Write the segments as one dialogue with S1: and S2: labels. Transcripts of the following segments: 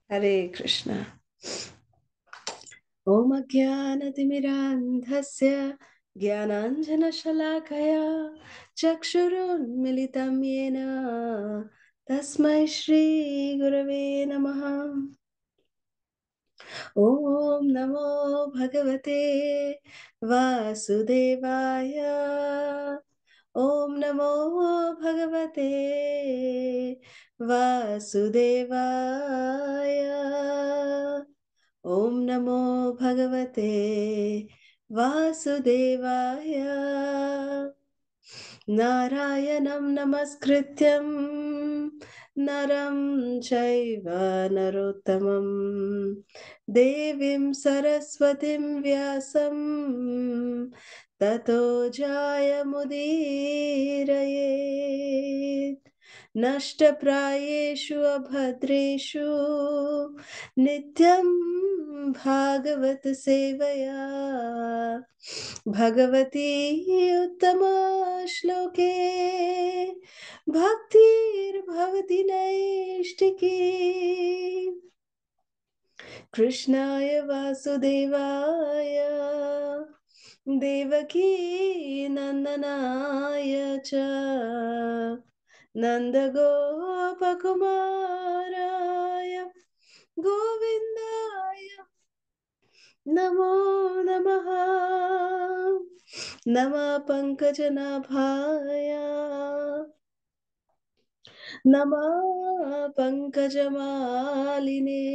S1: हरे कृष्ण। ॐ अज्ञानतिमिरान्धस्य ज्ञानाञ्जनशलाकया चक्षुरुन्मिलितं येन तस्मै श्रीगुरवे नमः। ॐ नमो भगवते वासुदेवाय। ॐ नमो भगवते वासुदेवाय। ॐ नमो भगवते वासुदेवाय। नारायणं नमस्कृत्यं नरं चैव नरोत्तमं देवीं सरस्वतीं व्यासं ततो जायमुदीरयेत्। नष्टप्रायेषु अभद्रेषु नित्यं भागवत सेवया भगवती उत्तमा श्लोके भक्तिर्भवति नैष्टिकी। कृष्णाय वासुदेवाय देवकी नन्दनाय च नन्दगोपकुमाराय गोविन्दाय नमो नमः। नमः पङ्कजनाभाय नमः पङ्कजमालिने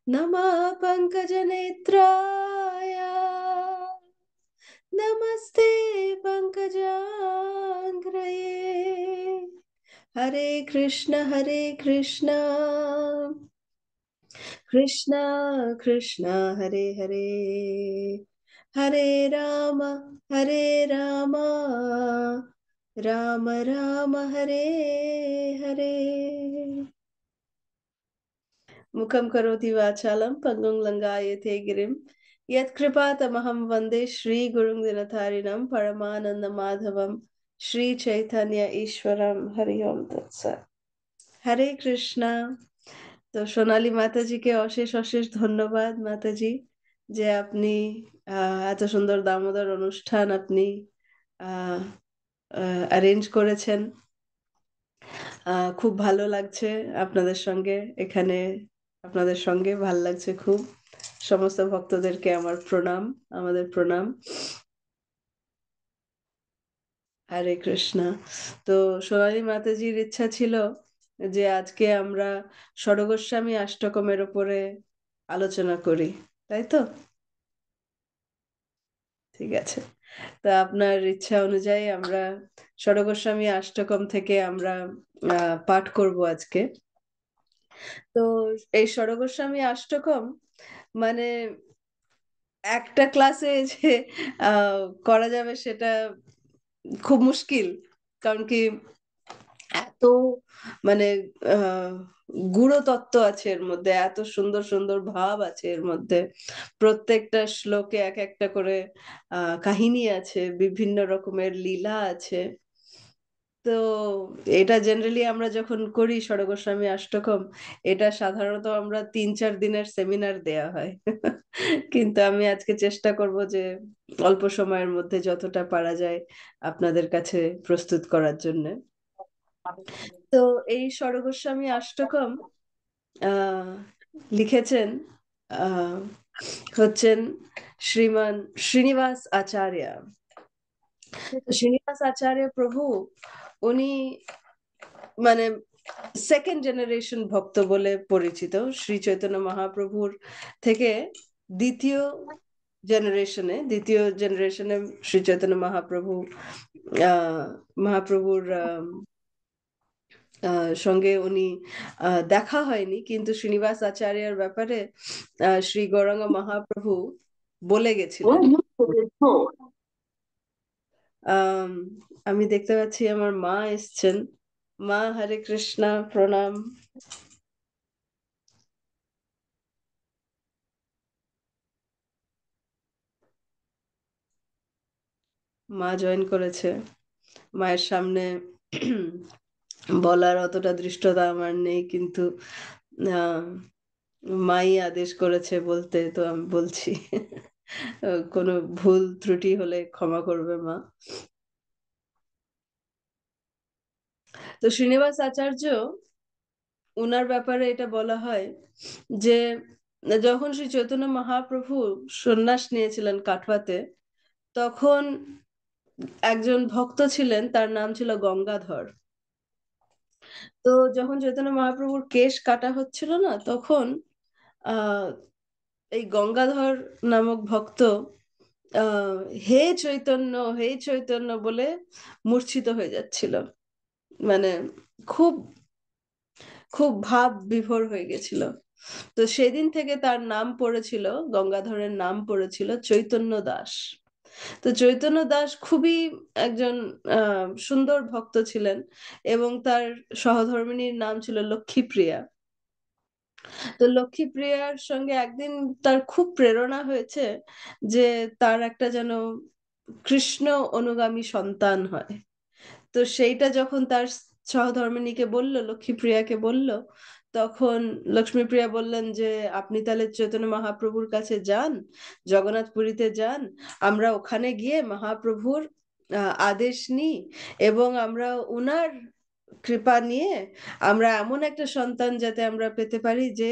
S1: नमः पङ्कजनेत्राय नमस्ते पङ्कजाङ्घ्रये। हरे कृष्ण कृष्ण कृष्ण हरे हरे, हरे राम राम राम हरे हरे। मुखं करोति वाचालं पंगुं लंघयते गिरिं यत्कृपातमहं वन्दे श्रीगुरुं दिनतारिणं परमानन्दमाधवं श्रीचैतन्य ईश्वरं। हरि ओम तत्सत्। हरे कृष्णा। তো সোনালী মাতাজিকে অশেষ অশেষ ধন্যবাদ মাতাজি, যে আপনি এত সুন্দর দামোদর অনুষ্ঠান আপনি অ্যারেঞ্জ করেছেন। খুব ভালো লাগছে আপনাদের সঙ্গে এখানে, আপনাদের সঙ্গে ভালো লাগছে খুব। সমস্ত ভক্তদেরকে আমার প্রণাম, আমাদের প্রণাম। হরে কৃষ্ণ। তো সোনালী মাতাজির ইচ্ছা ছিল যে আজকে আমরা ষড়গোস্বামী অষ্টকমের উপরে আলোচনা করি, তাই তো? ঠিক আছে, তো আপনার ইচ্ছা অনুযায়ী আমরা ষড়গোস্বামী অষ্টকম থেকে আমরা পাঠ করব আজকে। তো এই ষড়গোস্বামী অষ্টকম মানে একটা ক্লাসে যে করা যাবে সেটা খুব মুশকিল, কারণ কি এত মানে আহ গূঢ় তত্ত্ব আছে এর মধ্যে, এত সুন্দর সুন্দর ভাব আছে এর মধ্যে। প্রত্যেকটা শ্লোকে এক একটা করে কাহিনী আছে, বিভিন্ন রকমের লীলা আছে। তো এটা জেনারেলি আমরা যখন করি ষড়গোস্বামী অষ্টকম, এটা সাধারণত আমরা 3-4 দিনের সেমিনার দেয়া হয়। কিন্তু আমি আজকে চেষ্টা করব যে অল্প সময়ের মধ্যে যতটা পারা যায় আপনাদের কাছে প্রস্তুত করার জন্য। তো এই ষড়গোস্বামী অষ্টকম আহ লিখেছেন আহ হচ্ছেন শ্রীমান শ্রীনিবাস আচার্য। শ্রীনিবাস আচার্য প্রভু উনি মানে সেকেন্ড জেনারেশন ভক্ত বলে পরিচিত। শ্রী চৈতন্য মহাপ্রভুর থেকে দ্বিতীয় দ্বিতীয় জেনারেশনে শ্রী চৈতন্য মহাপ্রভু মহাপ্রভুর সঙ্গে উনি দেখা হয়নি, কিন্তু শ্রীনিবাস আচার্যের ব্যাপারে শ্রী গৌরাঙ্গ মহাপ্রভু বলে গেছিলেন। আমি দেখতে পাচ্ছি আমার মা এসছেন। মা, হরে কৃষ্ণা, প্রণাম। মা জয়েন করেছে। মায়ের সামনে বলার অতটা দৃষ্টতা আমার নেই, কিন্তু আহ মাই আদেশ করেছে বলতে, তো আমি বলছি। কোনো ভুল ত্রুটি হলে ক্ষমা করবে মা। তো শ্রীনিবাস আচার্য, উনার ব্যাপারে এটা বলা হয় যে যখন শ্রী চৈতন্য মহাপ্রভু সন্ন্যাস নিয়েছিলেন কাটওয়াতে, তখন একজন ভক্ত ছিলেন, তার নাম ছিল গঙ্গাধর। তো যখন চৈতন্য মহাপ্রভুর কেশ কাটা হচ্ছিল না, তখন আহ এই গঙ্গাধর নামক ভক্ত আহ হে চৈতন্য, হে চৈতন্য বলে মূর্ছিত হয়ে যাচ্ছিল। মানে খুব খুব ভাব বিভোর হয়ে গেছিল। তো সেদিন থেকে তার নাম পড়েছিল, গঙ্গাধরের নাম পড়েছিল চৈতন্য দাস। তো চৈতন্য দাস খুবই একজন সুন্দর ভক্ত ছিলেন, এবং তার সহধর্মিণীর নাম ছিল লক্ষ্মীপ্রিয়া। তো লক্ষ্মীপ্রিয়ার সঙ্গে একদিন তার খুব প্রেরণা হয়েছে যে তার একটা যেন কৃষ্ণ অনুগামী সন্তান হয়। তো সেইটা যখন তার সহধর্মিণীকে বলল, লক্ষ্মীপ্রিয়াকে বলল, তখন লক্ষ্মীপ্রিয়া বললেন যে আপনি তাহলে চৈতন্য মহাপ্রভুর কাছে যান, জগন্নাথ পুরীতে যান, আমরা ওখানে গিয়ে মহাপ্রভুর আদেশ নিই, এবং আমরা উনার কৃপা নিয়ে আমরা এমন একটা সন্তান যাতে আমরা পেতে পারি যে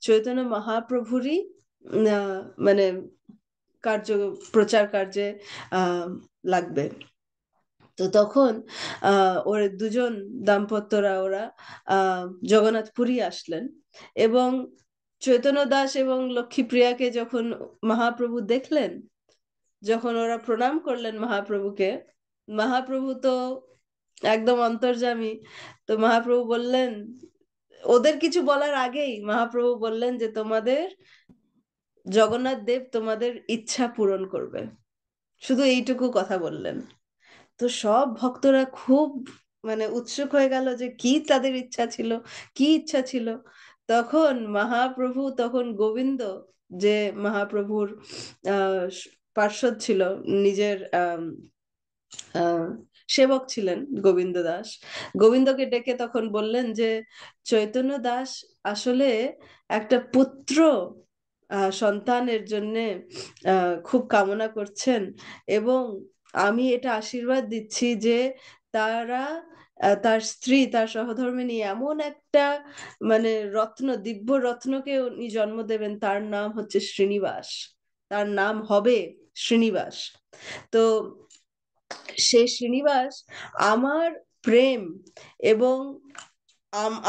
S1: চৈতন্য মহাপ্রভুরই মানে কার্য, প্রচার কার্যে আহ লাগবে। তো তখন ওর দুজন দাম্পত্যরা, ওরা জগন্নাথ পুরী আসলেন, এবং চৈতন্য দাস এবং লক্ষ্মীপ্রিয়াকে যখন মহাপ্রভু দেখলেন, যখন ওরা প্রণাম করলেন মহাপ্রভুকে, মহাপ্রভু তো একদম অন্তর্যামী। তো মহাপ্রভু বললেন, ওদের কিছু বলার আগেই মহাপ্রভু বললেন যে তোমাদের জগন্নাথ দেব তোমাদের ইচ্ছা পূরণ করবে। শুধু এইটুকু কথা বললেন। তো সব ভক্তরা খুব মানে উৎসুক হয়ে গেল যে কি তাদের ইচ্ছা ছিল, কি ইচ্ছা ছিল। তখন মহাপ্রভু, তখন গোবিন্দ, যে মহাপ্রভুর আহ পার্ষদ ছিল, নিজের আহ সেবক ছিলেন গোবিন্দ দাস, গোবিন্দকে ডেকে তখন বললেন যে চৈতন্য দাস আসলে একটা পুত্র সন্তানের জন্যে খুব কামনা করছেন, এবং আমি এটা আশীর্বাদ দিচ্ছি যে তারা তার স্ত্রী, তার সহধর্মিণী এমন একটা মানে রত্ন, দিব্য রত্নকে উনি জন্ম দেবেন, তার নাম হচ্ছে শ্রীনিবাস, তার নাম হবে শ্রীনিবাস। তো সে শ্রীনিবাস আমার প্রেম এবং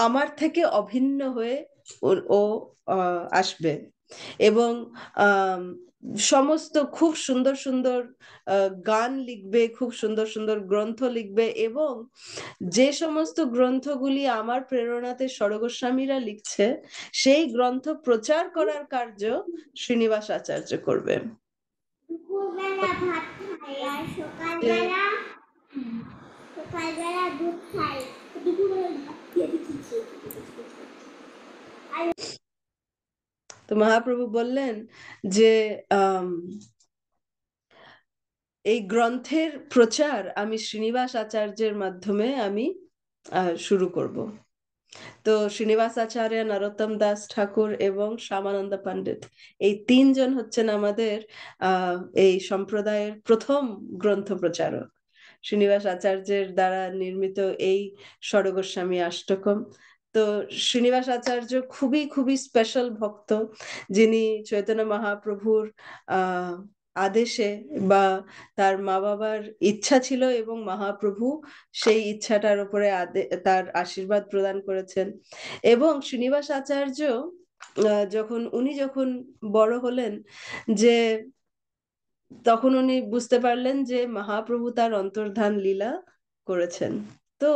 S1: আমার থেকে অভিন্ন হয়ে ও আসবে, এবং আম, সমস্ত খুব সুন্দর সুন্দর গান লিখবে, খুব সুন্দর সুন্দর গ্রন্থ লিখবে, এবং যে সমস্ত গ্রন্থগুলি আমার প্রেরণাতে স্বরগোস্বামীরা লিখছে, সেই গ্রন্থ প্রচার করার কার্য শ্রীনিবাস আচার্য করবে।
S2: দুপুরবেলা ভাত খাই আর
S1: যে
S2: সকালবেলা সকালবেলা দুধ খাই। দুপুরবেলা ভাত খেয়ে দিচ্ছি। আর
S1: তো মহাপ্রভু বললেন যে আম, এই গ্রন্থের প্রচার আমি শ্রীনিবাস আচার্যের মাধ্যমে আমি শুরু করব। তো শ্রীনিবাস আচার্য, নরোত্তম দাস ঠাকুর এবং শ্যামানন্দ পণ্ডিত, এই তিনজন হচ্ছেন আমাদের এই সম্প্রদায়ের প্রথম গ্রন্থ প্রচারক। শ্রীনিবাস আচার্যের দ্বারা নির্মিত এই ষড়গোস্বামী অষ্টকম। তো শ্রীনিবাস আচার্য খুবই খুবই স্পেশাল ভক্ত, যিনি চৈতন্য মহাপ্রভুর আহ আদেশে বা তার মা বাবার ইচ্ছা ছিল, এবং মহাপ্রভু সেই ইচ্ছাটার উপরে তার আশীর্বাদ প্রদান করেছেন। এবং শ্রীনিবাস আচার্য যখন বড় হলেন, যে তখন উনি বুঝতে পারলেন যে মহাপ্রভু তার অন্তর্ধান লীলা করেছেন। তো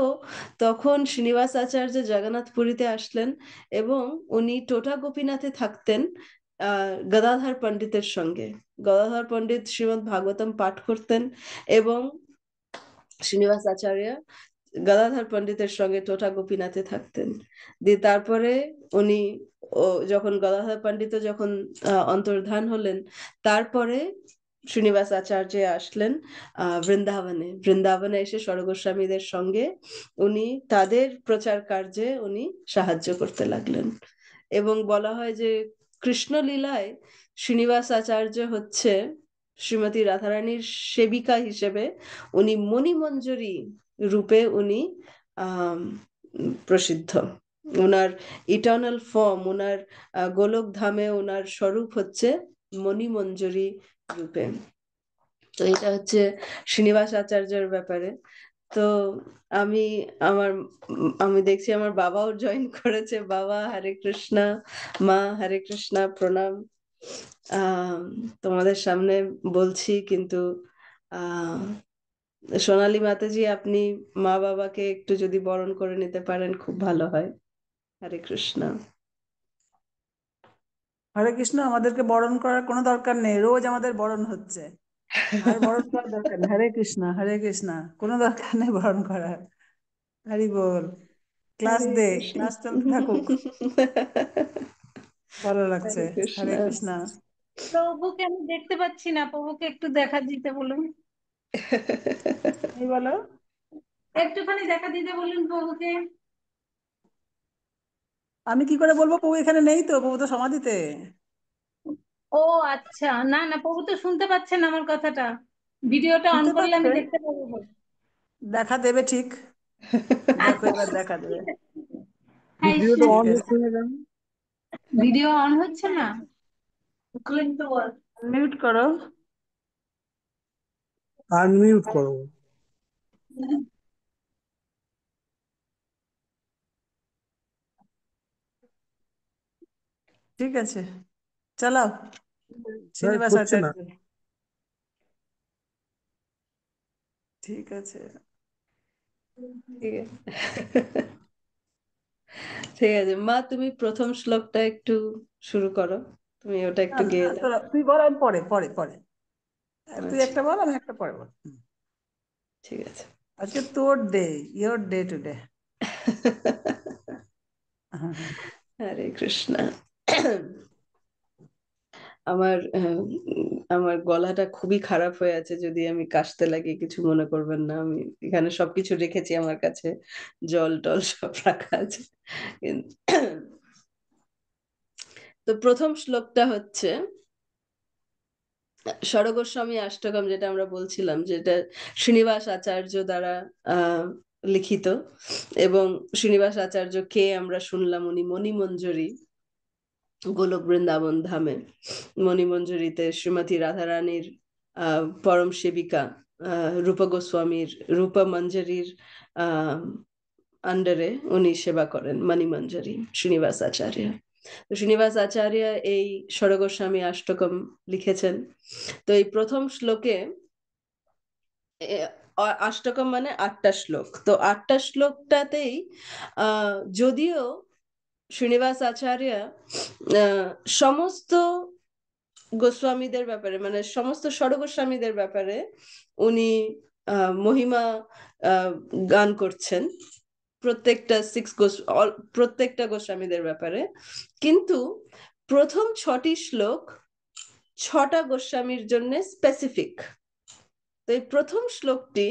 S1: তখন শ্রীনিবাস আচার্য জগন্নাথ পুরীতে আসলেন, এবং উনি টোটা গোপীনাথে থাকতেন গদাধর পণ্ডিতের সঙ্গে। গদাধর পণ্ডিত শ্রীমদ্ ভাগবতম পাঠ করতেন, এবং শ্রীনিবাস আচার্য গদাধর পণ্ডিতের সঙ্গে টোটা গোপীনাথে থাকতেন। দিয়ে তারপরে উনি যখন গদাধর পণ্ডিত যখন অন্তর্ধান হলেন, তারপরে শ্রীনিবাস আচার্য আসলেন বৃন্দাবনে। বৃন্দাবনে এসে স্বরগোস্বামীদের সঙ্গে উনি তাদের প্রচার কার্যে উনি সাহায্য করতে লাগলেন। এবং বলা হয় যে কৃষ্ণলীলায় শ্রীনিবাস আচার্য হচ্ছে শ্রীমতী রাধারানীর সেবিকা হিসেবে উনি মণিমঞ্জরী রূপে উনি আহ প্রসিদ্ধ। ওনার ইটার্নাল ফর্ম, ওনার গোলক ধামে ওনার স্বরূপ হচ্ছে মণিমঞ্জরী রূপে। তো এটা হচ্ছে শ্রীনিবাস আচার্যের ব্যাপারে। তো আমি আমার আমি দেখছি আমার বাবাও জয়েন করেছে। বাবা হরে কৃষ্ণা, মা হরে কৃষ্ণা, প্রণাম। আহ তোমাদের সামনে বলছি, কিন্তু আহ সোনালী মাতাজি, আপনি মা বাবাকে একটু যদি বরণ করে নিতে পারেন খুব ভালো হয়। হরে কৃষ্ণা।
S3: হরে কৃষ্ণ। আমাদেরকে বরণ করার কোনো দরকার নেই, রোজ আমাদের বরণ হচ্ছে, আর বরণ করার দরকার নেই। হরে কৃষ্ণ, হরে কৃষ্ণ, কোনো দরকার নেই বরণ করার। হরি বল। ক্লাস
S1: হরে
S3: দে,
S1: কৃষ্ণ।
S3: ক্লাস চলতে থাকুক, ভালো লাগছে।
S1: হরে কৃষ্ণ।
S3: হরে কৃষ্ণ।
S4: প্রভুকে আমি দেখতে পাচ্ছি না, প্রভুকে একটু দেখা দিতে বলুন।
S3: এই বলো।
S4: একটুখানি দেখা দিতে বলুন প্রভুকে।
S3: আমি কি করে বলবো? প্রভু এখানে নেই তো, প্রভু তো সমাধিতে।
S4: ও আচ্ছা, না না, প্রভু তো শুনতে পাচ্ছেন আমার কথাটা। ভিডিওটা অন
S3: শুনতে
S4: করলে আমি
S3: পাচ্ছে,
S4: দেখতে পাবো বলে।
S3: দেখা দেবে ঠিক। দেখো
S4: আচ্ছা,
S3: এবার দেখা দেবে।
S4: ঠিক আছে। হ্যাঁ,
S5: ভিডিওটা
S3: ঠিক
S5: অন
S3: আছে,
S5: হচ্ছে না কেন?
S4: ভিডিও অন হচ্ছে না।
S3: মিউট করো।
S5: আনমিউট করো।
S3: ঠিক আছে, চালাও।
S5: হ্যাঁ,
S3: শ্রীনিবাস
S5: হচ্ছে না।
S3: আচার্য। ঠিক আছে।
S1: ঠিক আছে। ঠিক আছে মা, তুমি প্রথম শ্লোকটা একটু শুরু করো, তুমি ওটা
S3: না
S1: একটু
S3: না,
S1: গেয়ে দাও।
S3: তোরা তুই বল, আমি পরে পরে পরে। তুই
S1: আচ্ছা,
S3: একটা বল, আমি একটা পরে বল।
S1: ঠিক আছে।
S3: আজকে তোর ডে, ইয়োর ডে টুডে। হ্যাঁ হ্যাঁ।
S1: হরে কৃষ্ণ। আমার আমার গলাটা খুবই খারাপ হয়ে আছে, যদি আমি কাশতে লাগি কিছু মনে করবেন না। আমি এখানে সবকিছু রেখেছি আমার কাছে, জল টল সব রাখা আছে। তো প্রথম শ্লোকটা হচ্ছে ষড়গোস্বামী অষ্টকম, যেটা আমরা বলছিলাম, যেটা শ্রীনিবাস আচার্য দ্বারা লিখিত। এবং শ্রীনিবাস আচার্য কে আমরা শুনলাম, উনি মণিমঞ্জরী, গোলক বৃন্দাবন ধামে মণিমঞ্জরিতে শ্রীমতী রাধারানীর পরম সেবিকা, রূপ গোস্বামীর রূপা মঞ্জরির আন্ডারে উনি সেবা করেন, মণিমঞ্জরী শ্রীনিবাস আচার্য। তো শ্রীনিবাস আচার্য এই ষড়গোস্বামী অষ্টকম লিখেছেন। তো এই প্রথম শ্লোকে অষ্টকম মানে 8টা শ্লোক। তো 8টা শ্লোকটাতেই যদিও শ্রীনিবাস আচার্য সমস্ত গোস্বামীদের ব্যাপারে, মানে সমস্ত ষড়গোস্বামীদের ব্যাপারে উনি মহিমা গান করছেন, প্রত্যেকটা প্রত্যেকটা গোস্বামীদের ব্যাপারে, কিন্তু প্রথম 6টি শ্লোক 6টা গোস্বামীর জন্য স্পেসিফিক। তো এই প্রথম শ্লোকটি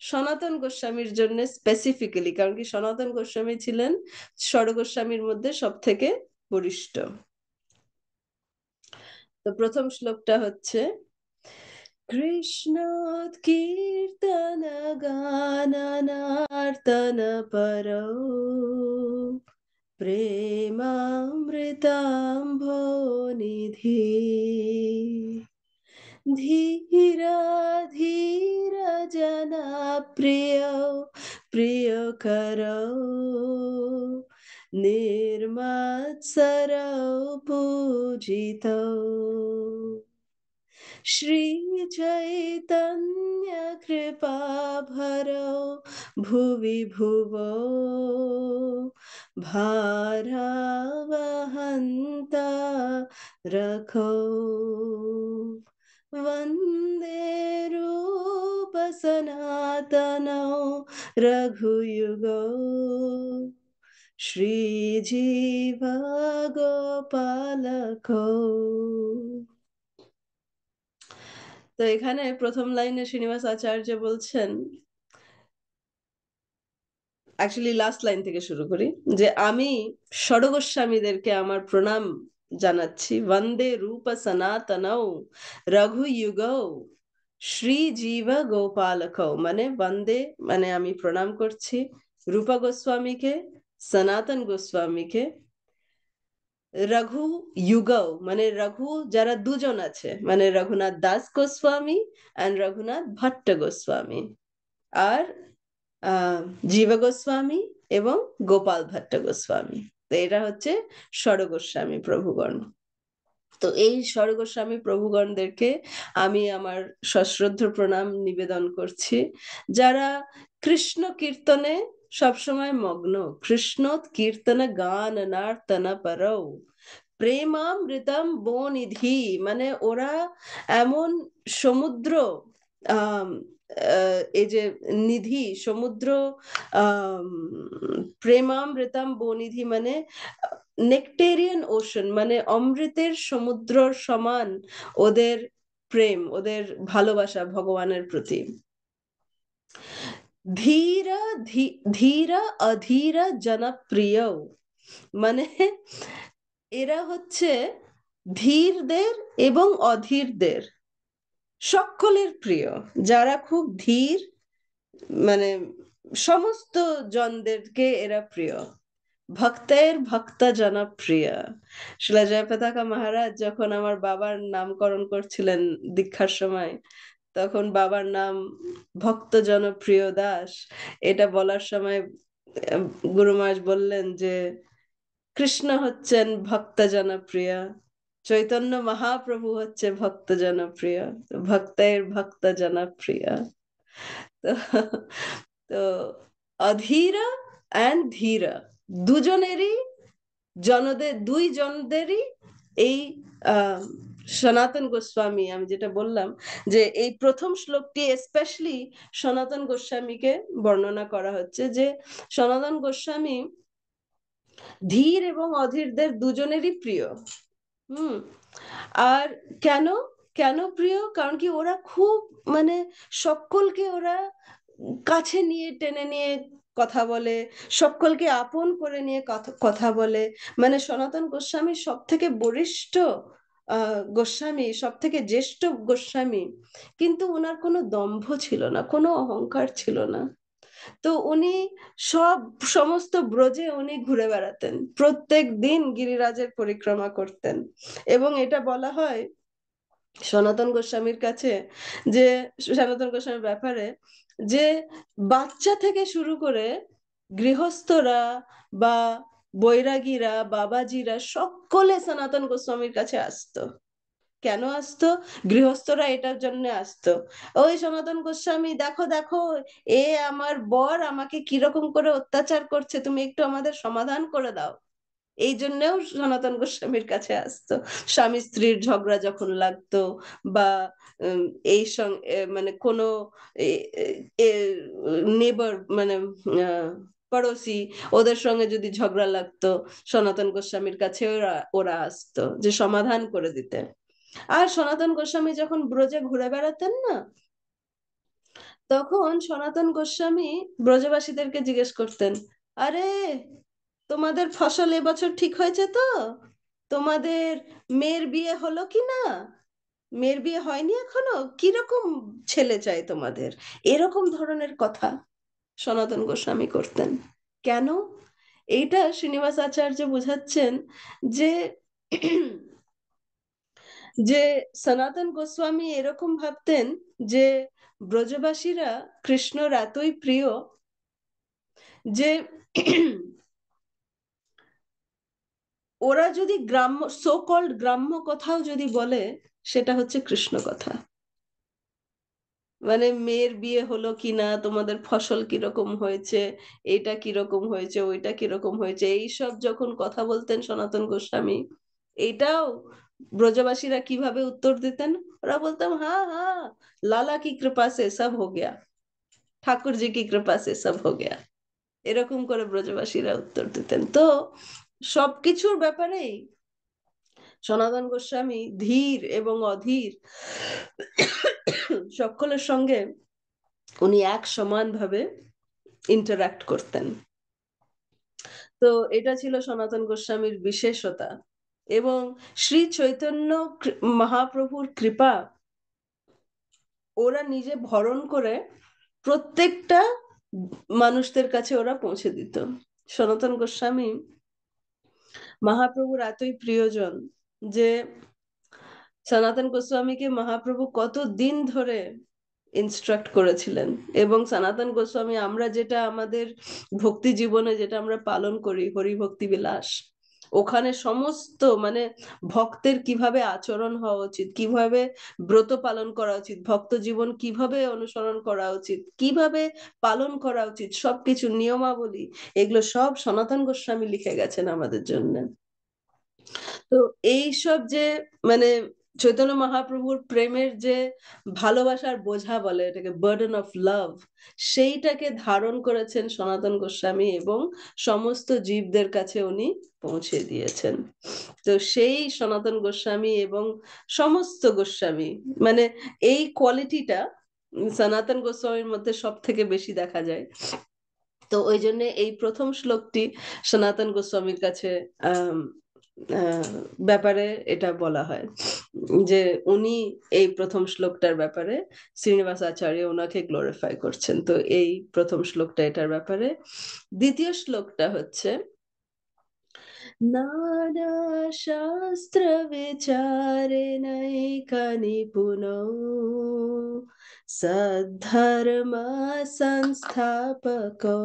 S1: সনাতন গোস্বামীর জন্য স্পেসিফিক্যালি, কারণ কি সনাতন গোস্বামী ছিলেন ষড়গোস্বামীর মধ্যে সব থেকে বরিষ্ঠ। তো প্রথম শ্লোকটা হচ্ছে কৃষ্ণ কীর্তন গাননার্তন পরো প্রেমামৃতাম্ভো নিধি ধীরা ধীরা জনা প্রিয় প্রিয় করো নির্মৎসর পূজিত শ্রী চৈতন্য কৃপা ভরো ভুবি ভুবো ভারাবহন্তা রখো वन्दे रूप सनातनो रघुयुगो श्रीजीव गोपालको। তো এখানে প্রথম লাইনে শ্রীনিবাস আচার্য বলছেন অ্যাকচুয়ালি লাস্ট লাইন থেকে শুরু করি, যে আমি ষড়গোস্বামীদেরকে আমার প্রণাম জানাচ্ছি। বন্দে রূপ সনাতনৌ রঘুযুগৌ শ্রী জীব গোপালকৌ, মানে বন্দে মানে আমি প্রণাম করছি রূপা গোস্বামীকে, সনাতন গোস্বামীকে, রঘু যুগৌ মানে রঘু যারা দুজন আছে, মানে রঘুনাথ দাস গোস্বামী অ্যান্ড রঘুনাথ ভট্ট গোস্বামী, আর আহ জীব গোস্বামী এবং গোপাল ভট্ট গোস্বামী। তো এরা হচ্ছে ষড়গোস্বামী প্রভুগণ। তো এই ষড়গোস্বামী প্রভুগণদেরকে আমি আমার সশ্রদ্ধ প্রণাম নিবেদন করছি, যারা কৃষ্ণ কীর্তনে সবসময় মগ্ন। কৃষ্ণ কীর্তন গান নার্তন পরৌ প্রেমামৃতম বনিধি, মানে ওরা এমন সমুদ্র, আহ এই যে নিধি সমুদ্র, আহ প্রেমামৃতম বনিধি মানে নেকটেরিয়ান ওশন, মানে অমৃতের সমুদ্রর সমান ওদের প্রেম, ওদের ভালোবাসা ভগবানের প্রতি। ধীর ধীর অধীর জনপ্রিয়, মানে এরা হচ্ছে ধীরদের এবং অধীরদের সকলের প্রিয়। যারা খুব ধীর, মানে সমস্ত জনদেরকে এরা প্রিয়। ভক্তের ভক্ত জনপ্রিয়। শিলা জয়পতাকা মহারাজ যখন আমার বাবার নামকরণ করছিলেন দীক্ষার সময়, তখন বাবার নাম ভক্ত জনপ্রিয় দাস, এটা বলার সময় গুরু মহারাজ বললেন যে কৃষ্ণ হচ্ছেন ভক্ত জনপ্রিয়, চৈতন্য মহাপ্রভু হচ্ছে ভক্ত জনপ্রিয়, ভক্তের ভক্ত জনপ্রিয়। তো তো অধীরা অ্যান্ড ধীরা দুজনেরই, দুই জনদেরই এই আহ সনাতন গোস্বামী, আমি যেটা বললাম যে এই প্রথম শ্লোকটি স্পেশালি সনাতন গোস্বামীকে বর্ণনা করা হচ্ছে, যে সনাতন গোস্বামী ধীর এবং অধীরদের দুজনেরই প্রিয়। হুম। আর কেন কেন প্রিয়? কারণ কি ওরা খুব, মানে সকলকে ওরা কাছে নিয়ে টেনে নিয়ে কথা বলে, সকলকে আপন করে নিয়ে কথা বলে। মানে সনাতন গোস্বামী সব থেকে বরিষ্ঠ গোস্বামী, সব থেকে জ্যেষ্ঠ গোস্বামী, কিন্তু ওনার কোনো দম্ভ ছিল না, কোনো অহংকার ছিল না। তো উনি সমস্ত ব্রজে উনি ঘুরে বেড়াতেন, প্রত্যেক দিন গিরিরাজের পরিক্রমা করতেন। এবং এটা বলা হয় সনাতন গোস্বামীর কাছে, যে সনাতন গোস্বামীর ব্যাপারে, যে বাচ্চা থেকে শুরু করে গৃহস্থরা বা বৈরাগীরা বাবাজিরা সকলে সনাতন গোস্বামীর কাছে আসতো। কেন আসতো? গৃহস্থরা এটার জন্য আসতো, ওই সনাতন গোস্বামী দেখো দেখো, এ আমার বর আমাকে কিরকম করে অত্যাচার করছে, তুমি একটু আমাদের সমাধান করে দাও। এই জন্যও সনাতন গোস্বামীর কাছে আসতো। স্বামী স্ত্রীর ঝগড়া যখন লাগতো, বা উম, এই মানে কোনো নেবার, মানে পড়োশি, ওদের সঙ্গে যদি ঝগড়া লাগতো, সনাতন গোস্বামীর কাছে ওরা ওরা আসতো যে সমাধান করে দিতে। আর সনাতন গোস্বামী যখন ব্রজে ঘুরে বেড়াতেন না, তখন সনাতন গোস্বামী ব্রজবাসীদেরকে জিজ্ঞেস করতেন, আরে তোমাদের ফসল এবছর ঠিক হয়েছে তো? তোমাদের মেয়ের বিয়ে হলো কি না? মেয়ের বিয়ে হয়নি এখনো? কিরকম ছেলে চাই তোমাদের? এরকম ধরনের কথা সনাতন গোস্বামী করতেন। কেন? এইটা শ্রীনিবাস আচার্য বোঝাচ্ছেন যে যে সনাতন গোস্বামী এরকম ভাবতেন যে ব্রজবাসীরা কৃষ্ণর এতই প্রিয় যে ওরা যদি গ্রাম্য, সো কল্ড গ্রাম্য কথাও যদি বলে, সেটা হচ্ছে কৃষ্ণ কথা। মানে মেয়ের বিয়ে হলো কিনা, তোমাদের ফসল কিরকম হয়েছে, এটা কিরকম হয়েছে, ওইটা কিরকম হয়েছে, এইসব যখন কথা বলতেন সনাতন গোস্বামী, এটাও ব্রজবাসীরা কিভাবে উত্তর দিতেন? ওরা বলতাম, হ্যাঁ হ্যাঁ, লালা কি কৃপা সে সব হো গয়া, ঠাকুর জি কি কৃপা সে সব হো গয়া। এরকম করে ব্রজবাসীরা উত্তর দিতেন। তো সবকিছুর ব্যাপারেই সনাতন গোস্বামী ধীর এবং অধীর সকলের সঙ্গে উনি এক সমান ভাবে ইন্টারাক্ট করতেন। তো এটা ছিল সনাতন গোস্বামীর বিশেষতা। এবং শ্রী চৈতন্য মহাপ্রভুর কৃপা ওরা নিজে ভরণ করে প্রত্যেকটা মানুষদের কাছে ওরা পৌঁছে দিত। সনাতন গোস্বামী মহাপ্রভুর এতই প্রিয়জন যে সনাতন গোস্বামীকে মহাপ্রভু কত দিন ধরে ইনস্ট্রাক্ট করেছিলেন। এবং সনাতন গোস্বামী আমরা যেটা আমাদের ভক্তি জীবনে যেটা আমরা পালন করি হরি ভক্তি বিলাস, ওখানে সমস্ত মানে ভক্তের কিভাবে আচরণ হওয়া উচিত, কিভাবে ব্রত পালন করা উচিত, ভক্ত জীবন কিভাবে অনুসরণ করা উচিত, কিভাবে পালন করা উচিত, সবকিছু নিয়মাবলী এগুলো সব সনাতন গোস্বামী লিখে গেছেন আমাদের জন্য। তো এইসব যে মানে চৈতন্য মহাপ্রভুর প্রেমের যে ভালোবাসার বোঝা বলে এটাকে বার্ডেন অফ লাভ, সেইটাকে ধারণ করেছেন সনাতন গোস্বামী এবং সমস্ত জীবদের কাছে উনি পৌঁছে দিয়েছেন। তো সেই সনাতন গোস্বামী এবং সমস্ত গোস্বামী মানে এই কোয়ালিটিটা সনাতন গোস্বামীর মধ্যে সব থেকে বেশি দেখা যায়। তো ওই জন্য এই প্রথম শ্লোকটি সনাতন গোস্বামীর কাছে আহ ব্যাপারে এটা বলা হয় যে উনি এই প্রথম শ্লোকটার ব্যাপারে শ্রীনিবাস আচার্য ওনাকে গ্লোরিফাই করছেন। তো এই প্রথম শ্লোকটা এটার ব্যাপারে। দ্বিতীয় শ্লোকটা হচ্ছে নানা শাস্ত্র বিচারেণৈক নিপুণো সদ্ধর্ম সংস্থাপকো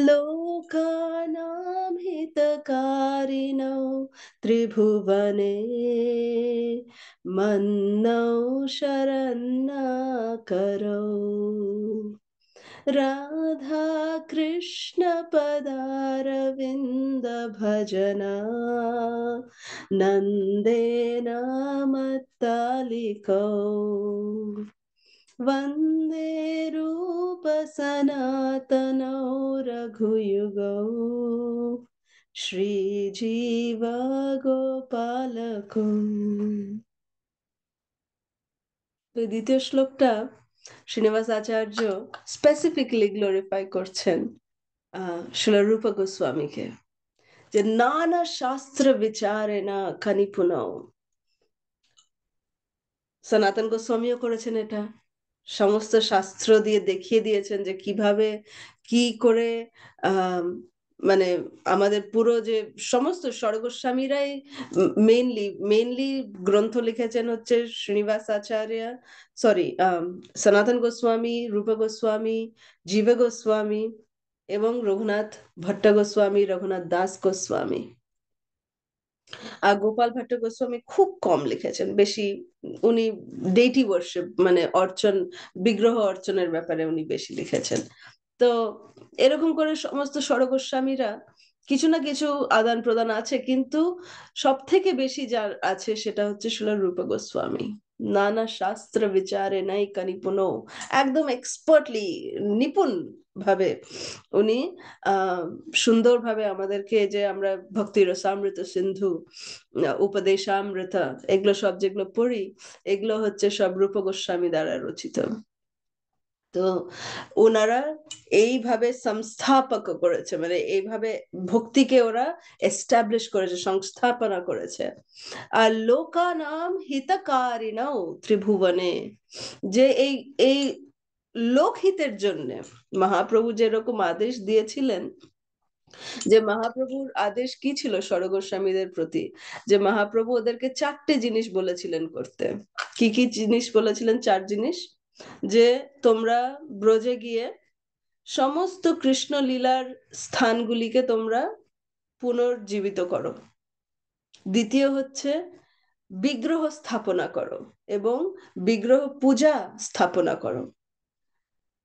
S1: लोकानां हितकारिणौ त्रिभुवने मन्नौ शरण्यकरौ राधा कृष्ण पदारविन्द भजना नन्देन मत्तालिकौ वन्दे रूप सनातनौ रघुयुगौ श्रीजीव गोपालकौ। তো দ্বিতীয় শ্লোকটা শ্রীনিবাস আচার্য স্পেসিফিকলি গ্লোরিফাই করছেন শ্রীল রূপ গোস্বামীকে, যে নানা শাস্ত্র বিচারে না খনিপুনৌ। সনাতন গোস্বামীও করেছেন এটা, সমস্ত শাস্ত্র দিয়ে দেখিয়ে দিয়েছেন যে কিভাবে কি করে মানে আমাদের পুরো যে সমস্ত স্বর্গস্বামীরাই মেইনলি গ্রন্থ লিখেছেন হচ্ছে শ্রীনিবাস আচার্য, সরি সনাতন গোস্বামী, রূপ গোস্বামী, জীব গোস্বামী এবং রঘুনাথ ভট্ট গোস্বামী, রঘুনাথ দাস গোস্বামী। আর গোপাল ভট্ট গোস্বামী খুব কম লিখেছেন, বেশি উনি ডেইটি ওয়ার্শিপ মানে অর্চন, বিগ্রহ অর্চনের ব্যাপারে উনি বেশি লিখেছেন। তো এরকম করে সমস্ত স্বরগোস্বামীরা কিছু না কিছু আদান প্রদান আছে, কিন্তু সব থেকে বেশি যার আছে সেটা হচ্ছে শিল রূপ গোস্বামী। নানা শাস্ত্র বিচারে নাই নিপুণ, একদম এক্সপার্টলি নিপুণ ভাবে উনি সুন্দরভাবে আমাদেরকে, যে আমরা ভক্তি রসামৃত সিন্ধু, উপদেশামৃত এগুলো সব যেগুলো পড়ি এগুলো হচ্ছে সব রূপ গোস্বামী দ্বারা রচিত। তো ওনারা এইভাবে সংস্থাপক করেছে, মানে এইভাবে ভক্তিকে ওরা এস্টাবলিশ করেছে, সংস্থাপনা করেছে। আর লোকানাম হিতকারিণৌ ত্রিভুবনে, যে এই এই লোকহিতের জন্য মহাপ্রভু যেরকম আদেশ দিয়েছিলেন, যে মহাপ্রভুর আদেশ কি ছিল স্বরগোস্বামীদের প্রতি, যে মহাপ্রভু ওদেরকে 4টে জিনিস বলেছিলেন করতে। কি কি জিনিস বলেছিলেন? 4 জিনিস, যে তোমরা ব্রজে গিয়ে সমস্ত কৃষ্ণ লীলার স্থানগুলিকে তোমরা পুনর্জীবিত করো। দ্বিতীয় হচ্ছে বিগ্রহ স্থাপনা করো এবং বিগ্রহ পূজা স্থাপনা করো।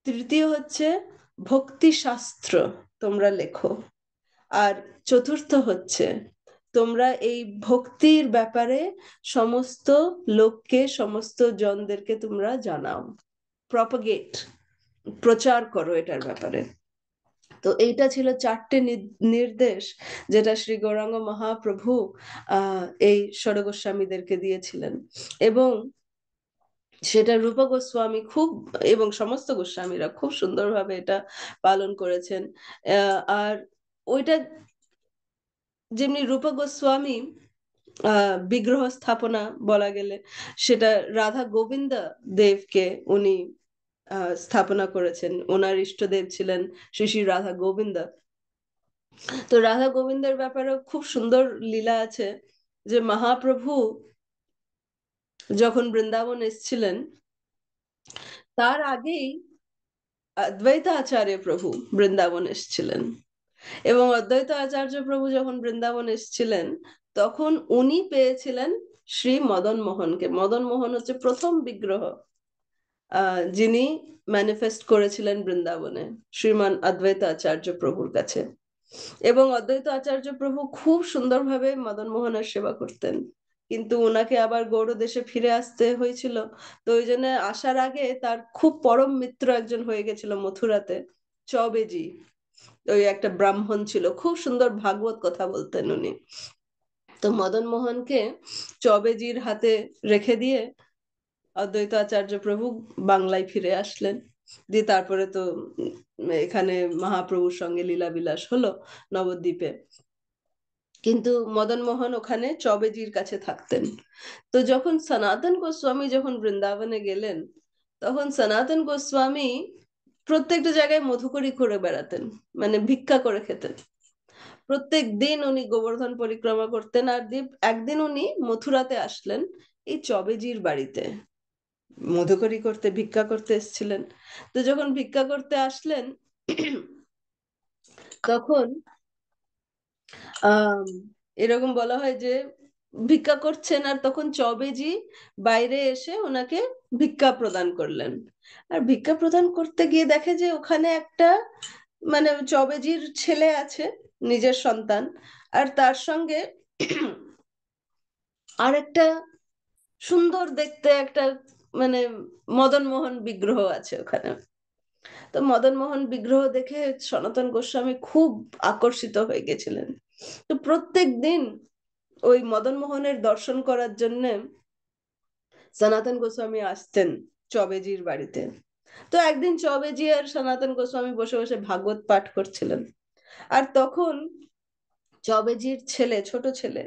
S1: তৃতীয় হচ্ছে ভক্তি শাস্ত্র তোমরা লেখো। আর চতুর্থ হচ্ছে তোমরা এই ভক্তির ব্যাপারে সমস্ত লোককে, সমস্ত জনদেরকে তোমরা জানাও, প্রপাগেট, প্রচার করো এটার ব্যাপারে। তো এইটা ছিল 4টে নির্দেশ যেটা শ্রী গৌরাঙ্গ মহাপ্রভু এই ষড়গোস্বামীদেরকে দিয়েছিলেন। এবং সেটা রূপা গোস্বামী খুব, এবং সমস্ত গোস্বামীরা খুব সুন্দরভাবে এটা পালন করেছেন। আর ওইটা যেমনি রূপা গোস্বামী বিগ্রহ স্থাপনা বলা গেলে সেটা রাধা গোবিন্দ দেবকে উনি স্থাপনা করেছেন। ওনার ইষ্টদেব ছিলেন শ্রী শ্রী রাধা গোবিন্দ। তো রাধা গোবিন্দের ব্যাপারেও খুব সুন্দর লীলা আছে, যে মহাপ্রভু যখন বৃন্দাবন এসেছিলেন তার আগেই অদ্বৈত আচার্য প্রভু বৃন্দাবন এসেছিলেন। এবং অদ্বৈত আচার্য প্রভু যখন বৃন্দাবন এসেছিলেন তখন উনি পেয়েছিলেন শ্রী মদন মোহনকে। মদন মোহন হচ্ছে প্রথম বিগ্রহ যিনি ম্যানিফেস্ট করেছিলেন বৃন্দাবনে শ্রীমান অদ্বৈত আচার্য প্রভুর কাছে। এবং অদ্বৈত আচার্য প্রভু খুব সুন্দরভাবে মদন মোহনের সেবা করতেন, কিন্তু ওনাকে আবার গৌড় দেশে ফিরে আসতে হয়েছিল। তো ওই জন্য আসার আগে তার খুব পরম মিত্র একজন হয়ে গেছিল মথুরাতে, চবেজি। ওই একটা ব্রাহ্মণ ছিল, খুব সুন্দর ভাগবত কথা বলতেন উনি। তো মদন মোহনকে চবেজির হাতে রেখে দিয়ে অদ্বৈত আচার্য প্রভু বাংলায় ফিরে আসলেন। দিয়ে তারপরে তো এখানে মহাপ্রভুর সঙ্গে লীলা বিলাস হলো নবদ্বীপে। কিন্তু মদন মোহন ওখানে চবেজির কাছে থাকতেন। তো যখন সনাতন গোস্বামী যখন বৃন্দাবনে গেলেন তখন সনাতন গোস্বামী প্রত্যেকটা জায়গায় মধুকরী করে বেড়াতেন, মানে ভিক্ষা করে খেতেন। প্রত্যেক দিন উনি গোবর্ধন পরিক্রমা করতেন। আর একদিন উনি মথুরাতে আসলেন এই চবেজির বাড়িতে, মধুকরী করতে ভিক্ষা করতে এসেছিলেন। তো যখন ভিক্ষা করতে আসলেন তখন আহ এরকম বলা হয় যে ভিক্ষা করছেন, আর তখন চবেজি বাইরে এসে ওনাকে ভিক্ষা প্রদান করলেন। আর ভিক্ষা প্রদান করতে গিয়ে দেখে যে ওখানে একটা, মানে চবেজির ছেলে আছে, নিজের সন্তান, আর তার সঙ্গে আর একটা সুন্দর দেখতে একটা, মানে মদন মোহন বিগ্রহ আছে ওখানে। তো মদন মোহন বিগ্রহ দেখে সনাতন গোস্বামী খুব আকর্ষিত হয়ে গেছিলেন। তো প্রত্যেক দিন ওই মদন মোহনের দর্শন করার জন্য সনাতন গোস্বামী আসতেন চবেজির বাড়িতে। তো একদিন চবেজি আর সনাতন গোস্বামী বসে বসে ভাগবত পাঠ করছিলেন। আর তখন চবেজির ছেলে, ছোট ছেলে,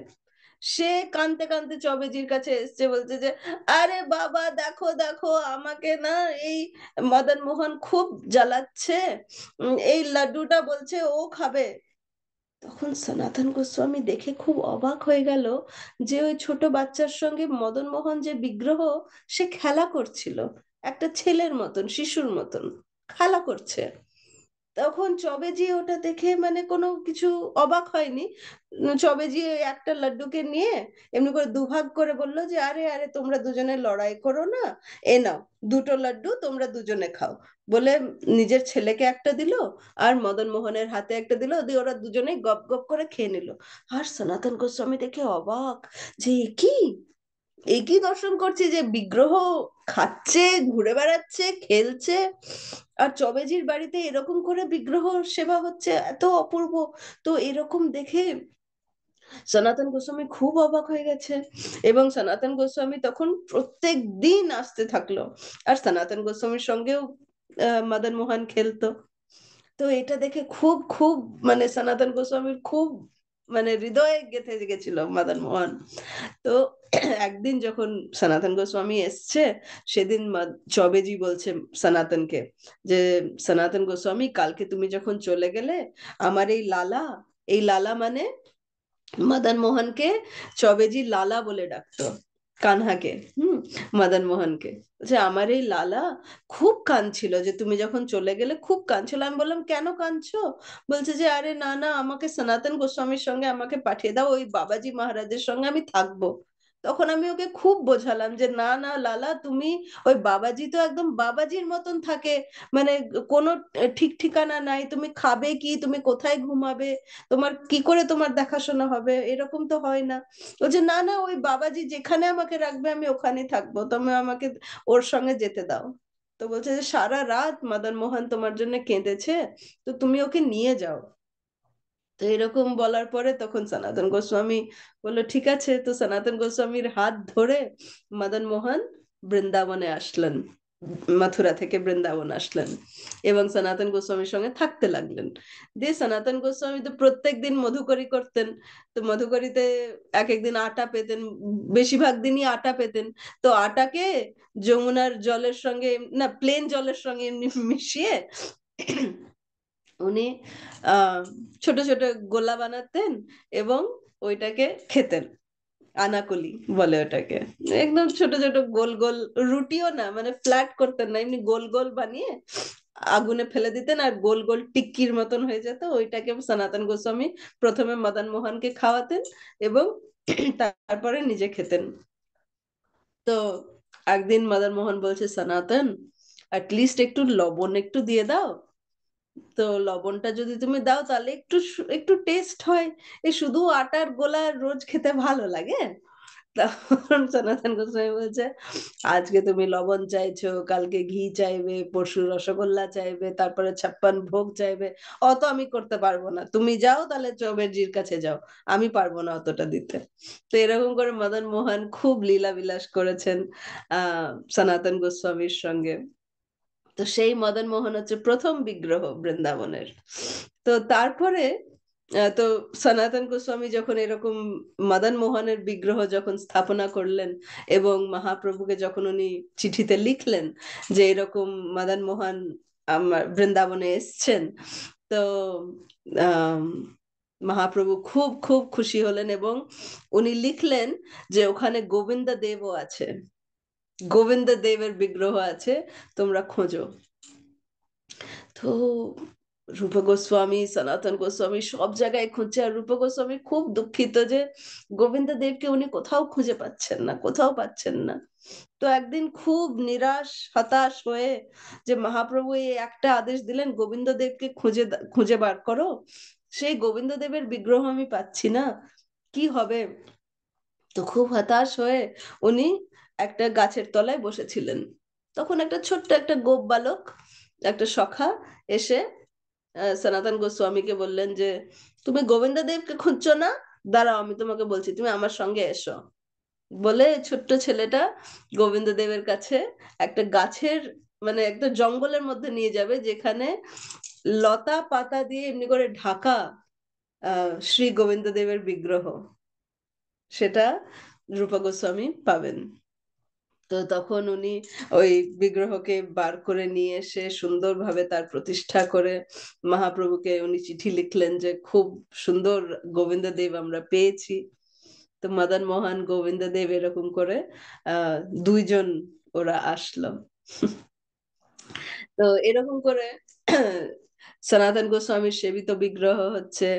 S1: সে কাঁদতে কাঁদতে চবেজির কাছে এসছে, বলছে যে আরে বাবা দেখো দেখো, আমাকে না এই মদন মোহন খুব জ্বালাচ্ছে, এই লাড্ডুটা বলছে ও খাবে। তখন সনাতন গোস্বামী দেখে খুব অবাক হয়ে গেল যে ওই ছোট বাচ্চার সঙ্গে মদন মোহন যে বিগ্রহ, সে খেলা করছিল, একটা ছেলের মতন, শিশুর মতন খেলা করছে। তখন চবেজি ওটা দেখে মানে কোনো কিছু অবাক হয়নি। চবেজি ওই একটা লাড্ডুকে নিয়ে এমনি করে দুভাগ করে বললো যে আরে আরে তোমরা দুজনে লড়াই করো না, এ নাও দুটো লাড্ডু তোমরা দুজনে খাও, বলে নিজের ছেলেকে একটা দিল আর মদন মোহনের হাতে একটা দিল, দিয়ে ওরা দুজনেই গপ গপ করে খেয়ে নিল। আর সনাতন গোস্বামী দেখে অবাক যে এ কি, একই দর্শন করছি যে বিগ্রহ খাচ্ছে, ঘুরে বেড়াচ্ছে, খেলছে, আর চবেজির বাড়িতে এরকম করে বিগ্রহ সেবা হচ্ছে, এত অপূর্ব। তো এরকম দেখে সনাতন গোস্বামী খুব অবাক হয়ে গেছে। এবং সনাতন গোস্বামী তখন প্রত্যেক দিন আসতে থাকলো, আর সনাতন গোস্বামীর সঙ্গেও মদন মোহন খেলতো। তো এটা দেখে খুব খুব, মানে সনাতন গোস্বামীর খুব, মানে হৃদয়ে গেঁথে গেছিল মদন মোহন। তো একদিন যখন সনাতন গোস্বামী এসছে, সেদিন চবেজি বলছে সনাতনকে যে সনাতন গোস্বামী, কালকে তুমি যখন চলে গেলে আমার এই লালা, এই লালা মানে মদন মোহনকে চবেজি লালা বলে ডাকতো, কানহাকে, মদন মোহনকে, যে আমার এই লালা খুব কাঁদছিল, যে তুমি যখন চলে গেলে খুব কাঁদছিল। আমি বললাম কেন কাঁদছো? বলছে যে আরে না না, আমাকে সনাতন গোস্বামীর সঙ্গে আমাকে পাঠিয়ে দাও, ওই বাবাজি মহারাজের সঙ্গে আমি থাকবো। তখন আমি ওকে খুব বোঝালাম যে না না লালা, তুমি, ওই বাবাজি তো একদম বাবাজির মতন থাকে, মানে কোনো ঠিক ঠিকানা নাই, তুমি খাবে কি, তুমি কোথায় ঘুমাবে, তোমার কি করে তোমার দেখাশোনা হবে, এরকম তো হয় না। ও যে না না, ওই বাবাজি যেখানে আমাকে রাখবে আমি ওখানেই থাকবো, তুমি আমাকে ওর সঙ্গে যেতে দাও। তো বলছে যে সারা রাত মদন মোহন তোমার জন্য কেঁদেছে, তো তুমি ওকে নিয়ে যাও। তো এরকম বলার পরে তখন সনাতন গোস্বামী বললো ঠিক আছে। তো সনাতন গোস্বামীর হাত ধরে মদন মোহন বৃন্দাবনে আসলেন, মথুরা থেকে বৃন্দাবন আসলেন এবং সনাতন গোস্বামীর সঙ্গে থাকতে লাগলেন। দিয়ে সনাতন গোস্বামী তো প্রত্যেকদিন মধুকরী করতেন, তো মধুকরীতে এক একদিন আটা পেতেন, বেশিরভাগ দিনই আটা পেতেন। তো আটাকে যমুনার জলের সঙ্গে, না প্লেন জলের সঙ্গে এমনি মিশিয়ে উনি ছোট ছোট গোলা বানাতেন এবং ওইটাকে খেতেন। আনাকলি বলে ওটাকে। একদম ছোট ছোট গোল গোল, রুটিও না, মানে ফ্ল্যাট করতেন না, এমনি গোল গোল বানিয়ে আগুনে ফেলে দিতেন আর গোল গোল টিক্কির মতন হয়ে যেত। ওইটাকে সনাতন গোস্বামী প্রথমে মদন মোহনকে খাওয়াতেন এবং তারপরে নিজে খেতেন। তো একদিন মদন মোহন বলছে, সনাতন অ্যাটলিস্ট একটু লবণ একটু দিয়ে দাও, তো লবণটা যদি তুমি দাও তাহলে একটু একটু টেস্ট হয়, এই শুধু আটার গোলা রোজ খেতে ভালো লাগে? তখন সনাতন গোস্বামী বলছে, আজকে তুমি লবণ চাইছো, কালকে ঘি চাইবে, পরশু রসগোল্লা চাইবে, তারপরে 56 ভোগ চাইবে, অত আমি করতে পারবো না, তুমি যাও তাহলে চৌবেরজির কাছে যাও, আমি পারবো না অতটা দিতে। তো এরকম করে মদন মোহন খুব লীলা বিলাস করেছেন সনাতন গোস্বামীর সঙ্গে। তো সেই মদন মোহন হচ্ছে প্রথম বিগ্রহ বৃন্দাবনের। তো তারপরে তো সনাতন গোস্বামী যখন এরকম মদন মোহনের বিগ্রহ যখন স্থাপনা করলেন এবং মহাপ্রভুকে যখন উনি চিঠিতে লিখলেন যে এরকম মদন মোহন আমার বৃন্দাবনে এসছেন, তো আহ মহাপ্রভু খুব খুব খুশি হলেন এবং উনি লিখলেন যে ওখানে গোবিন্দ দেবও আছে, গোবিন্দ দেবের বিগ্রহ আছে, তোমরা খোঁজো। তো রূপ গোস্বামী, সনাতন গোস্বামী সব জায়গায় খুঁজছে, আর রূপ গোস্বামী খুব দুঃখিত যে গোবিন্দ দেবকে উনি কোথাও খুঁজে পাচ্ছেন না, কোথাও পাচ্ছেন না। তো একদিন খুব নিরাশ হতাশ হয়ে যে মহাপ্রভু এই একটা আদেশ দিলেন, গোবিন্দ দেবকে খুঁজে বার করো, সেই গোবিন্দ দেবের বিগ্রহ আমি পাচ্ছি না, কি হবে? তো খুব হতাশ হয়ে উনি একটা গাছের তলায় বসেছিলেন। তখন একটা ছোট্ট একটা গোপ বালক, একটা সখা এসে সনাতন গোস্বামীকে বললেন যে তুমি গোবিন্দ দেবকে খুঁজছো না, দাঁড়াও আমি তোমাকে বলছি, তুমি আমার সঙ্গে এসো। বলে ছোট্ট ছেলেটা গোবিন্দ দেবের কাছে একটা গাছের, মানে একটা জঙ্গলের মধ্যে নিয়ে যাবে যেখানে লতা পাতা দিয়ে এমনি করে ঢাকা শ্রী গোবিন্দ দেবের বিগ্রহ, সেটা রূপা গোস্বামী পাবেন। তো তখন উনি ওই বিগ্রহকে বার করে নিয়ে এসে সুন্দরভাবে তার প্রতিষ্ঠা করে মহাপ্রভুকে উনি চিঠি লিখলেন যে খুব সুন্দর গোবিন্দ দেব আমরা পেয়েছি। তো মদন মোহন গোবিন্দ দেব এরকম করে আহ দুইজন ওরা আসলো। তো এরকম করে সনাতন গোস্বামীর সেবিত বিগ্রহ হচ্ছে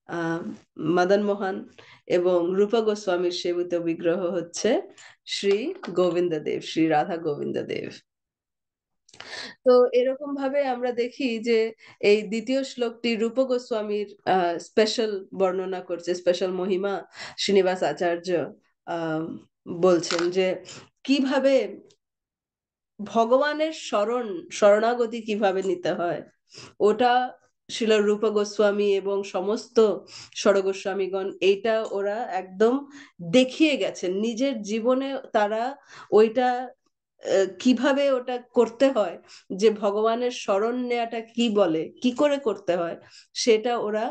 S1: আহ মদন মোহন এবং রূপা গোস্বামীর সেবিত বিগ্রহ হচ্ছে শ্রী গোবিন্দ দেব, শ্রী রাধা গোবিন্দ দেব। তো এরকম ভাবে আমরা দেখি যে এই দ্বিতীয় শ্লোকটি রূপ গোস্বামীর স্পেশাল বর্ণনা করছে, স্পেশাল মহিমা শ্রীনিবাস আচার্য আহ বলছেন যে কিভাবে ভগবানের শরণাগতি কিভাবে নিতে হয়, ওটা শিল রূপ গোস্বামী এবং সমস্ত ষড়গোস্বামীগণ এইটা ওরা একদম দেখিয়ে গেছেন নিজের জীবনে। তারা ওইটা কিভাবে ওটা করতে হয়, যে ভগবানের শরণ নেওয়াটা কি বলে, কি করে করতে হয়, সেটা ওরা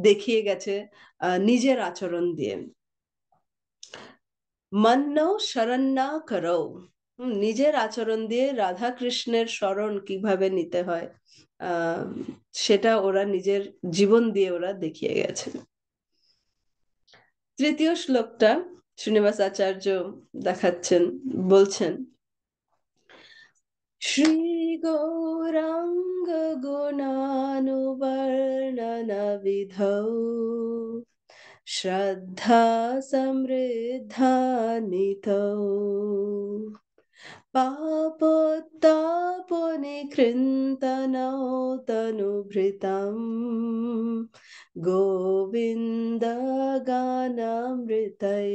S1: দেখিয়ে গেছে নিজের আচরণ দিয়ে। মন্ন শরণ্যা করো, নিজের আচরণ দিয়ে রাধা কৃষ্ণের শরণ কিভাবে নিতে হয় সেটা ওরা নিজের জীবন দিয়ে ওরা দেখিয়ে গেছে। তৃতীয় শ্লোকটা শ্রীনিবাস আচার্য দেখাচ্ছেন, বলছেন শ্রী গৌরাঙ্গ গুণানুবর্ণন বিধৌ শ্রদ্ধা সমৃদ্ধানিতৌ পাপোত্তাপনিকৃন্তনৌ তনুভৃতম গোবিন্দ গানামৃতৈ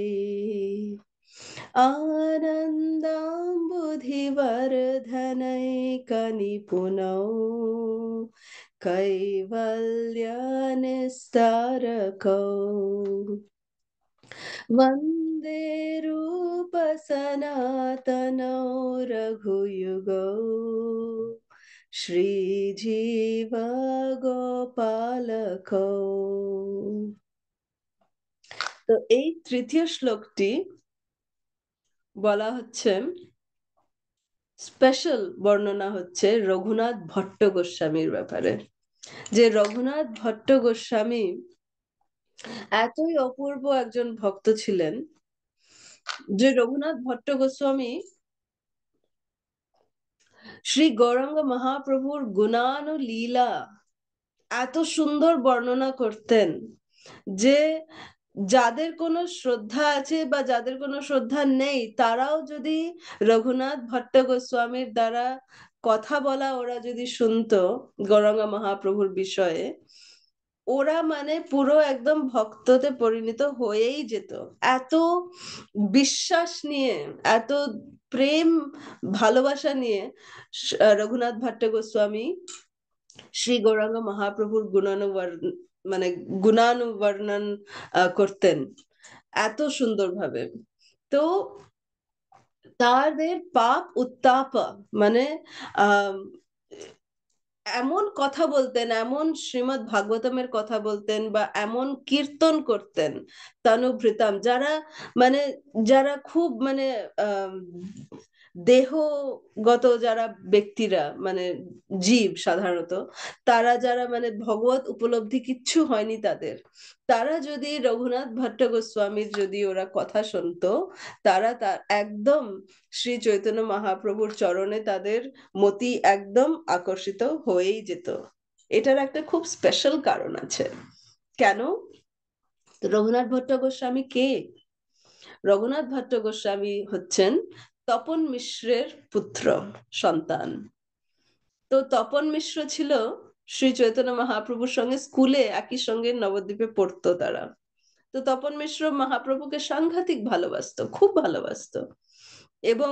S1: আনন্দাম্বুধিবর্ধনৈকনিপুনৌ কৈবল্যনিস্তারকৌ वन्दे रूप सनातनौ रघुयुगौ श्रीजीव गोपालकौ। তো এই তৃতীয় শ্লোকটি বলা হচ্ছে, স্পেশাল বর্ণনা হচ্ছে রঘুনাথ ভট্ট গোস্বামীর ব্যাপারে, যে রঘুনাথ ভট্ট গোস্বামী এতই অপূর্ব একজন ভক্ত ছিলেন যে রঘুনাথ ভট্ট গোস্বামী শ্রী গৌরাঙ্গ মহাপ্রভুর গুণানুলীলা এত সুন্দর বর্ণনা করতেন যে যাদের কোনো শ্রদ্ধা আছে বা যাদের কোনো শ্রদ্ধা নেই, তারাও যদি রঘুনাথ ভট্ট গোস্বামীর দ্বারা কথা বলা ওরা যদি শুনতো গৌরাঙ্গ মহাপ্রভুর বিষয়ে, ওরা মানে পুরো একদম ভক্ততে পরিণত হয়েই যেত। এত বিশ্বাস নিয়ে, এত প্রেম ভালোবাসা নিয়ে রঘুনাথ ভট্ট গোস্বামী শ্রী গৌরাঙ্গ মহাপ্রভুর মানে গুণানুবর্ণন করতেন এত সুন্দরভাবে। তো তাদের পাপ উত্তাপ মানে আহ এমন কথা বলতেন, এমন শ্রীমদ্ ভাগবতমের কথা বলতেন বা এমন কীর্তন করতেন তনুভৃতাম, যারা মানে যারা খুব মানে আহ দেহগত যারা ব্যক্তিরা মানে জীব সাধারণত, তারা যারা মানে ভগবত উপলব্ধি কিচ্ছু হয়নি তাদের, তারা যদি রঘুনাথ ভট্ট গোস্বামীর যদি ওরা কথা শুনতো, তারা তার একদম শ্রী চৈতন্য মহাপ্রভুর চরণে তাদের মতি একদম আকর্ষিত হয়েই যেত। এটার একটা খুব স্পেশাল কারণ আছে। কেন? রঘুনাথ ভট্ট গোস্বামী কে? রঘুনাথ ভট্ট গোস্বামী হচ্ছেন তপন মিশ্রের পুত্র সন্তান। তো তপন মিশ্র ছিল শ্রী চৈতন্য মহাপ্রভুর সঙ্গে স্কুলে একই সঙ্গে নবদ্বীপে পড়তো তারা। তো তপন মিশ্র মহাপ্রভুকে সাংঘাতিক ভালোবাসতো, খুব ভালোবাসতো। এবং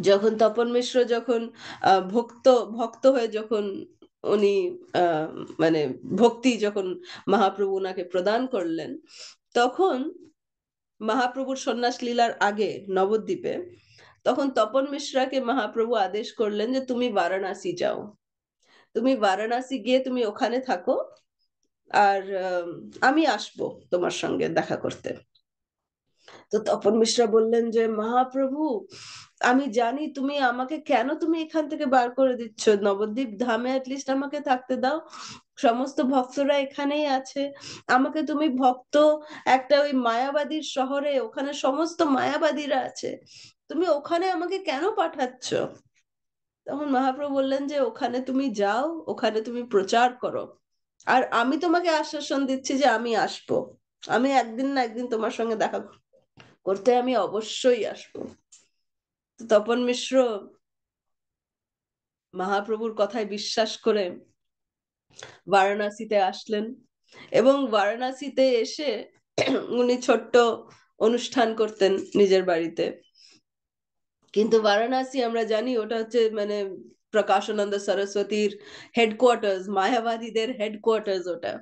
S1: যখন তপন মিশ্র যখন ভক্ত ভক্ত হয়ে যখন উনি মানে ভক্তি যখন মহাপ্রভু ওনাকে প্রদান করলেন, তখন মহাপ্রভুর সন্ন্যাস লীলার আগে নবদ্বীপে, তখন তপন মিশ্রাকে মহাপ্রভু আদেশ করলেন যে তুমি বারাণসী যাও, তুমি বারাণসী গিয়ে তুমি ওখানে থাকো, আর আমি আসবো তোমার সঙ্গে দেখা করতে। তো তপন মিশ্রা বললেন যে মহাপ্রভু, আমি জানি তুমি আমাকে কেন তুমি এখান থেকে বার করে দিচ্ছ, নবদ্বীপ ধামে অ্যাটলিস্ট আমাকে থাকতে দাও, সমস্ত ভক্তরা এখানেই আছে, আমাকে তুমি ভক্ত একটা ওই মায়াবাদীর শহরে, ওখানে সমস্ত মায়াবাদীরা আছে, তুমি ওখানে আমাকে কেন পাঠাচ্ছ? তখন মহাপ্রভু বললেন যে ওখানে তুমি যাও, ওখানে তুমি প্রচার করো, আর আমি তোমাকে আশ্বাসন দিচ্ছি যে আমি আসবো, আমি একদিন না একদিন তোমার সঙ্গে দেখা করতে আমি অবশ্যই আসবো। তপন মিশ্র মহাপ্রভুর কথায় বিশ্বাস করে বারাণসীতে আসলেন, এবং বারাণসীতে এসে উনি ছোট্ট অনুষ্ঠান করতেন নিজের বাড়িতে। কিন্তু বারাণসী আমরা জানি ওটা হচ্ছে মানে প্রকাশানন্দ সরস্বতীর হেডকোয়ার্টার্স, মায়াবাদীদের হেডকোয়ার্টার্স ওটা।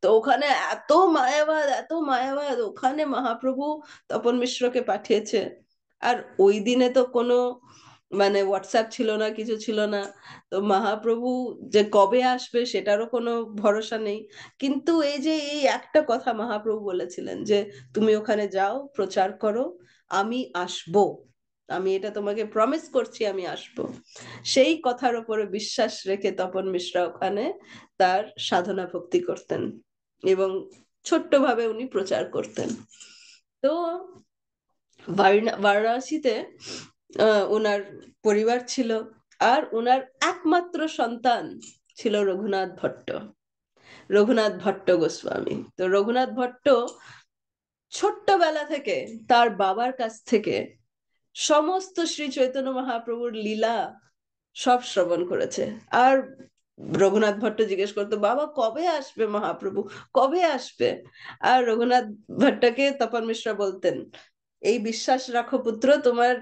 S1: তো ওখানে এত মায়াবাদ, এত মায়াবাদ, ওখানে মহাপ্রভু তপন মিশ্রকে পাঠিয়েছে। আর ওই দিনে তো কোনো মানে হোয়াটসঅ্যাপ ছিল না, কিছু ছিল না, তো মহাপ্রভু যে কবে আসবে সেটারও কোনো ভরসা নেই। কিন্তু এই যে এই একটা কথা মহাপ্রভু বলেছিলেন যে তুমি ওখানে যাও, প্রচার করো, আমি আসবো, আমি এটা তোমাকে প্রমিস করছি আমি আসবো। সেই কথার উপরে বিশ্বাস রেখে তপন মিশ্রা ওখানে তার সাধনা ভক্তি করতেন এবং ছোট্টভাবে উনি প্রচার করতেন। তো বারাণসীতে ওনার পরিবার ছিল, আর ওনার একমাত্র সন্তান ছিল রঘুনাথ ভট্ট, রঘুনাথ ভট্ট গোস্বামী। তো রঘুনাথ ভট্ট ছোট্টবেলা থেকে তার বাবার কাছ থেকে সমস্ত শ্রী চৈতন্য মহাপ্রভুর লীলা সব শ্রবণ করেছে। আর রঘুনাথ ভট্ট জিজ্ঞেস করতো বাবা কবে আসবে মহাপ্রভু, কবে আসবে? আর রঘুনাথ ভট্টকে তপন মিশ্রা বলতেন এই বিশ্বাস রাখো পুত্র, তোমার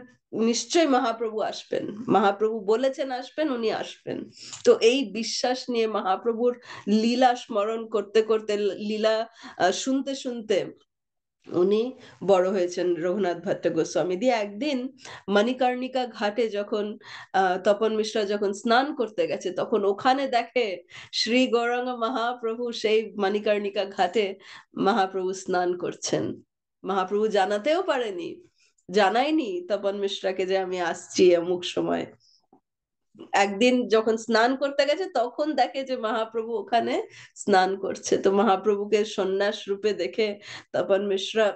S1: নিশ্চয় মহাপ্রভু আসবেন, মহাপ্রভু বলেছেন আসবেন, উনি আসবেন। তো এই বিশ্বাস নিয়ে মহাপ্রভুর লীলা স্মরণ করতে করতে, লীলা শুনতে শুনতে উনি বড় হয়েছেন রঘুনাথ ভট্ট গোস্বামী দিয়ে। একদিন মণিকর্ণিকা ঘাটে যখন তপন মিশ্রা যখন স্নান করতে গেছে, তখন ওখানে দেখে শ্রী গৌরাঙ্গ মহাপ্রভু সেই মণিকর্ণিকা ঘাটে মহাপ্রভু স্নান করছেন। মহাপ্রভু জানাতেও পারেনি, জানায়নি তপন মিশ্রাকে যে আমি আসছি অমুক সময়। একদিন যখন স্নান করতে গেছে তখন দেখে যে মহাপ্রভু ওখানে স্নান করছে। তো মহাপ্রভুকে সন্ন্যাস রূপে দেখে তপন মিশ্রা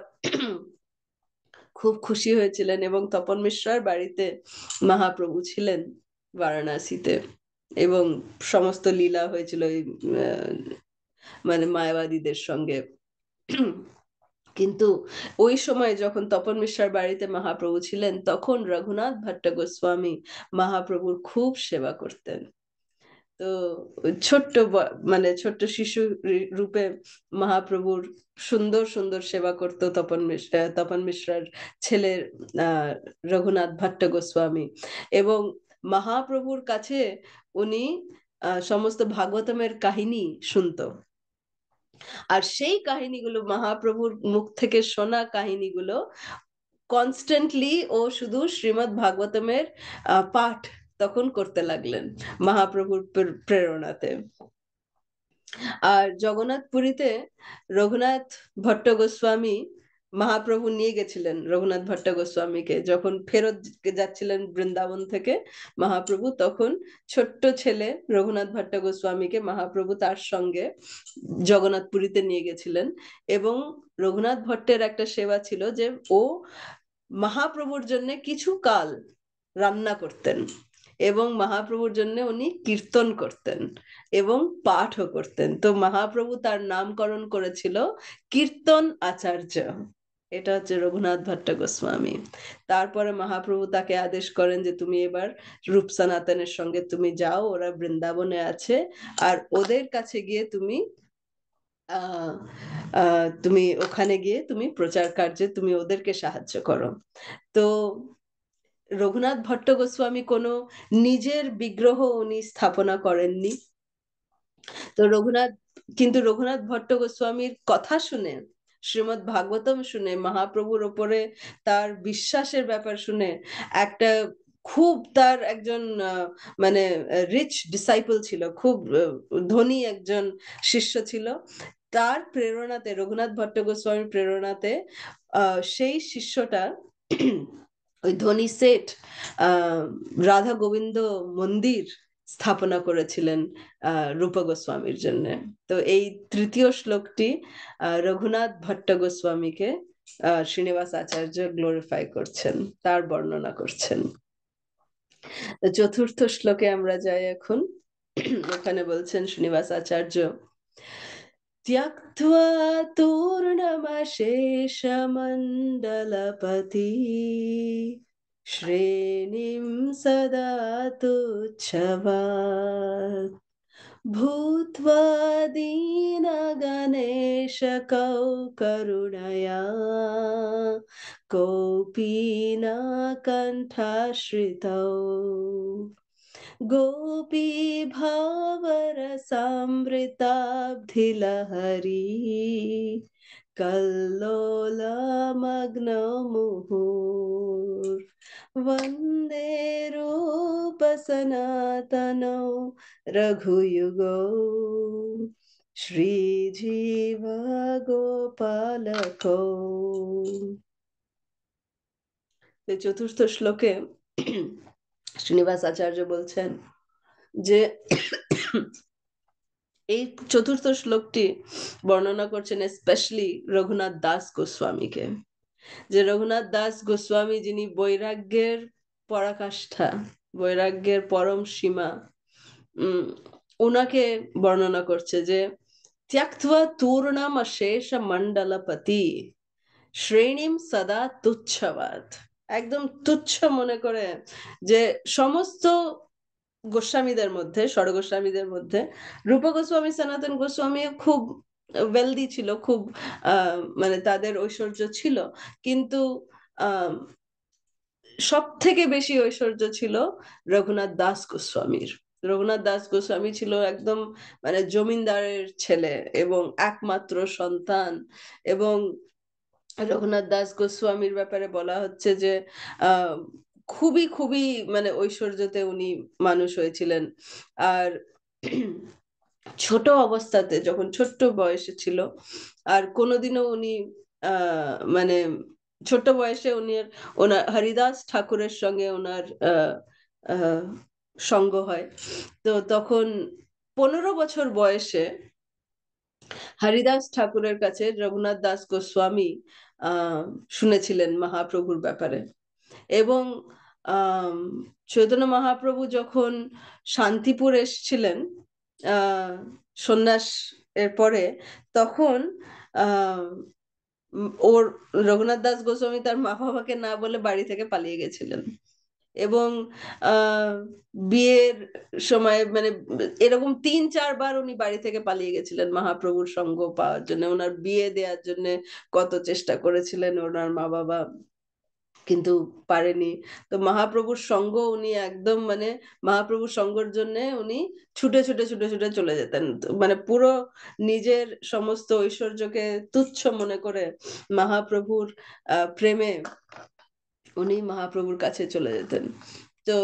S1: খুব খুশি হয়েছিলেন, এবং তপন মিশ্রার বাড়িতে মহাপ্রভু ছিলেন বারাণসীতে, এবং সমস্ত লীলা হয়েছিল এই মানে মায়াবাদীদের সঙ্গে। কিন্তু ওই সময় যখন তপন মিশ্রার বাড়িতে মহাপ্রভু ছিলেন, তখন রঘুনাথ ভট্ট গোস্বামী মহাপ্রভুর খুব সেবা করতেন। তো ছোট্ট মানে ছোট্ট শিশু রূপে মহাপ্রভুর সুন্দর সুন্দর সেবা করতো তপন মিশ্রার ছেলে রঘুনাথ ভট্ট গোস্বামী। এবং মহাপ্রভুর কাছে উনি সমস্ত ভাগবতমের কাহিনী শুনতো, আর সেই কাহিনীগুলো মহাপ্রভুর মুখ থেকে শোনা কাহিনীগুলো কনস্ট্যান্টলি ও শুধু শ্রীমদ্ ভাগবতমের পাঠ তখন করতে লাগলেন মহাপ্রভুর প্রেরণাতে। আর জগন্নাথ পুরীতে রঘুনাথ ভট্ট গোস্বামী মহাপ্রভু নিয়ে গেছিলেন রঘুনাথ ভট্ট গোস্বামীকে, যখন ফেরত যাচ্ছিলেন বৃন্দাবন থেকে মহাপ্রভু, তখন ছোট্ট ছেলে রঘুনাথ ভট্ট গোস্বামীকে মহাপ্রভু তার সঙ্গে জগন্নাথ পুরীতে নিয়ে গেছিলেন। এবং রঘুনাথ ভট্টের একটা সেবা ছিল যে ও মহাপ্রভুর জন্য কিছু কাল রান্না করতেন, এবং মহাপ্রভুর জন্য উনি কীর্তন করতেন এবং পাঠও করতেন। তো মহাপ্রভু তার নামকরণ করেছিল কীর্তন আচার্য। এটা হচ্ছে রঘুনাথ ভট্ট গোস্বামী। তারপরে মহাপ্রভু তাকে আদেশ করেন যে তুমি এবার রূপ সনাতনের সঙ্গে তুমি যাও, ওরা বৃন্দাবনে আছে, আর ওদের কাছে গিয়ে তুমি তুমি ওখানে গিয়ে তুমি প্রচার কার্যে তুমি ওদেরকে সাহায্য করো। তো রঘুনাথ ভট্ট গোস্বামী কোনো নিজের বিগ্রহ উনি স্থাপনা করেননি। তো রঘুনাথ ভট্ট গোস্বামীর কথা শুনে, শ্রীমদ্ ভাগবতম শুনে, মহাপ্রভুর ওপরে তার বিশ্বাসের ব্যাপার শুনে, একটা খুব তার একজন মানে রিচ ডিসাইপল ছিল, খুব ধনী একজন শিষ্য ছিল। তার প্রেরণাতে, রঘুনাথ ভট্ট গোস্বামীর প্রেরণাতে সেই শিষ্যটা ওই ধনী শেঠ রাধা গোবিন্দ মন্দির স্থাপনা করেছিলেন রূপ গোস্বামীর জন্য। তো এই তৃতীয় শ্লোকটি রঘুনাথ ভট্ট গোস্বামীকে শ্রীনিবাস আচার্য গ্লোরিফাই করছেন, তার বর্ণনা করছেন। চতুর্থ শ্লোকে আমরা যাই এখন। ওখানে বলছেন শ্রীনিবাস আচার্য, त्यक्त्वा तूर्णमशेषमण्डलपति श्रेणिं सदा तुच्छवात् भूत्वा दीनगणेश करुणया कोऽपि न कण्ठाश्रितौ गोपी भावरसामृताब्धिलहरी कल्लोलमग्नमुहुर् वन्दे रूपसनातनौ रघुयुगौ श्रीजीव गोपालकौ। চতুর্থ শ্লোকে শ্রীনিবাস আচার্য বলছেন যে এই চতুর্থ শ্লোকটি বর্ণনা করছেন স্পেশালি রঘুনাথ দাস গোস্বামীকে, যে রঘুনাথ দাস গোস্বামী যিনি বৈরাগ্যের পরাকাষ্ঠা, বৈরাগ্যের পরম সীমা, ওনাকে বর্ণনা করছে যে ত্যক্ত্বা তূর্ণম শেষ মণ্ডলপতি শ্রেণীম সদা তুচ্ছবাদ, একদম তুচ্ছ মনে করে যে সমস্ত গোস্বামীদের মধ্যে, ষড়গোস্বামীদের মধ্যে রূপ গোস্বামী সনাতন গোস্বামী খুব ওয়েলদি ছিল, খুব মানে তাদের ঐশ্বর্য ছিল, কিন্তু সব থেকে বেশি ঐশ্বর্য ছিল রঘুনাথ দাস গোস্বামীর। রঘুনাথ দাস গোস্বামী ছিল একদম মানে জমিনদারের ছেলে এবং একমাত্র সন্তান, এবং রঘুনাথ দাস গোস্বামীর ব্যাপারে বলা হচ্ছে যে আহ খুবই খুবই মানে ঐশ্বর্যতে উনি মানুষ হয়েছিলেন। আর ছোট অবস্থাতে, যখন ছোট্ট বয়সে ছিল, আর কোনোদিনও উনি মানে ছোট্ট বয়সে উনি ওনার হরিদাস ঠাকুরের সঙ্গে ওনার আহ, সঙ্গ হয়। তো তখন 15 বছর বয়সে হরিদাস ঠাকুরের কাছে রঘুনাথ দাস গোস্বামী আহ শুনেছিলেন মহাপ্রভুর ব্যাপারে। এবং আহ চৈতন্য মহাপ্রভু যখন শান্তিপুর এসেছিলেন আহ সন্ন্যাস এর পরে, তখন আহ ওর রঘুনাথ দাস গোস্বামী তার মা বাবাকে না বলে বাড়ি থেকে পালিয়ে গেছিলেন। এবং আহ বিয়ের সময় মানে এরকম 3-4 বার উনি বাড়ি থেকে পালিয়ে গেছিলেন মহাপ্রভুর সঙ্গ পাওয়ার জন্য। ওনার বিয়ে দেওয়ার জন্য কত চেষ্টা করেছিলেন ওনার মা বাবা, কিন্তু পারেনি। তো মহাপ্রভুর সঙ্গ উনি একদম মানে মহাপ্রভুর সঙ্গের জন্য উনি ছুটে ছুটে ছুটে ছুটে চলে যেতেন। তো মানে পুরো নিজের সমস্ত ঐশ্বর্যকে তুচ্ছ মনে করে মহাপ্রভুর প্রেমে উনি মহাপ্রভুর কাছে চলে যেতেন। তো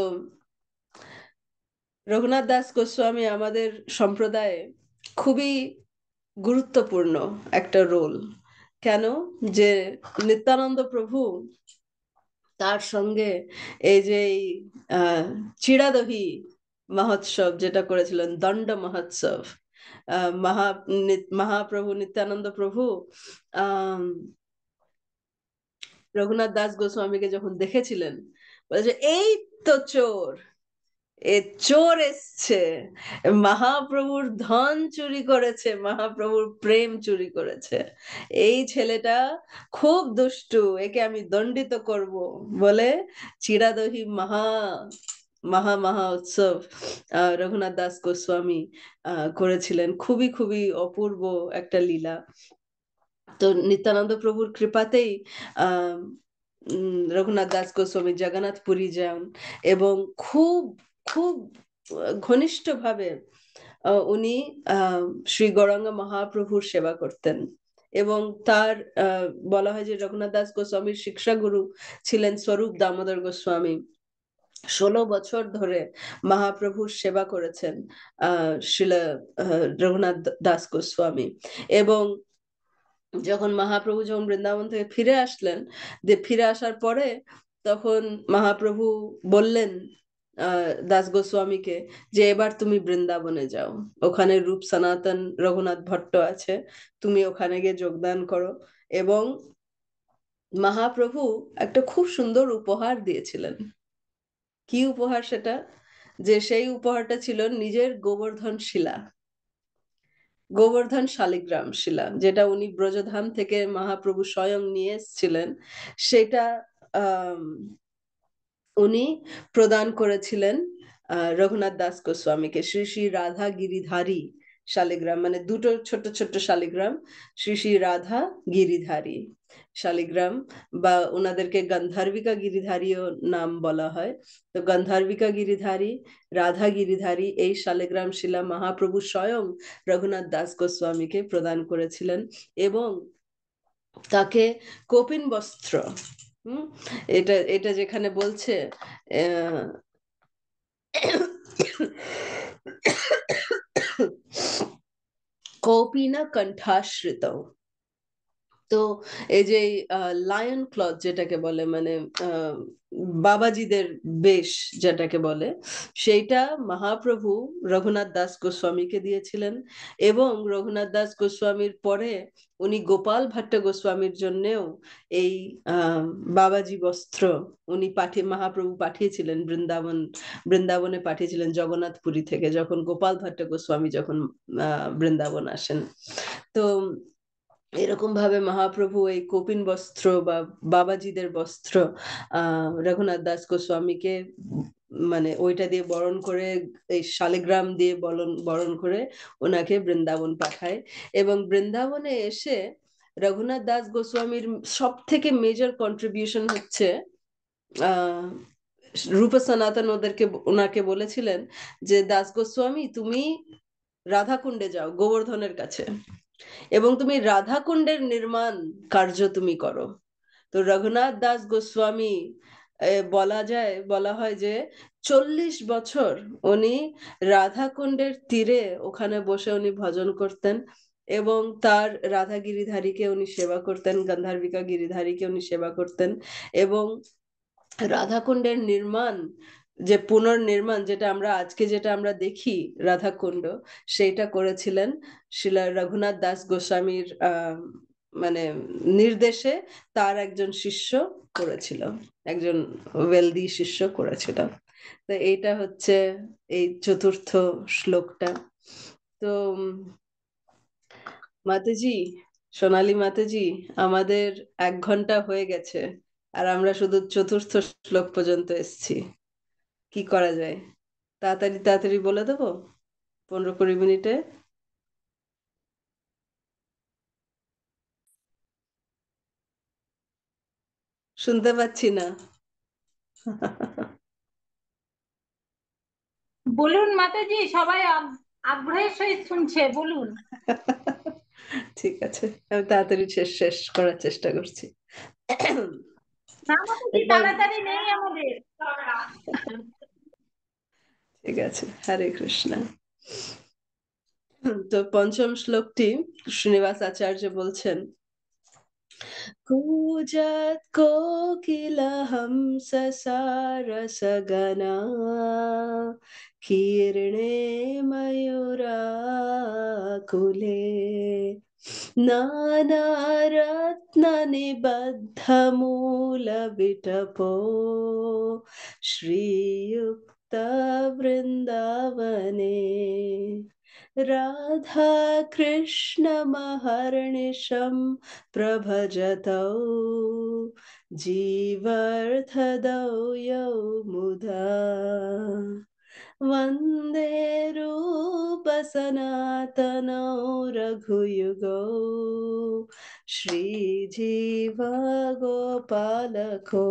S1: রঘুনাথ দাস গোস্বামী আমাদের সম্প্রদায়ে খুবই গুরুত্বপূর্ণ একটা রোল। কেন? যে নিত্যানন্দ প্রভু তার সঙ্গে এই যে চিড়াদহি মহোৎসব যেটা করেছিলেন, দণ্ড মহোৎসব, মহাপ্রভু নিত্যানন্দ প্রভু আহ রঘুনাথ দাস গোস্বামীকে যখন দেখেছিলেন, বলেছে এই তো চোর, এ চোর এসছে, মহাপ্রভুর ধন চুরি করেছে, মহাপ্রভুর প্রেম চুরি করেছে, এই ছেলেটা খুব দুষ্টু, একে আমি দণ্ডিত করব বলে চিড়াদহি মহা মহা মহা উৎসব রঘুনাথ দাস গোস্বামী করেছিলেন। খুবই খুবই অপূর্ব একটা লীলা। তো নিত্যানন্দ প্রভুর কৃপাতেই আহ রঘুনাথ দাস গোস্বামী জগন্নাথ পুরী যান, এবং খুব খুব ঘনিষ্ঠভাবে উনি শ্রী গৌরাঙ্গ মহাপ্রভুর সেবা করতেন। এবং তার বলা হয় যে রঘুনাথ দাস গোস্বামীর শিক্ষাগুরু ছিলেন স্বরূপ দামোদর গোস্বামী। 16 বছর ধরে মহাপ্রভুর সেবা করেছেন শিলা রঘুনাথ দাস গোস্বামী। এবং যখন মহাপ্রভু যখন বৃন্দাবন থেকে ফিরে আসলেন, ফিরে আসার পরে তখন মহাপ্রভু বললেন দাস গোস্বামীকে যে এবার তুমি বৃন্দাবনে যাও, ওখানে রূপ সনাতন রঘুনাথ ভট্ট আছে, তুমি ওখানে গিয়ে যোগদান করো। এবং মহাপ্রভু একটা খুব সুন্দর উপহার দিয়েছিলেন। কি উপহার সেটা? যে সেই উপহারটা ছিল নিজের গোবর্ধন শিলা, গোবর্ধন শালিগ্রাম শিলা, যেটা উনি ব্রজধাম থেকে মহাপ্রভু স্বয়ং নিয়ে এসেছিলেন। সেটা আহ উনি প্রদান করেছিলেন রঘুনাথ দাস গোস্বামীকে। শ্রী শ্রী রাধা গিরিধারী শালিগ্রাম, মানে দুটো ছোট ছোট শালিগ্রাম, শ্রী শ্রী রাধা গিরিধারী শালিগ্রাম, বা ওনাদেরকে গন্ধর্বিকা গিরিধারীও নাম বলা হয়। তো গন্ধর্বিকা গিরিধারী, রাধা গিরিধারী, এই শালিগ্রাম শিলা মহাপ্রভু স্বয়ং রঘুনাথ দাস গোস্বামীকে প্রদান করেছিলেন। এবং তাকে কপিন বস্ত্র, হুম, এটা এটা যেখানে বলছে আহ কৌপিনা কণ্ঠাশ্রিত। তো এই যে লায়ন ক্লথ যেটাকে বলে, মানে বাবাজিদের বেশ যেটাকে বলে, সেইটা মহাপ্রভু রঘুনাথ দাস গোস্বামীকে দিয়েছিলেন। এবং রঘুনাথ দাস গোস্বামীর পরে উনি গোপাল ভাট্ট গোস্বামীর জন্যেও এই বাবাজি বস্ত্র উনি মহাপ্রভু পাঠিয়েছিলেন বৃন্দাবনে পাঠিয়েছিলেন জগন্নাথপুরী থেকে, যখন গোপাল ভাট্ট গোস্বামী যখন বৃন্দাবন আসেন। তো এরকম ভাবে মহাপ্রভু এই কপিন বস্ত্র বা বাবাজিদের বস্ত্র রঘুনাথ দাস গোস্বামীকে মানে ওইটা দিয়ে বরণ করে, এই শালিগ্রাম দিয়ে বরণ করে ওনাকে বৃন্দাবন পাঠায়। এবং বৃন্দাবনে এসে রঘুনাথ দাস গোস্বামীর সব থেকে মেজর কন্ট্রিবিউশন হচ্ছে রূপ সনাতন ওনাকে বলেছিলেন যে দাস গোস্বামী তুমি রাধাকুণ্ডে যাও গোবর্ধনের কাছে, এবং তুমি রাধাকুণ্ডের নির্মাণ কার্য তুমি করো। তো রঘুনাথ দাস গোস্বামী বলা হয় যে 40 বছর উনি রাধাকুণ্ডের তীরে ওখানে বসে উনি ভজন করতেন, এবং তার রাধা গিরিধারীকে উনি সেবা করতেন, গান্ধার্বিকা গিরিধারীকে উনি সেবা করতেন। এবং রাধাকুণ্ডের নির্মাণ, যে পুনর্নির্মাণ, যেটা আমরা দেখি রাধাকুণ্ড, সেইটা করেছিলেন শিলা রঘুনাথ দাস গোস্বামীর মানে নির্দেশে তার একজন শিষ্য করেছিল, একজন ওয়েলদি শিষ্য করেছিল। তো এইটা হচ্ছে এই চতুর্থ শ্লোকটা। তো মাতাজি, সোনালী মাতাজি, আমাদের 1 ঘন্টা হয়ে গেছে, আর আমরা শুধু চতুর্থ শ্লোক পর্যন্ত এসেছি। কি করা যায়? তাড়াতাড়ি তাড়াতাড়ি বলে দেবো, 15-20 মিনিটে। শুনতে পাচ্ছি না।
S4: বলুন মাতাজি, সবাই আগ্রহের সহিত শুনছে, বলুন।
S1: ঠিক আছে, আমি তাড়াতাড়ি শেষ শেষ করার চেষ্টা করছি।
S4: না মাতাজি,
S1: এবার
S4: তাড়াতাড়ি নেই আমাদের।
S1: ঠিক আছে, হরে কৃষ্ণ। তো পঞ্চম শ্লোকটি শ্রীনিবাস আচার্য বলছেন, কূজৎ কোকিল হংস সারস গনা কীর্ণে ময়ূরাকুলে নানারত্ন নিবদ্ধ মূল বিটপো শ্রীযুক্ত বৃন্দাবনে রাধা কৃষ্ণ মহর্নিশম প্রভজতৌ জীবর্থদৌ যৌ মুধা वन्दे रूपसनातनौ रघुयुगौ श्रीजीव गोपालको।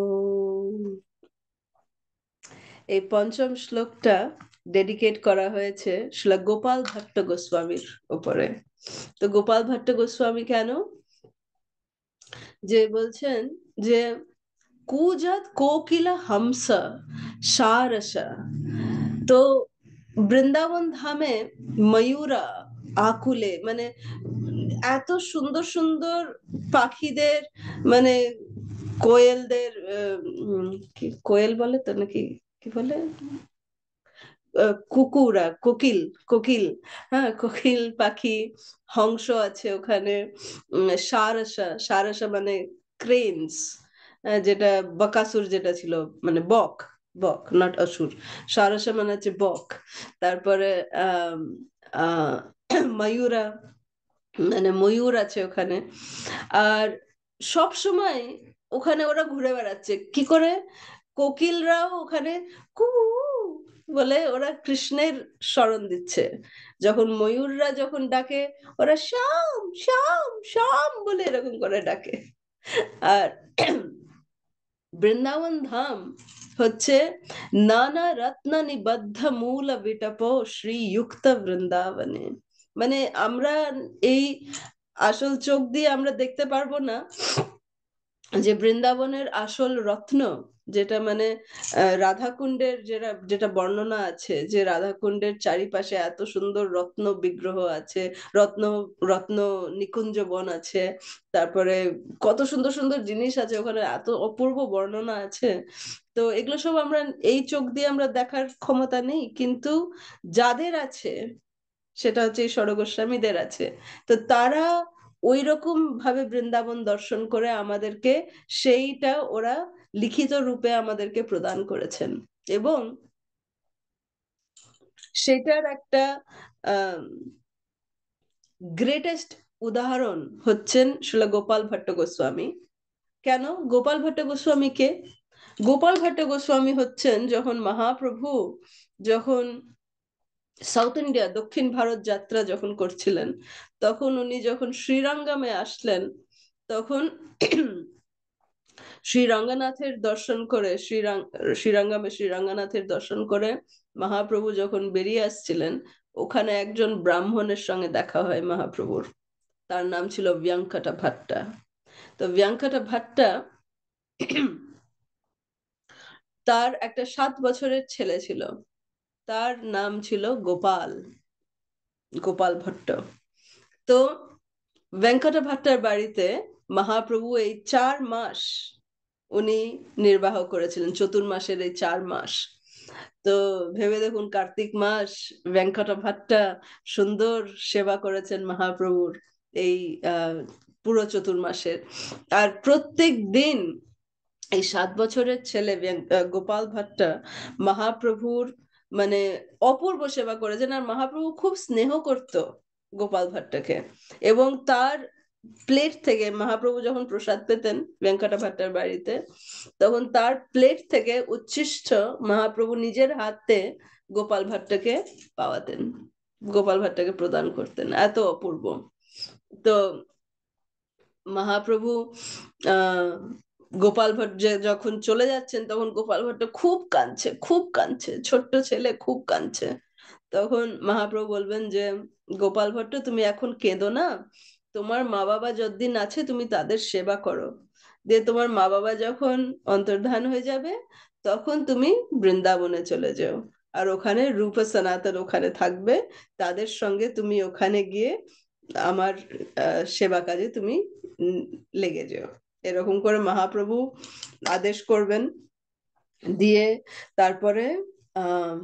S1: এই পঞ্চম শ্লোকটা ডেডিকেট করা হয়েছে শ্রীল গোপাল ভট্ট গোস্বামীর উপরে। তো গোপাল ভট্ট গোস্বামী কেন যে বলছেন যে কুজাত কোকিলা হংস সারসা, তো বৃন্দাবন ধামে ময়ূরা আকুলে, মানে এত সুন্দর সুন্দর পাখিদের, মানে কোয়েলদের, কোয়েল বলে তো নাকি, কি বলে, কুকুরা, কোকিল, কোকিল, হ্যাঁ কোকিল পাখি, হংস আছে ওখানে, সারসা, সারসা মানে ক্রেনস, যেটা বকাসুর যেটা ছিল, মানে বক, বক নট অসুর, সারসা মানে হচ্ছে বক। তারপরে আহ আহ ময়ূরা, মানে ময়ূর আছে ওখানে। আর সব সময় ওখানে ওরা ঘুরে বেড়াচ্ছে কি করে, কোকিলরাও ওখানে কু বলে ওরা কৃষ্ণের স্মরণ দিচ্ছে। যখন ময়ূররা যখন ডাকে, ওরা শ্যাম শ্যাম শ্যাম বলে এরকম করে ডাকে। আর বৃন্দাবন ধাম হচ্ছে নানা রত্ন নিবদ্ধ মূল বিটপ শ্রীযুক্ত বৃন্দাবনে। মানে আমরা এই আসল চোখ দিয়ে আমরা দেখতে পারবো না যে বৃন্দাবনের আসল রত্ন, যেটা মানে রাধাকুণ্ডের যেটা যেটা বর্ণনা আছে, যে রাধাকুণ্ডের চারিপাশে এত সুন্দর রত্ন বিগ্রহ আছে, রত্ন রত্ন নিকুঞ্জ বন আছে, তারপরে কত সুন্দর সুন্দর জিনিস আছে ওখানে, এত অপূর্ব বর্ণনা আছে। তো এগুলো সব আমরা এই চোখ দিয়ে আমরা দেখার ক্ষমতা নেই, কিন্তু যাদের আছে সেটা হচ্ছে এই ষড়গোস্বামীদের আছে। তো তারা ওই রকম ভাবে বৃন্দাবন দর্শন করে আমাদেরকে সেইটা ওরা লিখিত রূপে আমাদেরকে প্রদান করেছেন। এবং সেটার একটা গ্রেটেস্ট উদাহরণ হচ্ছেন শিলা গোপাল ভট্ট গোস্বামী। কেন গোপাল ভট্ট গোস্বামী কে? গোপাল ভট্ট গোস্বামী হচ্ছেন যখন মহাপ্রভু যখন সাউথ ইন্ডিয়া, দক্ষিণ ভারত যাত্রা যখন করছিলেন, তখন উনি যখন শ্রীরঙ্গমে আসলেন, তখন শ্রীরঙ্গনাথের দর্শন করে, শ্রীরঙ্গমে শ্রীরঙ্গনাথের দর্শন করে মহাপ্রভু যখন বেরিয়ে আসছিলেন, ওখানে একজন ব্রাহ্মণের সঙ্গে দেখা হয় মহাপ্রভুর। তার নাম ছিল ভ্যাঙ্কটা ভাট্টা। তো ভ্যাঙ্কটা ভাট্টা তার একটা 7 বছরের ছেলে ছিল, তার নাম ছিল গোপাল, গোপাল ভট্ট। তো ভেঙ্কটা ভাট্টার বাড়িতে মহাপ্রভু এই 4 মাস উনি নির্বাহ করেছিলেন, চতুর্মাসের এই 4 মাস। তো ভেবে দেখুন, কার্তিক মাস ভেঙ্কটা ভাট্টা সুন্দর সেবা করেছেন মহাপ্রভুর এই পুরো চতুর্মাসের। আর প্রত্যেক দিন এই 7 বছরের ছেলে গোপাল ভাট্টা মহাপ্রভুর মানে অপূর্ব সেবা করেছেন। আর মহাপ্রভু খুব স্নেহ করত গোপাল ভাট্টাকে, এবং তার প্লেট থেকে মহাপ্রভু যখন প্রসাদ পেতেন ভেঙ্কটা ভাট্টার বাড়িতে, তখন তার প্লেট থেকে উচ্ছিষ্ট মহাপ্রভু নিজের হাতে গোপাল ভাট্টাকে পাওয়াতেন, গোপাল ভাট্টাকে প্রদান করতেন, এত অপূর্ব। তো মহাপ্রভু আহ গোপাল ভট্ট যখন চলে যাচ্ছেন, তখন গোপাল ভট্ট খুব কাঁদছে, খুব কাঁদছে, ছোট্ট ছেলে খুব কাঁদছে। তখন মহাপ্রভু বলবেন যে, গোপাল ভট্ট তুমি এখন কেঁদো না, তোমার মা বাবা যতদিন আছে তুমি তাদের সেবা করো, দিয়ে তোমার মা বাবা যখন অন্তর্ধান হয়ে যাবে তখন তুমি বৃন্দাবনে চলে যাও, আর ওখানে রূপ সনাতন ওখানে থাকবে, তাদের সঙ্গে তুমি ওখানে গিয়ে আমার সেবা কাজে তুমি লেগে যেও। এরকম করে মহাপ্রভু আদেশ করবেন। দিয়ে তারপরে আহ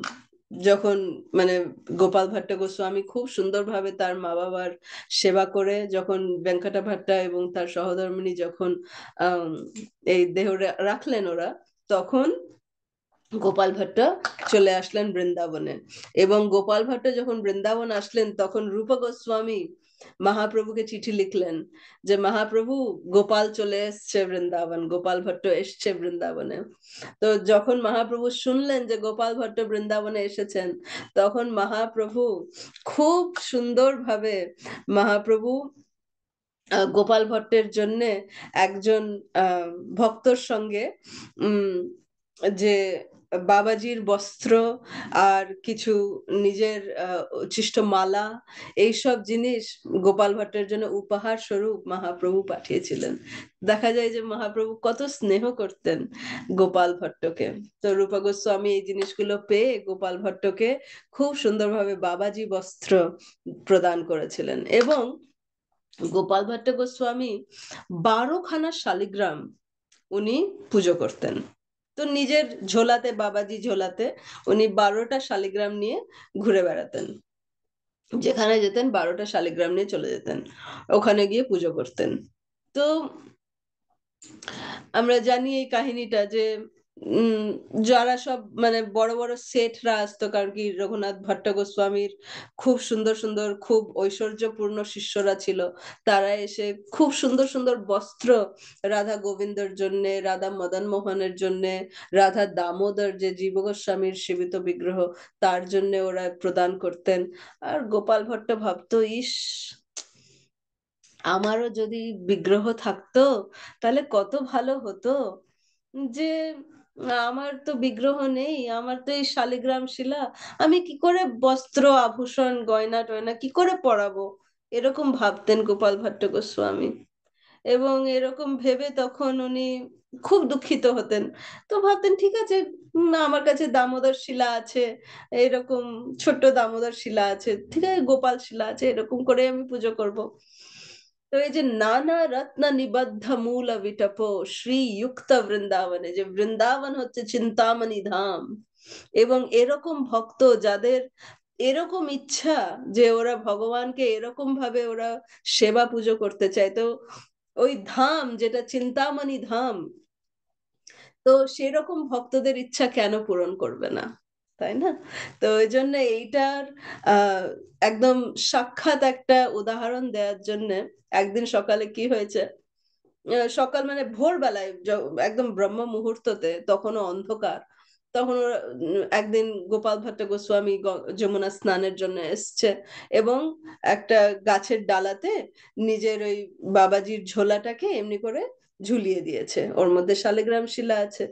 S1: যখন মানে গোপাল ভাট্ট গোস্বামী খুব সুন্দরভাবে তার মা বাবার সেবা করে, যখন ভেঙ্কটা ভাট্টা এবং তার সহধর্মিণী যখন আহ এই দেহ রাখলেন ওরা, তখন গোপাল ভট্ট চলে আসলেন বৃন্দাবনে। এবং গোপাল ভট্ট যখন বৃন্দাবন আসলেন, তখন রূপ গোস্বামী মহাপ্রভুকে চিঠি লিখলেন যে, মহাপ্রভু গোপাল চলে এসছে বৃন্দাবন, গোপাল ভট্ট এসছে বৃন্দাবনে। তো যখন মহাপ্রভু শুনলেন যে গোপাল ভট্ট বৃন্দাবনে এসেছেন, তখন মহাপ্রভু খুব সুন্দরভাবে মহাপ্রভু গোপাল ভট্টের জন্য একজন ভক্তর সঙ্গে যে বাবাজির বস্ত্র আর কিছু নিজের উচ্ছিষ্ট মালা, এইসব জিনিস গোপাল ভট্টের জন্য উপহার স্বরূপ মহাপ্রভু পাঠিয়েছিলেন। দেখা যায় যে মহাপ্রভু কত স্নেহ করতেন গোপাল ভট্টকে। তো রূপা গোস্বামী এই জিনিসগুলো পেয়ে গোপাল ভট্টকে খুব সুন্দরভাবে বাবাজি বস্ত্র প্রদান করেছিলেন। এবং গোপাল ভট্ট গোস্বামী 12খানা শালিগ্রাম উনি পুজো করতেন। তো নিজের ঝোলাতে, বাবাজি ঝোলাতে উনি 12টা শালিগ্রাম নিয়ে ঘুরে বেড়াতেন, যেখানে যেতেন 12টা শালিগ্রাম নিয়ে চলে যেতেন, ওখানে গিয়ে পুজো করতেন। তো আমরা জানি এই কাহিনীটা যে উম যারা সব মানে বড় বড় শেঠরা আসতো, কারণ কি রঘুনাথ ভট্ট গোস্বামীর খুব সুন্দর সুন্দর, খুব ঐশ্বর্যপূর্ণ শিষ্যরা ছিল, তারা এসে খুব সুন্দর সুন্দর বস্ত্র রাধা গোবিন্দর জন্য, রাধা মদন মোহনের জন্য, রাধা দামোদর যে জীব গোস্বামীর সেবিত বিগ্রহ, তার জন্য ওরা প্রদান করতেন। আর গোপাল ভট্ট ভাবতো, ইস, আমারও যদি বিগ্রহ থাকতো তাহলে কত ভালো হতো, যে আমার তো বিগ্রহ নেই, আমার তো এই শালিগ্রাম শিলা, আমি কি করে বস্ত্র আভূষণ গয়না টয়না কি করে পরাবো, এরকম ভাবতেন গোপাল ভট্ট গোস্বামী। এবং এরকম ভেবে তখন উনি খুব দুঃখিত হতেন। তো ভাবতেন, ঠিক আছে, আমার কাছে দামোদর শিলা আছে, এরকম ছোট্ট দামোদর শিলা আছে, ঠিক আছে, গোপাল শিলা আছে, এরকম করে আমি পুজো করব। তো এই যে নানা রত্ন নিবদ্ধ মূল বিটপ শ্রীযুক্ত বৃন্দাবনে, যে বৃন্দাবন হচ্ছে চিন্তামণি ধাম, এবং এরকম ভক্ত যাদের এরকম ইচ্ছা যে ওরা ভগবানকে এরকম ভাবে ওরা সেবা পুজো করতে চায়, তো ওই ধাম যেটা চিন্তামণি ধাম, তো সেরকম ভক্তদের ইচ্ছা কেন পূরণ করবে না, তাই না? তো ওই জন্য এইটার আহ একদম সাক্ষাৎ একটা উদাহরণ দেওয়ার জন্য একদিন সকালে কি হয়েছে, সকাল মানে ভোরবেলায় একদম ব্রহ্ম মুহূর্ততে, তখনও অন্ধকার, তখন ওরা একদিন গোপাল ভট্ট গোস্বামী যমুনা স্নানের জন্য এসছে, এবং একটা গাছের ডালাতে নিজের ওই বাবাজির ঝোলাটাকে এমনি করে ঝুলিয়ে দিয়েছে, ওর মধ্যে শালিগ্রাম শিলা আছে।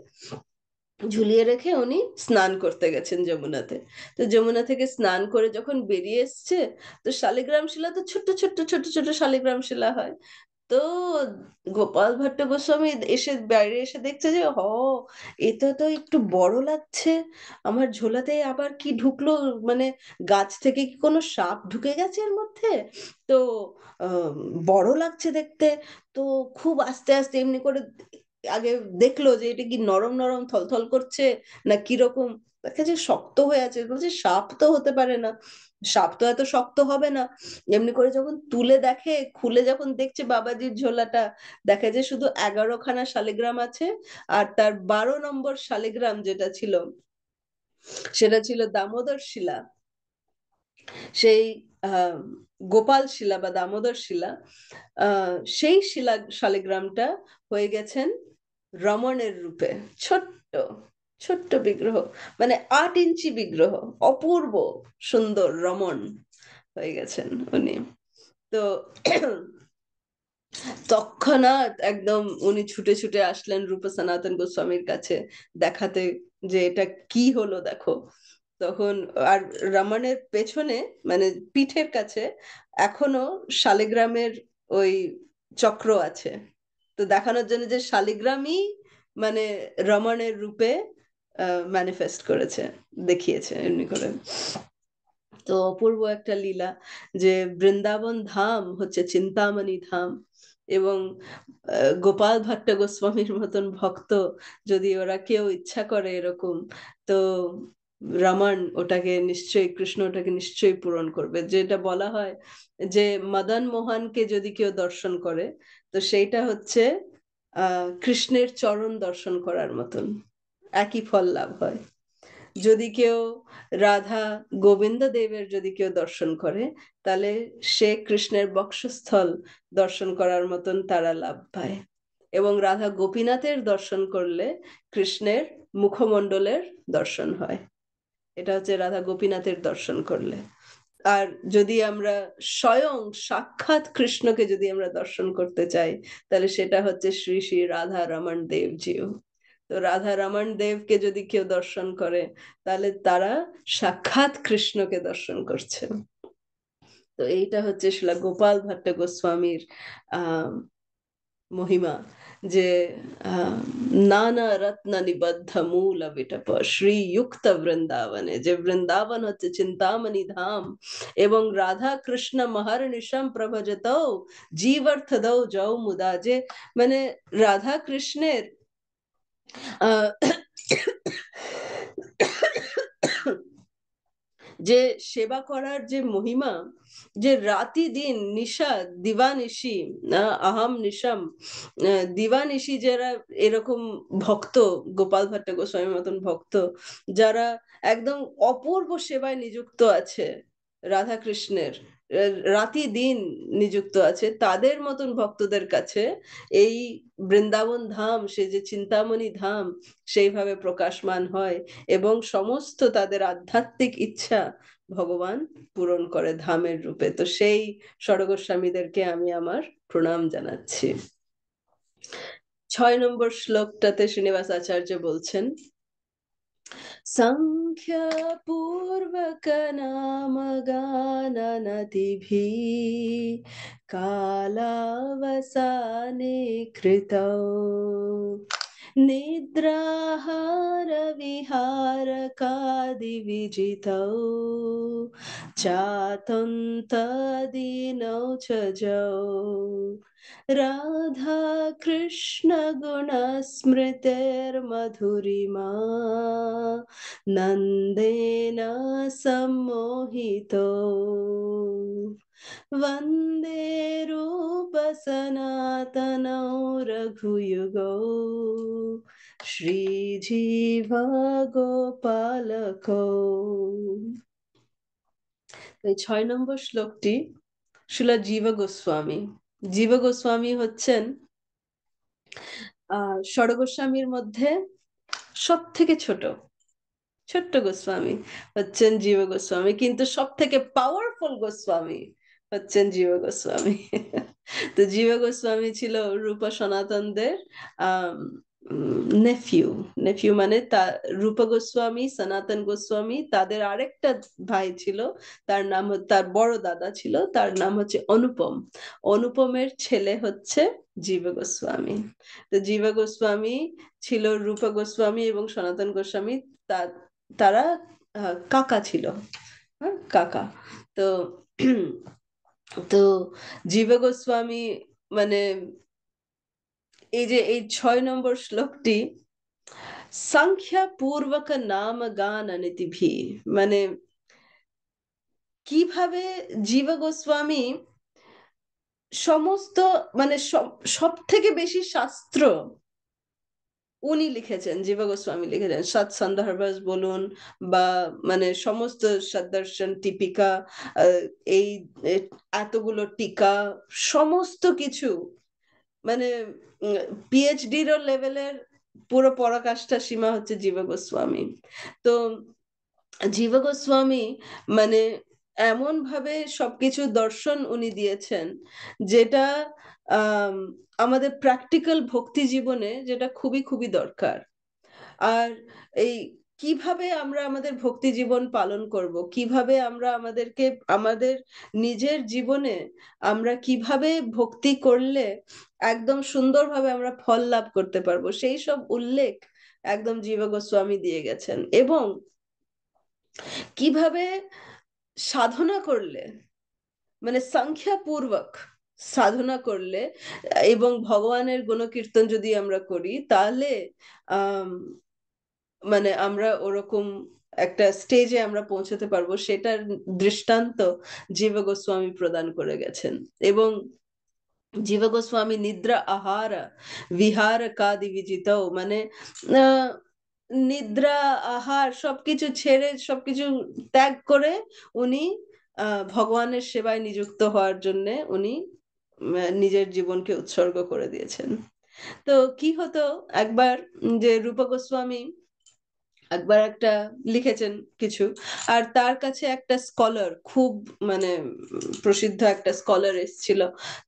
S1: ঝুলিয়ে রেখে উনি স্নান করতে গেছেন যমুনাতে। তো যমুনা থেকে স্নান করে যখন বেরিয়ে এসছে, তো শালিগ্রাম শিলা তো ছোট্ট ছোট্ট ছোট ছোট শালিগ্রাম শিলা হয়। তো গোপাল ভট্ট গোস্বামী এসে বাইরে এসে দেখছে যে এটা তো একটু বড় লাগছে, আমার ঝোলাতে আবার কি ঢুকলো, মানে গাছ থেকে কি কোনো সাপ ঢুকে গেছে এর মধ্যে। তো আহ, বড় লাগছে দেখতে। তো খুব আস্তে আস্তে এমনি করে আগে দেখলো যে এটা কি নরম নরম থলথল করছে না কিরকম। দেখে যে শক্ত হয়ে আছে, বলছে সাপ তো হতে পারে না, সাপ তো এত শক্ত হবে না। এমনি করে যখন তুলে দেখে, খুলে যখন দেখছে বাবাজির ঝোলাটা, দেখে যে শুধু 11খানা শালিগ্রাম আছে। আর তার 12 নম্বর শালিগ্রাম যেটা ছিল, সেটা ছিল দামোদর শিলা। সেই আহ গোপাল শিলা বা দামোদর শিলা, সেই শিলা শালিগ্রামটা হয়ে গেছেন রমণের রূপে। ছোট্ট ছোট্ট বিগ্রহ, মানে 8 ইঞ্চি বিগ্রহ, অপূর্ব সুন্দর রমণ হয়ে গেছেন উনি। তো তৎক্ষণাৎ একদম উনি ছুটে ছুটে আসলেন রূপ সনাতন গোস্বামীর কাছে, দেখাতে যে এটা কি হলো দেখো। তখন আর রমণের পেছনে, মানে পিঠের কাছে এখনো শালিগ্রামের ওই চক্র আছে। তো দেখানোর জন্য যে শালিগ্রামই মানে রমণের রূপে ম্যানিফেস্ট করেছে, দেখিয়েছে এমনি করে। তো অপূর্ব একটা লীলা, যে বৃন্দাবন ধাম হচ্ছে চিন্তামণি ধাম। এবং গোপাল ভট্ট গোস্বামীর মতন ভক্ত যদি ওরা কেউ ইচ্ছা করে এরকম, তো রমন ওটাকে নিশ্চয়ই, কৃষ্ণ ওটাকে নিশ্চয়ই পূরণ করবে। যেটা বলা হয় যে মদন মোহনকে যদি কেউ দর্শন করে, তো সেইটা হচ্ছে কৃষ্ণের চরণ দর্শন করার মতন, একই ফল লাভ হয়। যদি কেউ রাধা গোবিন্দ দেবের যদি কেউ দর্শন করে, তাহলে সে কৃষ্ণের বক্ষস্থল দর্শন করার মতন তারা লাভ পায়। এবং রাধা গোপীনাথের দর্শন করলে কৃষ্ণের মুখমণ্ডলের দর্শন হয়। এটা হচ্ছে রাধা গোপীনাথের দর্শন করলে। আর যদি আমরা স্বয়ং সাক্ষাৎ কৃষ্ণকে যদি আমরা দর্শন করতে চাই, তাহলে সেটা হচ্ছে শ্রী শ্রী রাধা রমন দেবজিও। তো রাধা রমন দেবকে যদি কেউ দর্শন করে, তাহলে তারা সাক্ষাৎ কৃষ্ণকে দর্শন করছে। তো এইটা হচ্ছে শিলা গোপাল ভট্ট গোস্বামীর আহ মহিমা, যে আহ নানা রত্ন নিবদ্ধ মূল বিটপ শ্রীযুক্ত বৃন্দাবনে, যে বৃন্দাবন হচ্ছে চিন্তামণি ধাম। এবং রাধা কৃষ্ণ মহর্নিশম প্রভজত জীবর্থ দৌ যৌ মুদা, যে মানে রাধা কৃষ্ণের আহ যে সেবা করার যে মহিমা, যে রাতি দিন নিশা দিবানিশি, আহাম নিশাম, দিবানিশি যারা এরকম ভক্ত, গোপাল ভট্ট গোস্বামীর মতন ভক্ত, যারা একদম অপূর্ব সেবায় নিযুক্ত আছে রাধা কৃষ্ণের, রাতি দিন নিযুক্ত আছে, তাদের মতন ভক্তদের কাছে এই বৃন্দাবন ধাম, সে যে চিন্তামণি ধাম, সেইভাবে প্রকাশমান হয়। এবং সমস্ত তাদের আধ্যাত্মিক ইচ্ছা ভগবান পূরণ করে ধামের রূপে। তো সেই ষড়গোস্বামীদেরকে আমি আমার প্রণাম জানাচ্ছি। 6 নম্বর শ্লোকটাতে শ্রীনিবাস আচার্য বলছেন, संख्य पूर्वक नाम गाननतिभिः कालावसाने कृतौ निद्राहार विहारकादिविजितौ जातं तदीनौ च जौ राधा कृष्ण गुणस्मृतिर्मधुरिमा नन्देन सम्मोहितो वन्दे रूपसनातनौ रघुयुगौ श्रीजीव गोपालकौ। এই 6 নম্বর শ্লোকটি শিলা জীব গোস্বামী, জীব গোস্বামী হচ্ছেন ষড়গোস্বামীর মধ্যে সব থেকে ছোট, ছোট্ট গোস্বামী হচ্ছেন জীব গোস্বামী, কিন্তু সব থেকে পাওয়ারফুল গোস্বামী হচ্ছেন জীব গোস্বামী। তো জীব গোস্বামী ছিল রূপ সনাতনদের নেফিউ। নেফিউ মানে রূপা গোস্বামী, সনাতন গোস্বামী, তাদের আরেকটা ভাই ছিল, তার বড় দাদা ছিল, তার নাম হচ্ছে অনুপম। অনুপমের ছেলে হচ্ছে জীবা গোস্বামী। তো জীবা গোস্বামী ছিল রূপা গোস্বামী এবং সনাতন গোস্বামী, তারা কাকা ছিল, হ্যাঁ কাকা। তো তো জীবা গোস্বামী মানে এই যে এই 6 নম্বর শ্লোকটি, সংখ্যা পূর্বক নাম গান অনিতিভি, মানে কিভাবে জীবা গোস্বামী সমস্ত মানে সব থেকে বেশি শাস্ত্র উনি লিখেছেন, জীবা গোস্বামী লিখেছেন। সৎ সন্দর্ভস বলুন বা মানে সমস্ত সদর্শন টিপিকা, আহ, এই এতগুলো টিকা, সমস্ত কিছু মানে পিএইচডির লেভেলের পুরো পরাকাষ্ঠা সীমা হচ্ছে জীবা গোস্বামী। তো জীবা গোস্বামী মানে এমন ভাবে সবকিছু দর্শন উনি দিয়েছেন, যেটা আম, আমাদের প্র্যাকটিক্যাল ভক্তি জীবনে যেটা খুবই খুবই দরকার। আর এই কিভাবে আমরা আমাদের ভক্তি জীবন পালন করব, কিভাবে আমরা আমাদের নিজের জীবনে আমরা কিভাবে ভক্তি করলে একদম সুন্দরভাবে আমরা ফল লাভ করতে পারবো, সেই সব উল্লেখ একদম জীবা গোস্বামী দিয়ে গেছেন। এবং কিভাবে সাধনা করলে মানে সংখ্যাপূর্বক সাধনা করলে এবং ভগবানের গুণকীর্তন যদি আমরা করি, তাহলে আহ মানে আমরা ওরকম একটা স্টেজে আমরা পৌঁছতে পারবো, সেটার দৃষ্টান্ত জীব গোস্বামী প্রদান করে গেছেন। এবং জীব গোস্বামী নিদ্রা আহার বিহার কাদি বিজিত, মানে আহ, নিদ্রা আহার সবকিছু ছেড়ে, সবকিছু ত্যাগ করে উনি ভগবানের সেবায় নিযুক্ত হওয়ার জন্য উনি নিজের জীবনকে উৎসর্গ করে দিয়েছেন। তো কি হতো একবার, যে রূপা গোস্বামী একবার একটা লিখেছেন কিছু, আর তার কাছে একটা স্কলার, খুব মানে প্রসিদ্ধ একটা স্কলার এসেছিল।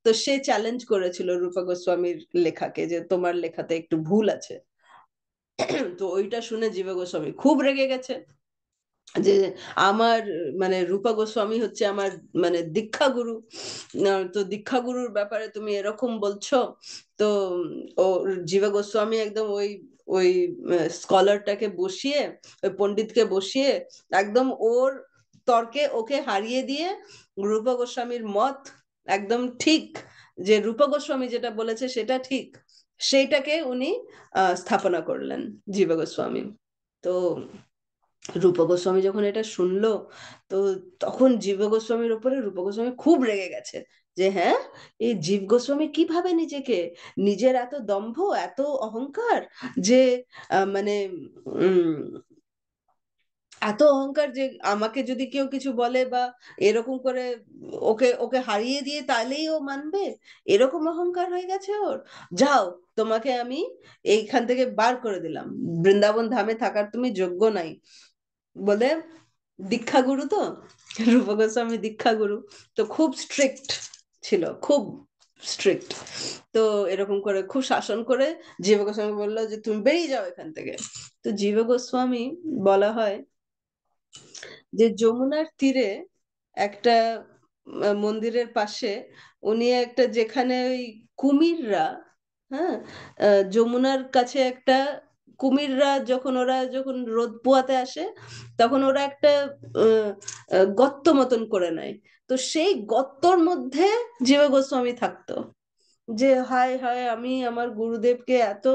S1: তো সে চ্যালেঞ্জ করেছিল রূপা গোস্বামীর লেখাকে, যে তোমার লেখাতে একটু ভুল আছে। তো ওইটা শুনে জীবা গোস্বামী খুব রেগে গেছে, যে আমার মানে রূপা গোস্বামী হচ্ছে আমার মানে দীক্ষা গুরু, তো দীক্ষা গুরুর ব্যাপারে তুমি এরকম বলছো। তো ও জীবা গোস্বামী একদম ওই ওই স্কলারটাকে বসিয়ে, ওই পণ্ডিতকে বসিয়ে একদম ওর তর্কে ওকে হারিয়ে দিয়ে রূপা গোস্বামীর মত একদম ঠিক, যে রূপা গোস্বামী যেটা বলেছে সেটা ঠিক, সেইটাকে উনি স্থাপনা করলেন জীবা গোস্বামী। তো রূপা গোস্বামী যখন এটা শুনলো, তো তখন জীব গোস্বামীর উপরে রূপা গোস্বামী খুব রেগে গেছে, যে হ্যাঁ, এই জীব গোস্বামী কিভাবে নিজেকে, নিজের এত দম্ভ, এত অহংকার, যে মানে উম এত অহংকার, যে আমাকে যদি কেউ কিছু বলে বা এরকম করে ওকে ওকে হারিয়ে দিয়ে তাহলেই ও মানবে, এরকম অহংকার হয়ে গেছে ওর। যাও, তোমাকে আমি এইখান থেকে বার করে দিলাম, বৃন্দাবন ধামে থাকার তুমি যোগ্য নাই বলে। দীক্ষা গুরু তো, রূপ গোস্বামী দীক্ষা গুরু, তো খুব স্ট্রিক্ট ছিল, খুব স্ট্রিক্ট। তো এরকম করে খুব শাসন করে জীব গোস্বামী বললো যে তুমি বেরিয়ে যাও এখান থেকে। তো জীব গোস্বামী বলা হয় যে যমুনার তীরে একটা মন্দিরের পাশে উনি একটা, যেখানে ওই কুমিররা, হ্যাঁ, যমুনার কাছে একটা কুমিররা যখন যখন রোদ পোয়াতে আসে, তখন ওরা একটা আহ, গর্ত মতন করে নেয়। তো সেই গর্তর মধ্যে জীব গোস্বামী থাকতো, যে হায় হায়, আমি আমার গুরুদেবকে এত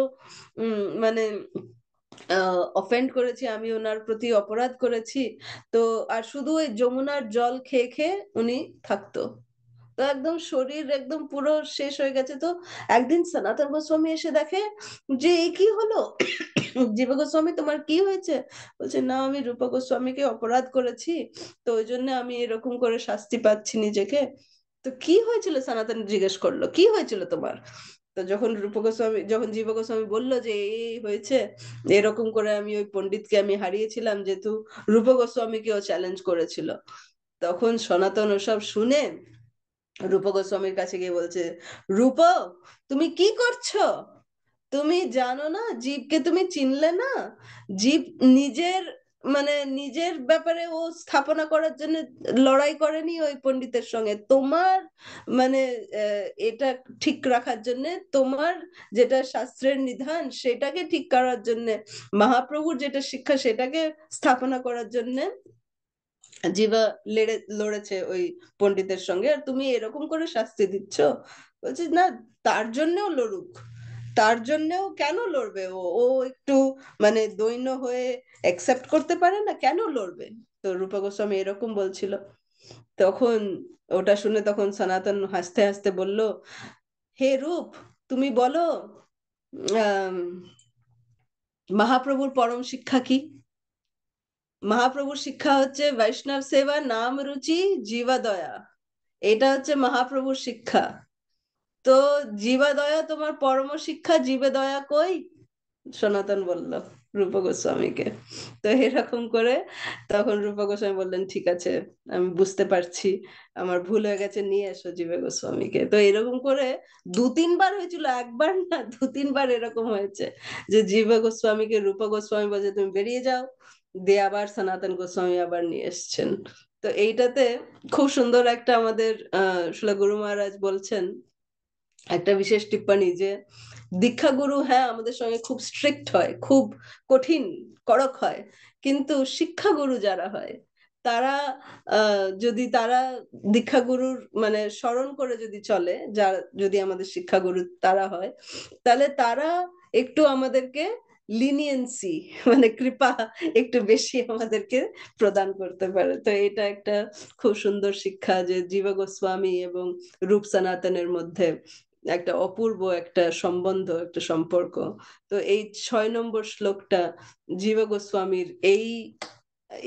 S1: মানে অফেন্ড করেছি, আমি ওনার প্রতি অপরাধ করেছি। তো আর শুধু ওই যমুনার জল খেয়ে খেয়ে উনি থাকতো। তো একদম শরীর একদম পুরো শেষ হয়ে গেছে। তো একদিন সনাতন গোস্বামী এসে দেখে যে এ কি হলো, জীব গোস্বামী তোমার কি হয়েছে? বলছে না, আমি রূপা গোস্বামীকে অপরাধ করেছি, তো ওই জন্য আমি এরকম করে শাস্তি পাচ্ছি নিজেকে। তো কি হয়েছিল, সনাতন জিজ্ঞেস করলো কি হয়েছিল তোমার? তো যখন রূপা গোস্বামী, যখন জীব গোস্বামী বললো যে এই হয়েছে, এরকম করে আমি ওই পণ্ডিতকে আমি হারিয়েছিলাম, যেহেতু রূপা গোস্বামীকেও চ্যালেঞ্জ করেছিল, তখন সনাতন ওসব শুনে রূপা গোস্বামীর কাছে গিয়ে বলছে, রূপ, তুমি কি করছো? তুমি জানো না, জীবকে তুমি চিনলে না। জীব নিজের মানে নিজের ব্যাপারে ও স্থাপনা করার জন্য লড়াই করেনি ওই পণ্ডিতের সঙ্গে। তোমার মানে এটা ঠিক রাখার জন্য, তোমার যেটা শাস্ত্রের নিধান সেটাকে ঠিক করার জন্য, মহাপ্রভুর যেটা শিক্ষা সেটাকে স্থাপনা করার জন্য জীবা লড়েছে ওই পণ্ডিতের সঙ্গে, আর তুমি এরকম করে শাস্তি দিচ্ছ। বলছি না, তার জন্যও লড়ুক, তার জন্যও কেন লড়বে ও? ও একটু মানে দৈন্য হয়ে অ্যাকসেপ্ট করতে পারে না, কেন লড়বে? তো রূপা গোস্বামী এরকম বলছিল। তখন ওটা শুনে তখন সনাতন হাসতে হাসতে বলল, হে রূপ, তুমি বলো আহ মহাপ্রভুর পরম শিক্ষা কি? মহাপ্রভুর শিক্ষা হচ্ছে বৈষ্ণব সেবা, নাম রুচি, জীবাদয়া। এটা হচ্ছে মহাপ্রভুর শিক্ষা। তো জীবাদয়া তোমার পরম শিক্ষা, জীবে দয়া কই? সনাতন বলল রূপ গোস্বামীকে। তো এরকম করে তখন রূপ গোস্বামী বললেন, ঠিক আছে, আমি বুঝতে পারছি, আমার ভুল হয়ে গেছে, নিয়ে এসো জীবে গোস্বামীকে। তো এরকম করে দু তিনবার হয়েছিল, একবার না, দু তিনবার এরকম হয়েছে যে জীবে গোস্বামীকে রূপ গোস্বামী বলছে তুমি বেরিয়ে যাও, দিয়ে আবার সনাতন গোস্বামী আবার নিয়ে এসছেন। তো এইটাতে খুব সুন্দর একটা আমাদের শিলা গুরু মহারাজ বলছেন একটা বিশেষ টিপ্পনী, যে দীক্ষা গুরু হ্যাঁ আমাদের সঙ্গে খুব স্ট্রিক্ট হয়, খুব কঠিন কড়ক হয়, কিন্তু শিক্ষা গুরু যারা হয় তারা যদি তারা দীক্ষা গুরুর মানে স্মরণ করে যদি চলে, যারা যদি আমাদের শিক্ষা গুরু তারা হয়, তাহলে তারা একটু আমাদেরকে লিনিয়েন্সি মানে কৃপা একটু বেশি আমাদেরকে প্রদান করতে পারে। তো এটা একটা খুব সুন্দর শিক্ষা, যে জীব গোস্বামী এবং রূপ সনাতনের মধ্যে একটা অপূর্ব একটা সম্বন্ধ, একটা সম্পর্ক। তো এই 6 নম্বর শ্লোকটা জীব গোস্বামীর এই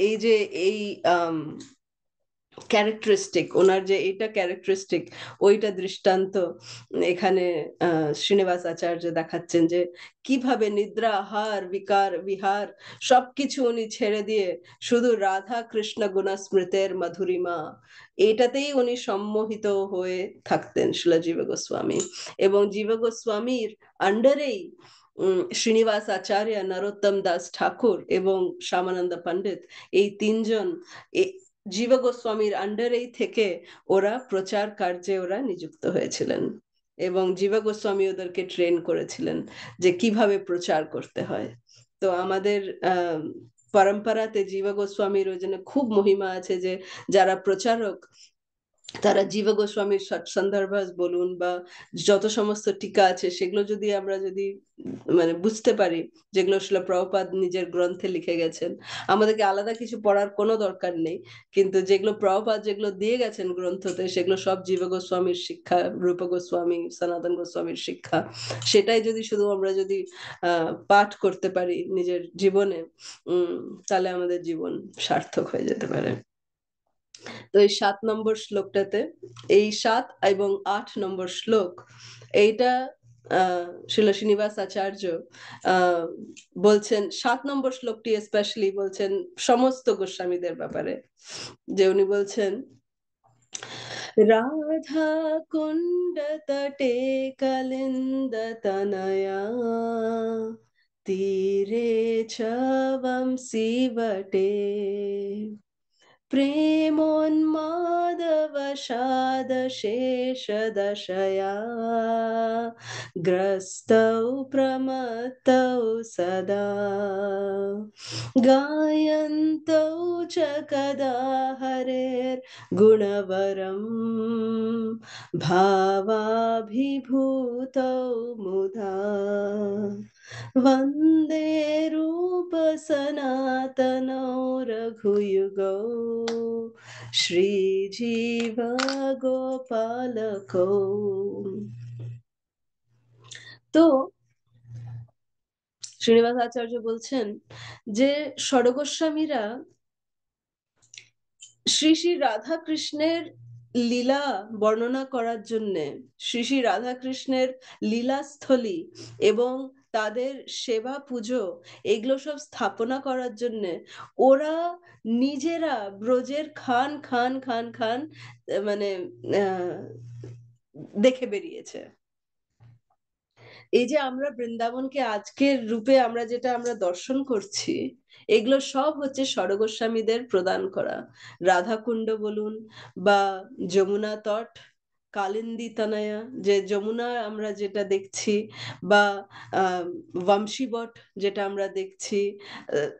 S1: এই যে এই ক্যারেক্টারিস্টিক, ওনার যে এইটা ক্যারেক্টারিস্টিক, ওইটা দৃষ্টান্ত এখানে শ্রীনিবাস আচার্য দেখাচ্ছেন, যে কিভাবে নিদ্রা, আহার, বিকার, বিহার সবকিছু উনি ছেড়ে দিয়ে শুধু রাধা কৃষ্ণ গুণস্মৃতের মাধুরিমা, এইটাতেই উনি সম্মোহিত হয়ে থাকতেন শিলা জীব গোস্বামী। এবং জীব গোস্বামীর আন্ডারেই শ্রীনিবাস আচার্য, নরোত্তম দাস ঠাকুর এবং শ্যামানন্দ পণ্ডিত, এই তিনজন জীব গোস্বামীর আন্ডারেই থেকে ওরা প্রচার কার্যে ওরা নিযুক্ত হয়েছিলেন, এবং জীব গোস্বামী ওদেরকে ট্রেন করেছিলেন যে কিভাবে প্রচার করতে হয়। তো আমাদের পরম্পরাতে জীব গোস্বামীর ওই জন্য খুব মহিমা আছে, যে যারা প্রচারক তারা জীব গোস্বামীর সন্দর্ভ বলুন বা যত সমস্ত টিকা আছে সেগুলো যদি আমরা যদি মানে বুঝতে পারি, যেগুলো শিলা প্রভুপাদ নিজের গ্রন্থে লিখে গেছেন, আমাদেরকে আলাদা কিছু পড়ার কোনো দরকার নেই, কিন্তু যেগুলো প্রভুপাদ যেগুলো দিয়ে গেছেন গ্রন্থতে সেগুলো সব জীব গোস্বামীর শিক্ষা, রূপ গোস্বামী, সনাতন গোস্বামীর শিক্ষা। সেটাই যদি শুধু আমরা যদি পাঠ করতে পারি নিজের জীবনে, তাহলে আমাদের জীবন সার্থক হয়ে যেতে পারে। তো এই 7 নম্বর শ্লোকটাতে, এই 7 এবং 8 নম্বর শ্লোক, এইটা শিল শ্রীনিবাস আচার্য বলছেন, 7 নম্বর শ্লোকটি স্পেশালি বলছেন সমস্ত গোস্বামীদের ব্যাপারে, যে উনি বলছেন, রাধা কুণ্ড তটে কলিন্দ তনয়া, তীরে চ বংশী বটে, प्रेमोन्मादवशादशेषदशया, ग्रस्तौ प्रमत्तौ सदा, गायन्तौ च कदा हरेर्गुणवरम्, भावाभिभूतौ मुधा, वन्दे रूप सनातनौ रघुयुगौ, श्रीजीव गोपालकौ। তো শ্রীনিবাস আচার্য বলছেন যে ষড়গোস্বামীরা শ্রী শ্রী রাধা কৃষ্ণের লীলা বর্ণনা করার জন্য, শ্রী শ্রী রাধা কৃষ্ণের লীলাস্থলী এবং তাদের সেবা পুজো এগুলো সব স্থাপনা করার জন্য ওরা নিজেরা ব্রজের খান খান খান খান মানে দেখে বেরিয়েছে। এই যে আমরা বৃন্দাবনকে আজকের রূপে আমরা যেটা আমরা দর্শন করছি, এগুলো সব হচ্ছে ষড়গোস্বামীদের প্রদান করা। রাধাকুণ্ড বলুন বা যমুনা তট, কালিন্দী তনয়া, যে যমুনা আমরা যেটা দেখছি, বা বংশীবট যেটা আমরা দেখছি,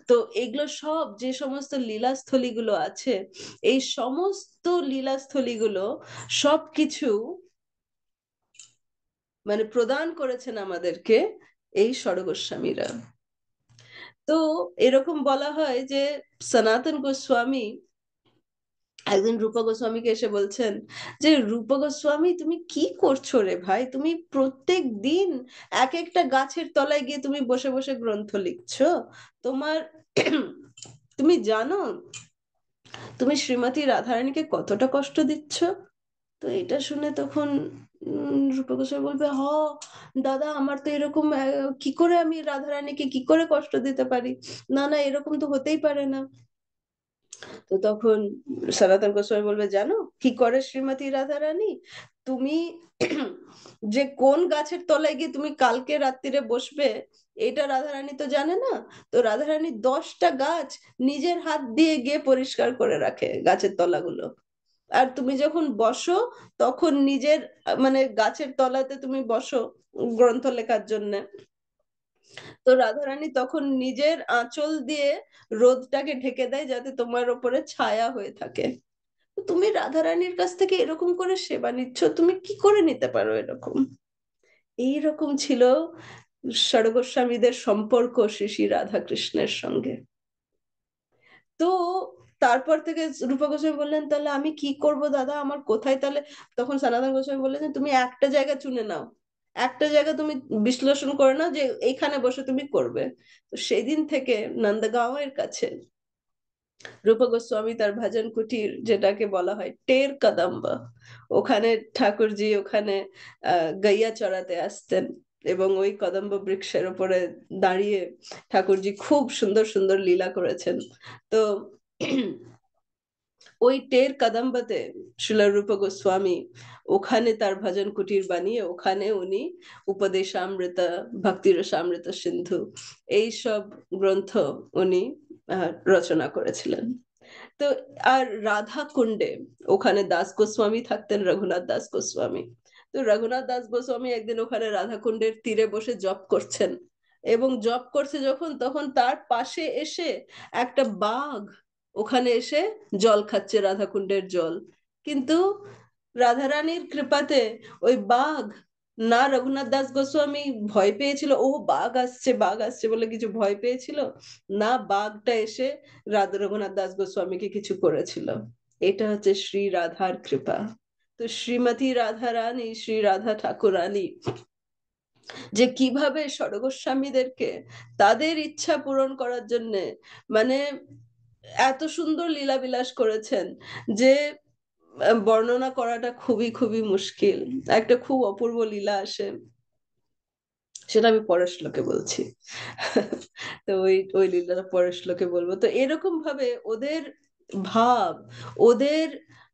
S1: তো এগুলো সব যে সমস্ত লীলাস্থলীগুলো আছে, এই সমস্ত লীলাস্থলীগুলো সবকিছু মানে প্রদান করেছেন আমাদেরকে এই ষড়গোস্বামীরা। তো এরকম বলা হয় যে সনাতন গোস্বামী একদিন রূপা গোস্বামীকে এসে বলছেন যে, রূপা গোস্বামী তুমি কি করছো রে ভাই, তুমি প্রত্যেক দিন এক একটা গাছের তলায় গিয়ে তুমি বসে বসে গ্রন্থ লিখছো, তোমার তুমি জানো তুমি শ্রীমতী রাধারানীকে কতটা কষ্ট দিচ্ছ? তো এটা শুনে তখন রূপা গোস্বামী বলবে, দাদা আমার তো এরকম কি করে আমি রাধারানীকে কি করে কষ্ট দিতে পারি, না না এরকম তো হতেই পারে না। তো তখন সনাতন গোস্বামী বলবে, জানো কি করে শ্রীমতী রাধারানী, তুমি যে কোন গাছের তলায় গিয়ে তুমি কালকে রাত্রিরে বসবে এটা রাধারানী তো জানে না। তো রাধারানী 10টা গাছ নিজের হাত দিয়ে গিয়ে পরিষ্কার করে রাখে গাছের তলাগুলো। আর তুমি যখন বসো তখন নিজের মানে গাছের তলাতে তুমি বসো গ্রন্থ লেখার জন্য, তো রাধারানী তখন নিজের আঁচল দিয়ে রোদটাকে ঢেকে দেয় যাতে তোমার ওপরে ছায়া হয়ে থাকে। তো তুমি রাধারানীর কাছ থেকে এরকম করে সেবা নিচ্ছ, তুমি কি করে নিতে পারো এরকম? এইরকম ছিল ষড়গোস্বামীদের সম্পর্ক শ্রী শ্রী রাধাকৃষ্ণের সঙ্গে। তো তারপর থেকে রূপা গোস্বামী বললেন, তাহলে আমি কি করব দাদা, আমার কোথায় তাহলে? তখন সনাতন গোস্বামী বললেন যে, তুমি একটা জায়গা চুনে নাও, একটা জায়গা তুমি বিশ্লেষণ করে নাও যে এইখানে বসে তুমি করবে। তো সেই দিন থেকে নন্দগাঁওয়ের কাছে রূপা গোস্বামী তার ভজন কুটির, যেটাকে বলা হয় টের কদম্বা, ওখানে ঠাকুরজি ওখানে গাইয়া চড়াতে আসতেন, এবং ওই কদম্ব বৃক্ষের উপরে দাঁড়িয়ে ঠাকুরজি খুব সুন্দর সুন্দর লীলা করেছেন। তো ওই টের কদম্বাতে শিলা রূপা গোস্বামী ওখানে তার ভজন কুটির বানিয়ে ওখানে উনি উপদেশামৃত, ভক্তি রসামৃত সিন্ধু এইসব গ্রন্থ উনি রচনা করেছিলেন। তো আর রাধা কুণ্ডে ওখানে দাস গোস্বামী থাকতেন, রঘুনাথ দাস গোস্বামী। তো রঘুনাথ দাস গোস্বামী একদিন ওখানে রাধা কুণ্ডের তীরে বসে জপ করছেন, এবং জপ করছে যখন, তখন তার পাশে এসে একটা বাঘ ওখানে এসে জল খাচ্ছে, রাধা কুণ্ডের জল। কিন্তু রাধারানীর কৃপাতে ওই বাঘ, না রঘুনাথ দাস গোস্বামী ভয় পেয়েছিল, ও বাঘ আসছে বাঘ আসছে বলে কিছু ভয় পেয়েছিল, না বাঘটা এসে রঘুনাথ দাস গোস্বামীকে কিছু করেছিল। এটা হচ্ছে শ্রী রাধার কৃপা। তো শ্রীমতী রাধা রানী, শ্রী রাধা ঠাকুরানী যে কিভাবে ষড়গোস্বামীদেরকে তাদের ইচ্ছা পূরণ করার জন্য মানে এত সুন্দর লীলা বিলাস করেছেন, যে বর্ণনা করাটা খুবই খুবই মুশকিল। একটা খুব অপূর্ব লীলা আসে, সেটা আমি পরের শ্লোকে বলছি। তো ওই ওই লীলাটা পরের শ্লোকে বলবো। তো এরকম ভাবে ওদের ভাব, ওদের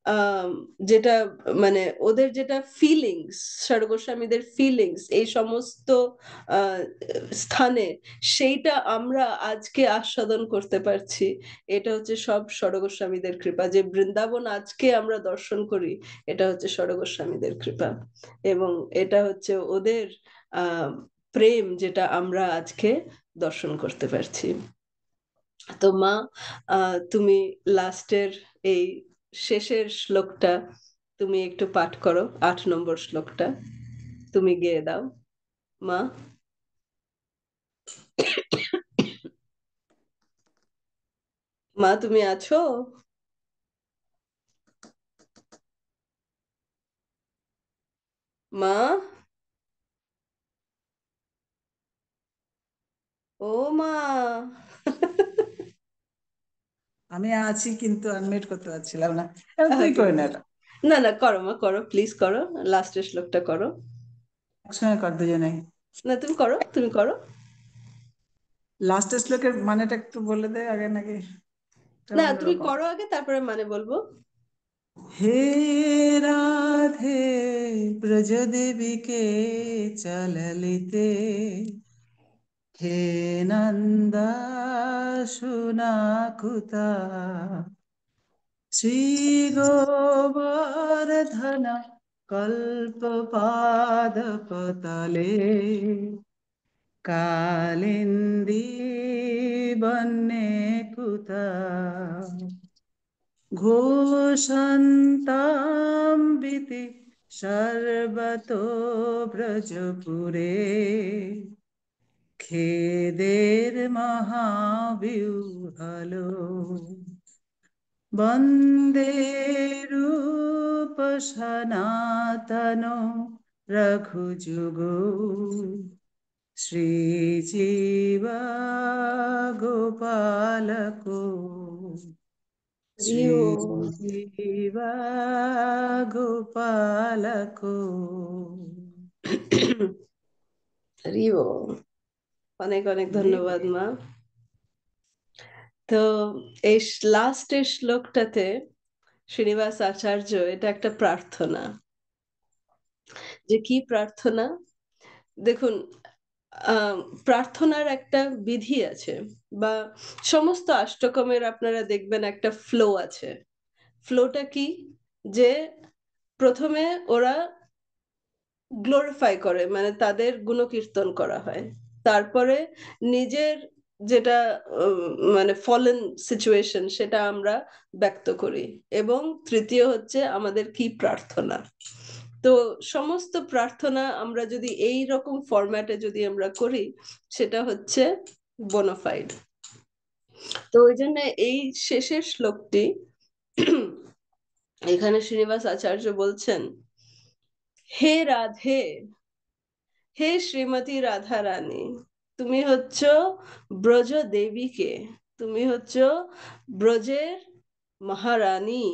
S1: আহ যেটা মানে ওদের যেটা ফিলিংস, ষড়গোস্বামীদের ফিলিংস এই সমস্ত আহ স্থানে, সেইটা আমরা আজকে আস্বাদন করতে পারছি। এটা হচ্ছে সব ষড়গোস্বামীদের কৃপা। যে বৃন্দাবন আজকে আমরা দর্শন করি, এটা হচ্ছে ষড়গোস্বামীদের কৃপা, এবং এটা হচ্ছে ওদের আহ প্রেম, যেটা আমরা আজকে দর্শন করতে পারছি। তো মা, তুমি লাস্টের এই শেষের শ্লোকটা তুমি একটু পাঠ করো, 8 নম্বর শ্লোকটা তুমি গেয়ে দাও মা। মা তুমি আছো? মা, ও মা।
S3: আমি আছি কিন্তু আনমিউট করতে পারছিলাম না। এবার তুই
S1: ওকে,
S3: করে নে এটা।
S1: না না করো মা, করো প্লিজ, করো লাস্টের শ্লোকটা করো।
S3: একসঙ্গে কর দুজনেই।
S1: না তুমি করো, তুমি করো।
S3: লাস্ট শ্লোকের মানেটা একটু বলে দে আগে, নাকি এটা
S1: না তুমি
S3: অন্যরকম?
S1: করো আগে, তারপরে মানে বলবো।
S3: हे राधे ब्रज देवी के चललिते, हे नंदा सुनाकुता, श्री गोवर्धन कल्पपादपतले, कालिंदी बन्ने कुता, घोषन्ताम्बिति सर्वतो ब्रजपुरे, खेदेर्महाव्यूहलो, वन्दे रूपसनातनो रघुजुगो, श्रीजीव गोपालको,
S1: হরিও
S3: श्रीजीव गोपालको।
S1: হরিও। অনেক অনেক ধন্যবাদ মা। তো এই লাস্টের শ্লোকটাতে শ্রীনিবাস আচার্য, এটা একটা প্রার্থনা। যে কি প্রার্থনা? দেখুন, প্রার্থনার একটা বিধি আছে, বা সমস্ত অষ্টকমের আপনারা দেখবেন একটা ফ্লো আছে। ফ্লোটা কি? যে প্রথমে ওরা গ্লোরিফাই করে, মানে তাদের গুণকীর্তন করা হয়, তারপরে নিজের যেটা মানে ফলেন সিচুয়েশন সেটা আমরা ব্যক্ত করি, এবং তৃতীয় হচ্ছে আমাদের কি প্রার্থনা। তো সমস্ত প্রার্থনা আমরা যদি এই রকম ফরম্যাটে যদি আমরা করি, সেটা হচ্ছে বোনাফাইড। তো ওই জন্য এই শেষের শ্লোকটি এখানে শ্রীনিবাস আচার্য বলছেন, হে রাধে, হে শ্রীমতী রাধা রানী, তুমি হচ্ছ ব্রজ দেবীকে, তুমি হচ্ছ ব্রজের মহারানী।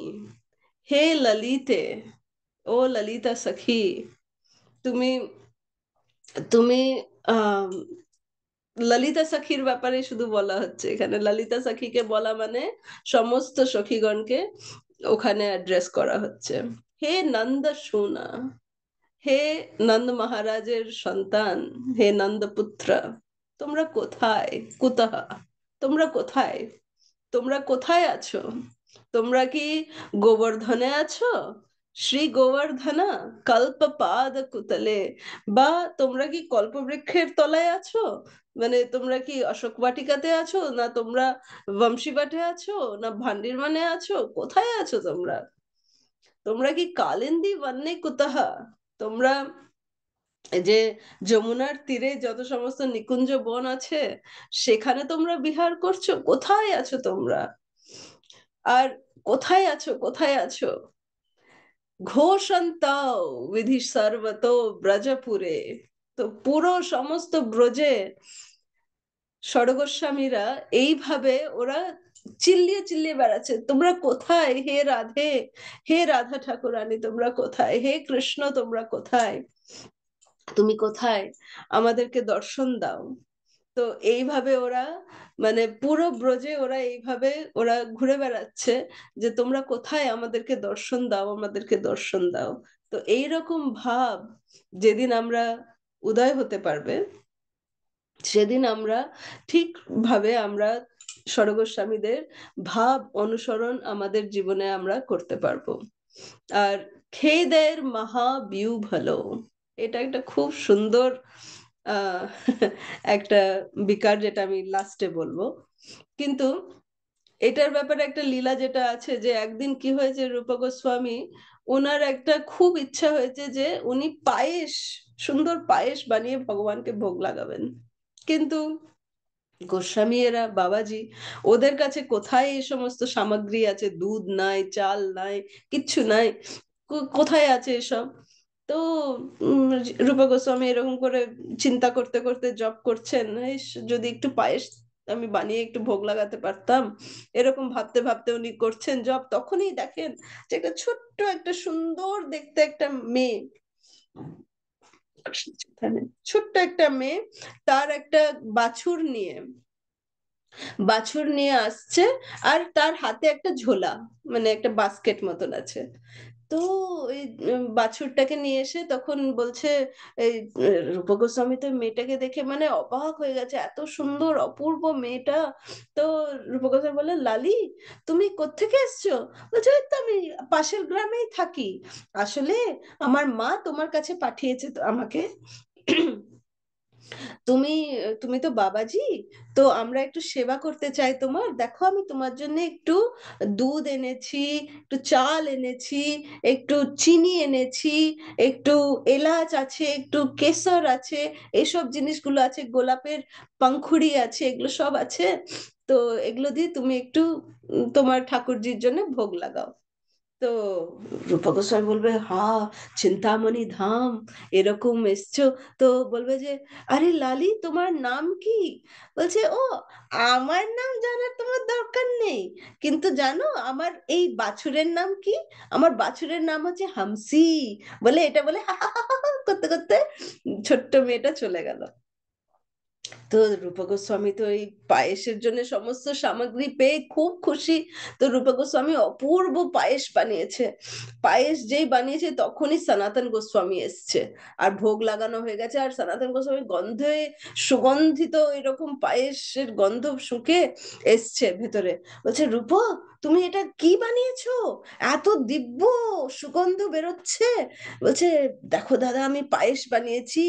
S1: হে ললিতে, ও ললিতা সখী, তুমি তুমি আহ ললিতা সখীর ব্যাপারে শুধু বলা হচ্ছে এখানে। ললিতা সখীকে বলা মানে সমস্ত সখীগণকে ওখানে অ্যাড্রেস করা হচ্ছে। হে নন্দ সোনা, হে নন্দ মহারাজের সন্তান, হে নন্দপুত্র, তোমরা কোথায়? কুতঃ, তোমরা কোথায়? তোমরা কোথায় আছো? তোমরা কি গোবর্ধনে আছো? শ্রী গোবর্ধনা কল্পপাদ কুতলে, বা তোমরা কি কল্পবৃক্ষের তলায় আছো? মানে তোমরা কি অশোক বাটিকাতে আছো, না তোমরা বংশীবাটে আছো, না ভান্ডির মানে আছো? কোথায় আছো তোমরা? তোমরা কি কালিন্দী বন্যে কুতঃ, তোমরা যে যমুনার তীরে যত সমস্ত নিকুঞ্জ বন আছে সেখানে তোমরা বিহার করছো? কোথায় আছো তোমরা? আর কোথায় আছো, কোথায় আছো? ঘোষন্তাও বিধি সর্বতো ব্রজপুরে, তো পুরো সমস্ত ব্রজে ষড়গোস্বামীরা এইভাবে ওরা চিল্লিয়ে চিল্লিয়ে বেড়াচ্ছে, তোমরা কোথায়? হে রাধে, হে রাধা ঠাকুরানী তোমরা কোথায়? হে কৃষ্ণ তোমরা কোথায়? তুমি কোথায়? আমাদেরকে দর্শন দাও। তো এইভাবে ওরা মানে পুরো ব্রজে ওরা এইভাবে ওরা ঘুরে বেড়াচ্ছে যে তোমরা কোথায়? আমাদেরকে দর্শন দাও, আমাদেরকে দর্শন দাও। তো এইরকম ভাব যেদিন আমরা উদয় হতে পারবে, সেদিন আমরা ঠিকভাবে আমরা স্বর্গস্বামীদের ভাব অনুসরণ আমাদের জীবনে আমরা করতে পারবো। আর খেদের মহাবিউ ভালো, এটা একটা খুব সুন্দর আহ একটা বিকার, যেটা আমি লাস্টে বলবো। কিন্তু এটার ব্যাপারে একটা লীলা যেটা আছে, যে একদিন কি হয়েছে, রূপ গোস্বামী ওনার একটা খুব ইচ্ছা হয়েছে যে উনি পায়েস, সুন্দর পায়েস বানিয়ে ভগবানকে ভোগ লাগাবেন। কিন্তু গোস্বামী এরা বাবাজি, ওদের কাছে কোথায় এই সমস্ত সামগ্রী আছে? দুধ নাই, চাল নাই, কিচ্ছু নাই, কোথায় আছে এসব? তো রূপা গোস্বামী এরকম করে চিন্তা করতে করতে জব করছেন, ইস, যদি একটু পায়েস আমি বানিয়ে একটু ভোগ লাগাতে পারতাম, এরকম ভাবতে ভাবতে উনি করছেন জব। তখনই দেখেন যে একটা ছোট্ট একটা সুন্দর দেখতে একটা মেয়ে, ছোট্ট একটা মেয়ে তার একটা বাছুর নিয়ে বাছুর নিয়ে আসছে, আর তার হাতে একটা ঝোলা, মানে একটা বাস্কেট মতন আছে। তো এই বাছুরটাকে নিয়ে এসে তখন বলছে, এই রূপ গোস্বামী তো মেয়েটাকে দেখে মানে অবাক হয়ে গেছে, এত সুন্দর অপূর্ব মেয়েটা। তো রূপ গোস্বামী বলে, লালি তুমি কোত্থেকে এসছো? বলছে, "ওই তো আমি পাশের গ্রামেই থাকি, আসলে আমার মা তোমার কাছে পাঠিয়েছে তো আমাকে। তুমি তুমি তো বাবাজি, তো আমরা একটু সেবা করতে চাই তোমার, দেখো আমি তোমার জন্য একটু দুধ এনেছি, একটু চাল এনেছি, একটু চিনি এনেছি, একটু এলাচ আছে, একটু কেসর আছে, এইসব জিনিসগুলো আছে, গোলাপের পাংখুড়ি আছে, এগুলো সব আছে। তো এগুলো দিয়ে তুমি একটু তোমার ঠাকুরজির জন্য ভোগ লাগাও।" তো রূপা গোস্বামী বলবে, হা, চিন্তামণি ধাম, এরকম এসছো? তো বলবে যে, আরে লালি তোমার নাম কি? বলছে, ও, আমার নাম জানার তোমার দরকার নেই, কিন্তু জানো আমার এই বাছুরের নাম কি? আমার বাছুরের নাম হচ্ছে হামসি। বলে এটা বলে হা হা হা হা হা করতে করতে ছোট্ট মেয়েটা চলে গেল। তো রূপা গোস্বামী তো এই পায়েসের জন্য সমস্ত সামগ্রী পেয়ে খুব খুশি। তো রূপা গোস্বামী অপূর্ব পায়েস বানিয়েছে। পায়েস যেই বানিয়েছে তখনই সনাতন গোস্বামী এসছে, আর ভোগ লাগানো হয়ে গেছে, আর সনাতন গোস্বামী গন্ধে সুগন্ধিত এরকম পায়েসের গন্ধ শুকে এসছে ভেতরে। বলছে, রূপা তুমি এটা কি বানিয়েছো? এত দিব্য সুগন্ধ বেরোচ্ছে। বলছে, দেখো দাদা আমি পায়েস বানিয়েছি।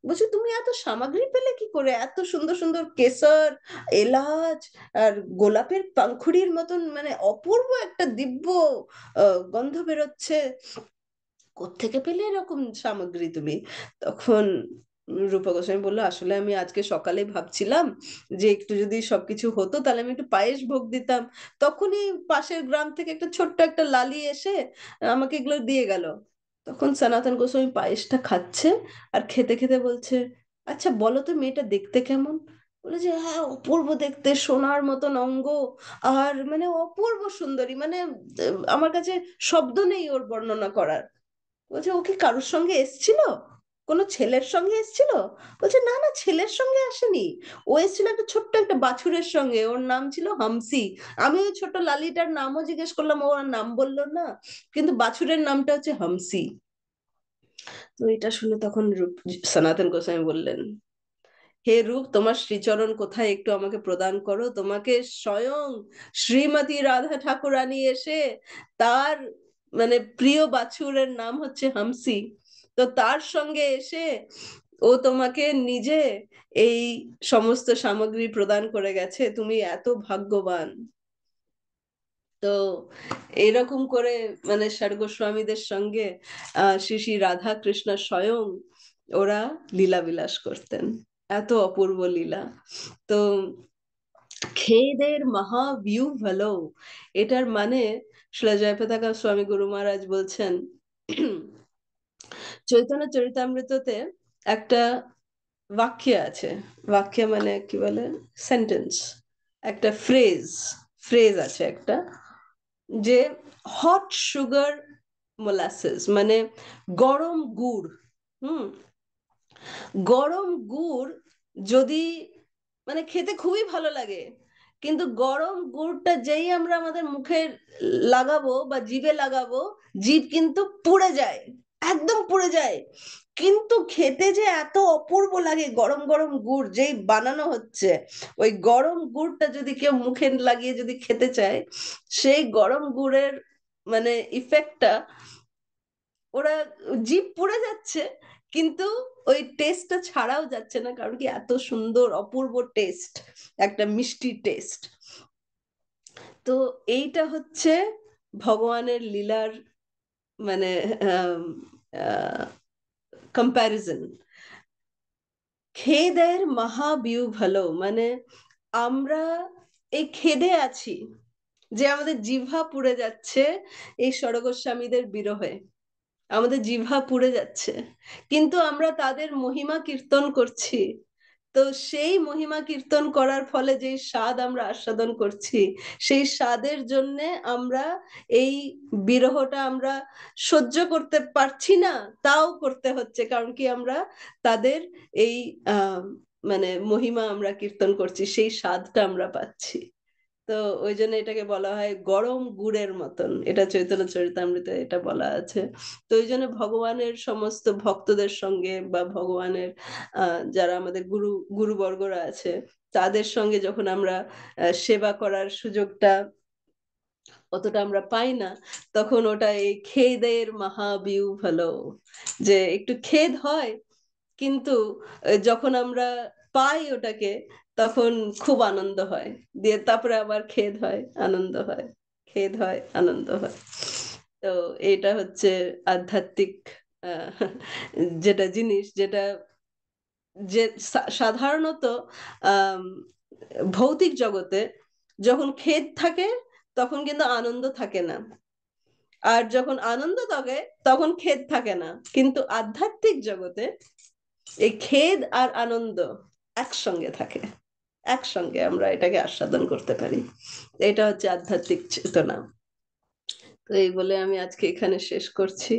S1: বলছে, তুমি এত সামগ্রী পেলে কি করে? এত সুন্দর সুন্দর কেসর, এলাচ, আর গোলাপের পাংখুড়ির মতন মানে অপূর্ব একটা দিব্য গন্ধ বেরোচ্ছে, কোত্থেকে পেলে এরকম সামগ্রী তুমি? তখন রূপা গোস্বামী বললো, আসলে আমি আজকে সকালে ভাবছিলাম যে একটু যদি সবকিছু হতো তাহলে আমি একটু পায়েস ভোগ দিতাম। তখনই পাশের গ্রাম থেকে একটা ছোট্ট একটা লালি এসে আমাকে এগুলো দিয়ে গেল। তখন সনাতন গোস্বামী পায়েসটা খাচ্ছে, আর খেতে খেতে বলছে, আচ্ছা বলো তো মেয়েটা দেখতে কেমন? বলে যে, হ্যাঁ অপূর্ব দেখতে, সোনার মতন অঙ্গ, আর মানে অপূর্ব সুন্দরী, মানে আমার কাছে শব্দ নেই ওর বর্ণনা করার। বলছে, ও কি কারোর সঙ্গে এসছিল? কোনো ছেলের সঙ্গে এসছিল? বলছে, না না, ছেলের সঙ্গে আসেনি, ও এসেছিল একটা ছোট্ট একটা বাছুরের সঙ্গে, ওর নাম ছিল হামসি। আমি ওই ছোট লালিটার নামও জিজ্ঞেস করলাম, ও আর নাম বললো না, কিন্তু বাছুরের নামটা হচ্ছে হামসি। তো এটা শুনে তখন সনাতন গোস্বামী বললেন, হে রূপ, তোমার শ্রীচরণ কোথায়, একটু আমাকে প্রদান করো। তোমাকে স্বয়ং শ্রীমতী রাধা ঠাকুরানী এসে তার মানে প্রিয় বাছুরের নাম হচ্ছে হামসি, তো তার সঙ্গে এসে ও তোমাকে নিজে এই সমস্ত সামগ্রী প্রদান করে গেছে, তুমি এত ভাগ্যবান। তো এরকম করে মানে ষড় গোস্বামীদের সঙ্গে শ্রী শ্রী রাধা কৃষ্ণ স্বয়ং ওরা লীলা বিলাস করতেন, এত অপূর্ব লীলা। তো খেদের মহাবিউ ভালো, এটার মানে শিলা জয়পতাকা স্বামী গুরু মহারাজ বলছেন, চৈতন্য চরিতামৃততে একটা বাক্য আছে, বাক্য মানে কি বলে, সেন্টেন্স, একটা ফ্রেজ, ফ্রেজ আছে একটা, যে হট সুগার মোলাসেস, মানে গরম গুড়, হুম, গরম গুড় যদি মানে খেতে খুবই ভালো লাগে, কিন্তু গরম গুড়টা যেই আমরা আমাদের মুখে লাগাবো বা জিভে লাগাবো, জিভ কিন্তু পুড়ে যায়, একদম পুড়ে যায়। কিন্তু খেতে যে এত অপূর্ব লাগে, গরম গরম গুড় যেই বানানো হচ্ছে, ওই গরম গুড়টা যদি কেউ মুখে লাগিয়ে যদি খেতে চায়, সেই গরম গুড়ের মানে ইফেক্টটা, ওরা জিভ পুড়ে যাচ্ছে, কিন্তু ওই টেস্টটা ছাড়াও যাচ্ছে না, কারণ কি এত সুন্দর অপূর্ব টেস্ট, একটা মিষ্টি টেস্ট। তো এইটা হচ্ছে ভগবানের লীলার মানে কম্প্যারিজন। খেদের মহাবিউ ভালো, মানে আমরা এই খেদে আছি, যে আমাদের জিহ্বা পুড়ে যাচ্ছে এই ষড়গোস্বামীদের বিরহে, আমাদের জিহ্বা পুড়ে যাচ্ছে, কিন্তু আমরা তাদের মহিমা কীর্তন করছি। তো সেই মহিমা কীর্তন করার ফলে যে স্বাদ আমরা আস্বাদন করছি, সেই স্বাদের জন্য আমরা এই বিরহটা আমরা সহ্য করতে পারছি না, তাও করতে হচ্ছে, কারণ কি আমরা তাদের এই আহ মানে মহিমা আমরা কীর্তন করছি, সেই স্বাদটা আমরা পাচ্ছি। তো ওই জন্য এটাকে বলা হয় গরম গুড়ের মতন, এটা চৈতন্য চরিতামৃতে এটা বলা আছে। তো ওই জন্য ভগবানের সমস্ত ভক্তদের সঙ্গে বা ভগবানের যারা আমাদের গুরুবর্গরা আছে তাদের সঙ্গে যখন আমরা সেবা করার সুযোগটা অতটা আমরা পাই না, তখন ওটা এই খেদের মহাবিউ ভালো, যে একটু খেদ হয়, কিন্তু যখন আমরা পাই ওটাকে তখন খুব আনন্দ হয়, দিয়ে তারপরে আবার খেদ হয়, আনন্দ হয়, খেদ হয়, আনন্দ হয়। তো এটা হচ্ছে আধ্যাত্মিক আহ, যেটা জিনিস, যেটা যে সাধারণত আম, ভৌতিক জগতে যখন খেদ থাকে তখন কিন্তু আনন্দ থাকে না, আর যখন আনন্দ থাকে তখন খেদ থাকে না। কিন্তু আধ্যাত্মিক জগতে এই খেদ আর আনন্দ একসঙ্গে থাকে, একসঙ্গে আমরা এটাকে আস্বাদন করতে পারি। এটা হচ্ছে আধ্যাত্মিক চেতনা। তো এই বলে আমি আজকে এখানে শেষ করছি।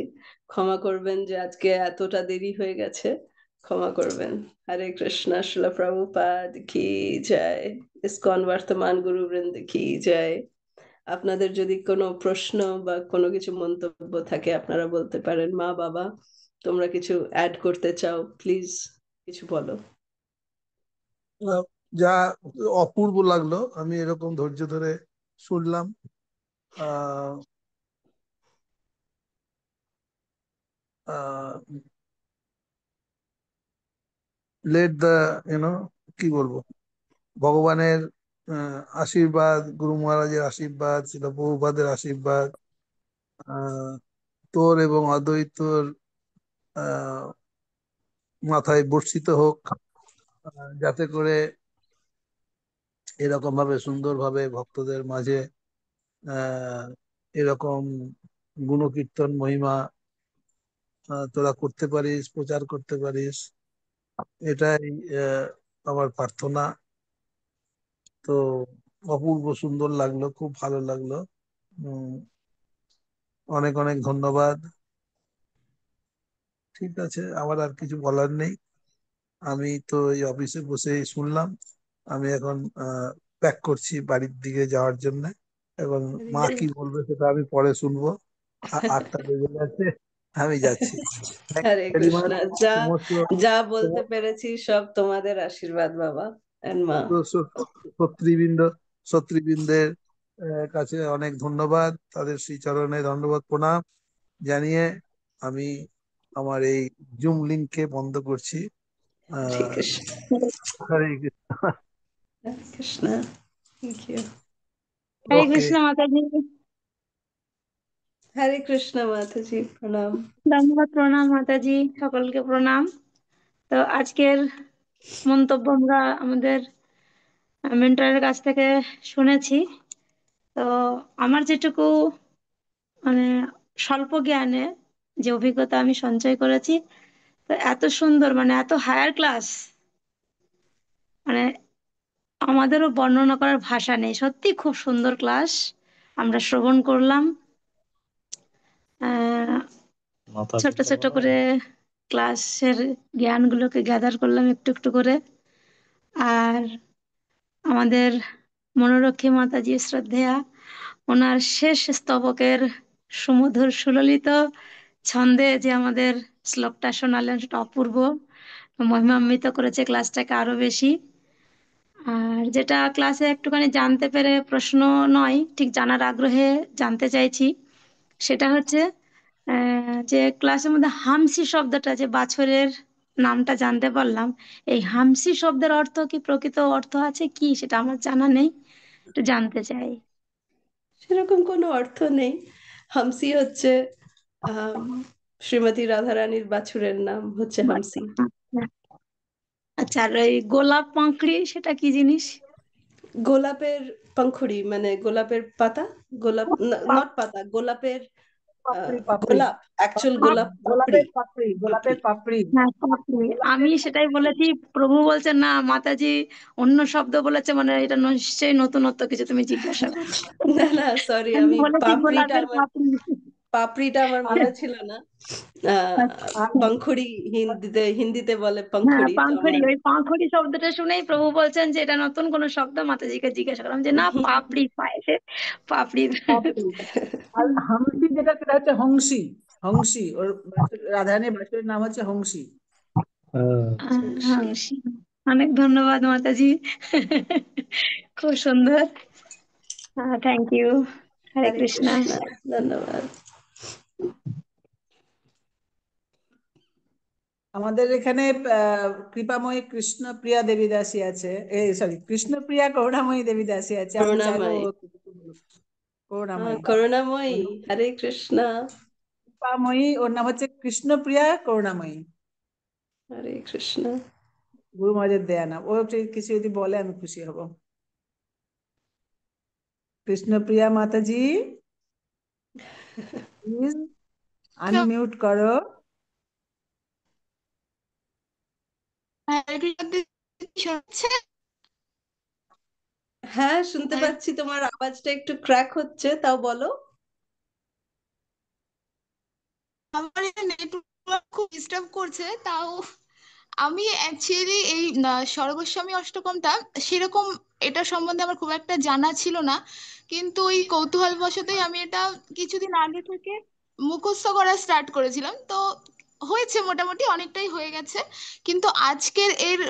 S1: ক্ষমা করবেন যে আজকে এতটা দেরি হয়ে গেছে, ক্ষমা করবেন। হরে কৃষ্ণ। শিলা প্রভুপাদ কি জয়। ইসকন বর্তমান গুরুবৃন্দ কি জয়। আপনাদের যদি কোনো প্রশ্ন বা কোনো কিছু মন্তব্য থাকে আপনারা বলতে পারেন। মা বাবা, তোমরা কিছু অ্যাড করতে চাও, প্লিজ কিছু বলো।
S5: আহ, যা অপূর্ব লাগলো, আমি এরকম ধৈর্য ধরে শুনলাম। আহ লেট দ্য ইউনো কি বলবো, ভগবানের আশীর্বাদ, গুরু মহারাজের আশীর্বাদ, শিল প্রভুপাদের আশীর্বাদ আহ, তোর এবং অদ্বৈতর আহ, মাথায় বর্ষিত হোক, যাতে করে এরকম ভাবে সুন্দরভাবে ভক্তদের মাঝে আহ এরকম গুণকীর্তন মহিমা তোরা করতে পারিস, প্রচার করতে পারিস, এটাই আহ, আমার প্রার্থনা। তো অপূর্ব সুন্দর লাগলো, খুব ভালো লাগলো। উম, অনেক অনেক ধন্যবাদ। ঠিক আছে, আমার আর কিছু বলার নেই। আমি তো এই অফিসে বসেই শুনলাম। আমি এখন প্যাক করছি বাড়ির দিকে যাওয়ার জন্য। এবং মা কি বলবে সেটা আমি পরে শুনবো। 8টা বেজে গেছে, আমি যাচ্ছি। Thank
S1: Hare
S5: you very
S1: Krishna.
S5: Much.
S1: যা
S5: সমস্ত
S1: যা বলতে পেরেছি সব তোমাদের আশীর্বাদ বাবা এন্ড মা।
S5: শত্রীবৃন্দ শত্রীবৃন্দের কাছে অনেক ধন্যবাদ, তাদের শ্রীচরণে ধন্যবাদ প্রণাম জানিয়ে আমি আমার এই জুম লিংককে বন্ধ করছি।
S1: ঠিক
S5: আহ
S1: আছে।
S5: Hare Krishna.
S1: Hare Krishna. Thank you.
S4: Hare
S5: okay.
S4: Krishna Mataji.
S1: Hare Krishna মাতাজি, প্রণাম।
S4: ধন্যবাদ, প্রণাম মাতাজি, সকলকে প্রণাম। তো আজকের মন্তব্য আমরা আমাদের মেন্টরের কাছ থেকে শুনেছি। তো আমার যেটুকু মানে স্বল্প জ্ঞানে যে অভিজ্ঞতা আমি সঞ্চয় করেছি, তো এত সুন্দর, মানে এত হায়ার ক্লাস, মানে আমাদেরও বর্ণনা করার ভাষা নেই। সত্যি খুব সুন্দর ক্লাস আমরা শ্রবণ করলাম। আহ ছোট ছোট করে ক্লাসের জ্ঞানগুলোকে গ্যাদার করলাম একটু একটু করে। আর আমাদের মনোরক্ষী মাতাজি শ্রদ্ধেয়া, ওনার শেষ স্তবকের সুমধুর সুললিত ছন্দে যে আমাদের শ্লোকটা শোনালেন, সেটা অপূর্ব, মহিমান্বিত করেছে ক্লাসটাকে আরো বেশি। আর যেটা ক্লাসে একটুখানি জানতে পেরে, প্রশ্ন নয়, ঠিক জানার আগ্রহে জানতে চাইছি, সেটা হচ্ছে যে ক্লাসের মধ্যে হামসি শব্দটা, যে বাছরের নামটা জানতে পারলাম, এই হামসি শব্দের অর্থ কি, প্রকৃত অর্থ আছে কি, সেটা আমার জানা নেই, একটু জানতে চাই।
S1: সেরকম কোনো অর্থ নেই। হামসি হচ্ছে আহ শ্রীমতী রাধারানীর বাছুরের নাম হচ্ছে হামসি।
S4: আচ্ছা, আর এই গোলাপ পাঁখড়ি সেটা কি জিনিস?
S1: গোলাপের পাংখুড়ি মানে গোলাপের পাতা, গোলাপ, নট পাতা, গোলাপের
S3: পাপড়ি পাপড়ি
S1: গোলাপ, অ্যাকচুয়াল
S3: পাপড়ি,
S1: গোলাপ পাপড়ি।
S3: গোলাপের পাপড়ি,
S1: পাপড়ি।
S3: গোলাপের পাপড়ি,
S4: হ্যাঁ, পাপড়ি। আমি
S3: গোলাপের
S4: সেটাই
S3: পাপড়ি।
S4: বলেছি, প্রভু বলছেন না মাতাজি অন্য শব্দ বলেছে, মানে এটা নিশ্চয়ই নতুনত্ব কিছু তুমি জিজ্ঞাসা করছো।
S1: না না, সরি,
S4: আমি
S1: আমি
S4: বলেছি
S1: পাপড়িটা
S4: গোলাপের
S1: আমার
S4: পাপড়ি।
S1: পাপড়িটা আমার
S3: আর
S1: মনে ছিল না। আহ
S3: আর-
S1: পাংখুড়ি, হিন্দিতে হিন্দিতে বলে
S4: হ্যাঁ,
S1: পাংখুড়ি, তো
S4: পাংখড়ি,
S1: আমার
S4: ওই পাংখড়ি শব্দটা শুনেই প্রভু বলছেন যে এটা নতুন কোনো শব্দ। মাতাজিকে জিজ্ঞাসা করলাম যে না, পাপড়ি, পায়েসে পাপড়ির।
S3: পাপড়ি। আর হামসি যেটা, সেটা হচ্ছে হংসি। হংসি ওর রাধারানীর বাসুরের নাম হচ্ছে হংসি।
S4: হ্যাঁ, অনেক ধন্যবাদ মাতাজি। খুব সুন্দর। Thank you. হরে
S1: হরে
S4: কৃষ্ণা।
S1: কৃষ্ণ, ধন্যবাদ।
S3: আমাদের এখানে কৃপাময়ী কৃষ্ণপ্রিয়া দেবী দাসী আছে। সরি, কৃষ্ণপ্রিয়া করুণাময়ী দেবী দাসী আছে, আমি চাইলেও
S1: করুণাময়ী,
S3: করুণাময়ী।
S1: করুণাময়ী, হরে কৃষ্ণ,
S3: কৃপাময়ী, ওর নাম হচ্ছে কৃষ্ণপ্রিয়া করুণাময়ী।
S1: হরে কৃষ্ণ।
S3: গুরু মহারাজের দেয়া নাম। ও কিছু যদি বলে আমি খুশি হব। কৃষ্ণপ্রিয়া মাতাজি, প্লিজ আনমিউট করো।
S1: হ্যাঁ, শুনতে পাচ্ছি, তোমার আওয়াজটা একটু ক্র্যাক হচ্ছে, তাও বলো।
S6: আমার এটা নেটওয়ার্ক খুব ডিস্টার্ব করছে, তাও আমি অ্যাকচুয়ালি এই স্বর্গস্বামী অষ্টকমটা সেরকম এটা সম্বন্ধে আমার খুব একটা জানা ছিল না, কিন্তু ওই কৌতূহলবশতই আমি এটা কিছুদিন আগে থেকে মুখস্থ করা স্টার্ট করেছিলাম। তো হয়েছে, মোটামুটি অনেকটাই হয়ে গেছে। কিন্তু আজকের এর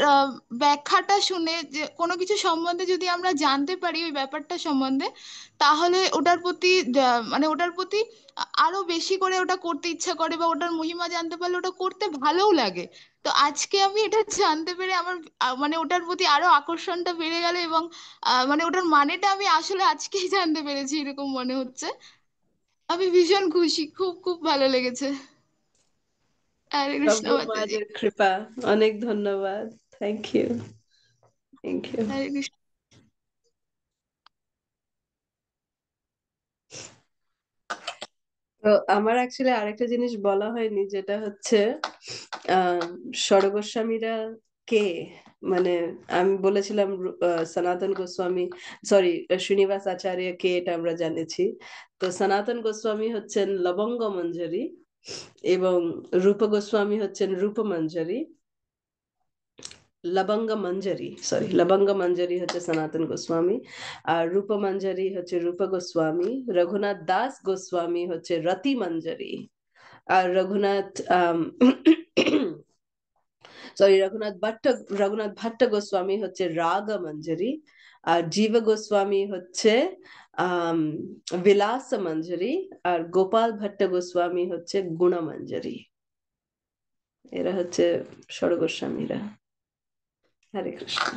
S6: ব্যাখ্যাটা শুনে, যে কোনো কিছু সম্বন্ধে যদি আমরা জানতে পারি ওই ব্যাপারটা সম্বন্ধে, তাহলে ওটার প্রতি মানে ওটার প্রতি আরো বেশি করে ওটা করতে ইচ্ছা করে, বা ওটার মহিমা জানতে পারলে ওটা করতে ভালোও লাগে। তো আজকে আমি এটা জানতে পেরে আমার মানে ওটার প্রতি আরো আকর্ষণটা বেড়ে গেল, এবং মানে ওটার মানেটা আমি আসলে আজকেই জানতে পেরেছি এরকম মনে হচ্ছে। আমি ভীষণ খুশি, খুব খুব ভালো লেগেছে। হরে
S1: সব
S6: কৃষ্ণ
S1: গুরু
S6: মাতাজি।
S1: মহারাজের কৃপা, অনেক ধন্যবাদ। Thank you, thank you.
S6: Hare Krishna.
S1: তো আমার অ্যাকচুয়ালি আরেকটা জিনিস বলা হয়নি, যেটা হচ্ছে আহ স্বরগোস্বামীরা কে। মানে আমি বলেছিলাম সনাতন গোস্বামী, সরি, শ্রীনিবাস আচার্য কে, এটা আমরা জেনেছি। তো সনাতন গোস্বামী হচ্ছেন লবঙ্গ মঞ্জরি, এবং রূপ গোস্বামী হচ্ছেন রূপ মঞ্জরি। লবঙ্গ মঞ্জরি, সরি, লবঙ্গ মঞ্জরি হচ্ছে সনাতন গোস্বামী, আর রূপ মঞ্জরি হচ্ছে রূপ গোস্বামী। রঘুনাথ দাস গোস্বামী হচ্ছে রতি মঞ্জরি, আর রঘুনাথ সরি, রঘুনাথ ভট্ট গোস্বামী হচ্ছে রাগ মঞ্জরি, আর জীব গোস্বামী হচ্ছে আম বিলাস মঞ্জরি, আর গোপাল ভট্ট গোস্বামী হচ্ছে গুণ মঞ্জরি। এরা হচ্ছে ষড়গোস্বামীরা। হরে কৃষ্ণ।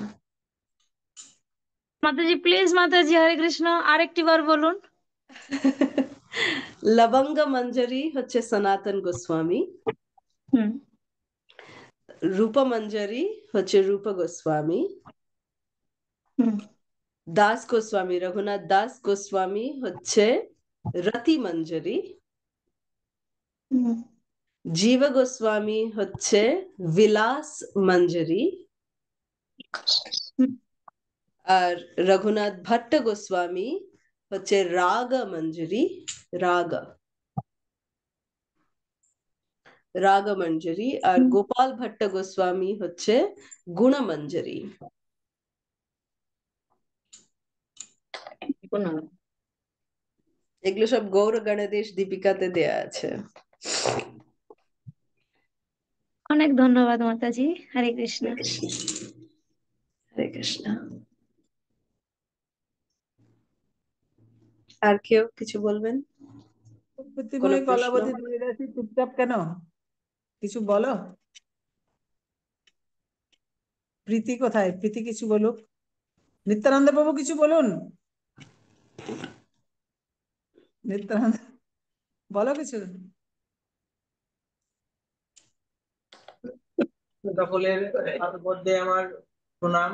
S4: মাতাজি প্লিজ, মাতাজি হরে কৃষ্ণ, আরেকটি বার বলুন।
S1: লবঙ্গ মঞ্জরি হচ্ছে সনাতন গোস্বামী,
S4: হুম।
S1: রূপ মঞ্জরি হচ্ছে রূপ গোস্বামী,
S4: হুম।
S1: দাস গোস্বামী, রঘুনাথ দাস গোস্বামী হচ্ছে রতি মঞ্জরি,
S4: হুম।
S1: জীব গোস্বামী হচ্ছে বিলাস মঞ্জরি,
S4: হুম।
S1: আর রঘুনাথ ভট্ট গোস্বামী হচ্ছে রাগ মঞ্জরি, রাগ রাগ মঞ্জরি, আর
S4: হুম।
S1: গোপাল ভট্ট গোস্বামী হচ্ছে গুণ মঞ্জরি। এগুলো সব গৌর গণেশ দীপিকাতে দেয়া আছে।
S4: অনেক ধন্যবাদ মাতাজি। হরে কৃষ্ণ।
S1: হরে কৃষ্ণ, হরে কৃষ্ণ। আর কেউ কিছু বলবেন? কোনো
S3: প্রতিময়
S1: প্রশ্ন?
S3: কলাবতী দেবী দাসী চুপচাপ কেন? কিছু বলো। প্রীতি কোথায়? প্রীতি কিছু বলুক। নিত্যানন্দ বাবু কিছু বলুন। নিত্যানন্দ, বলো কিছু।
S7: সকলের মধ্যে আমার প্রণাম।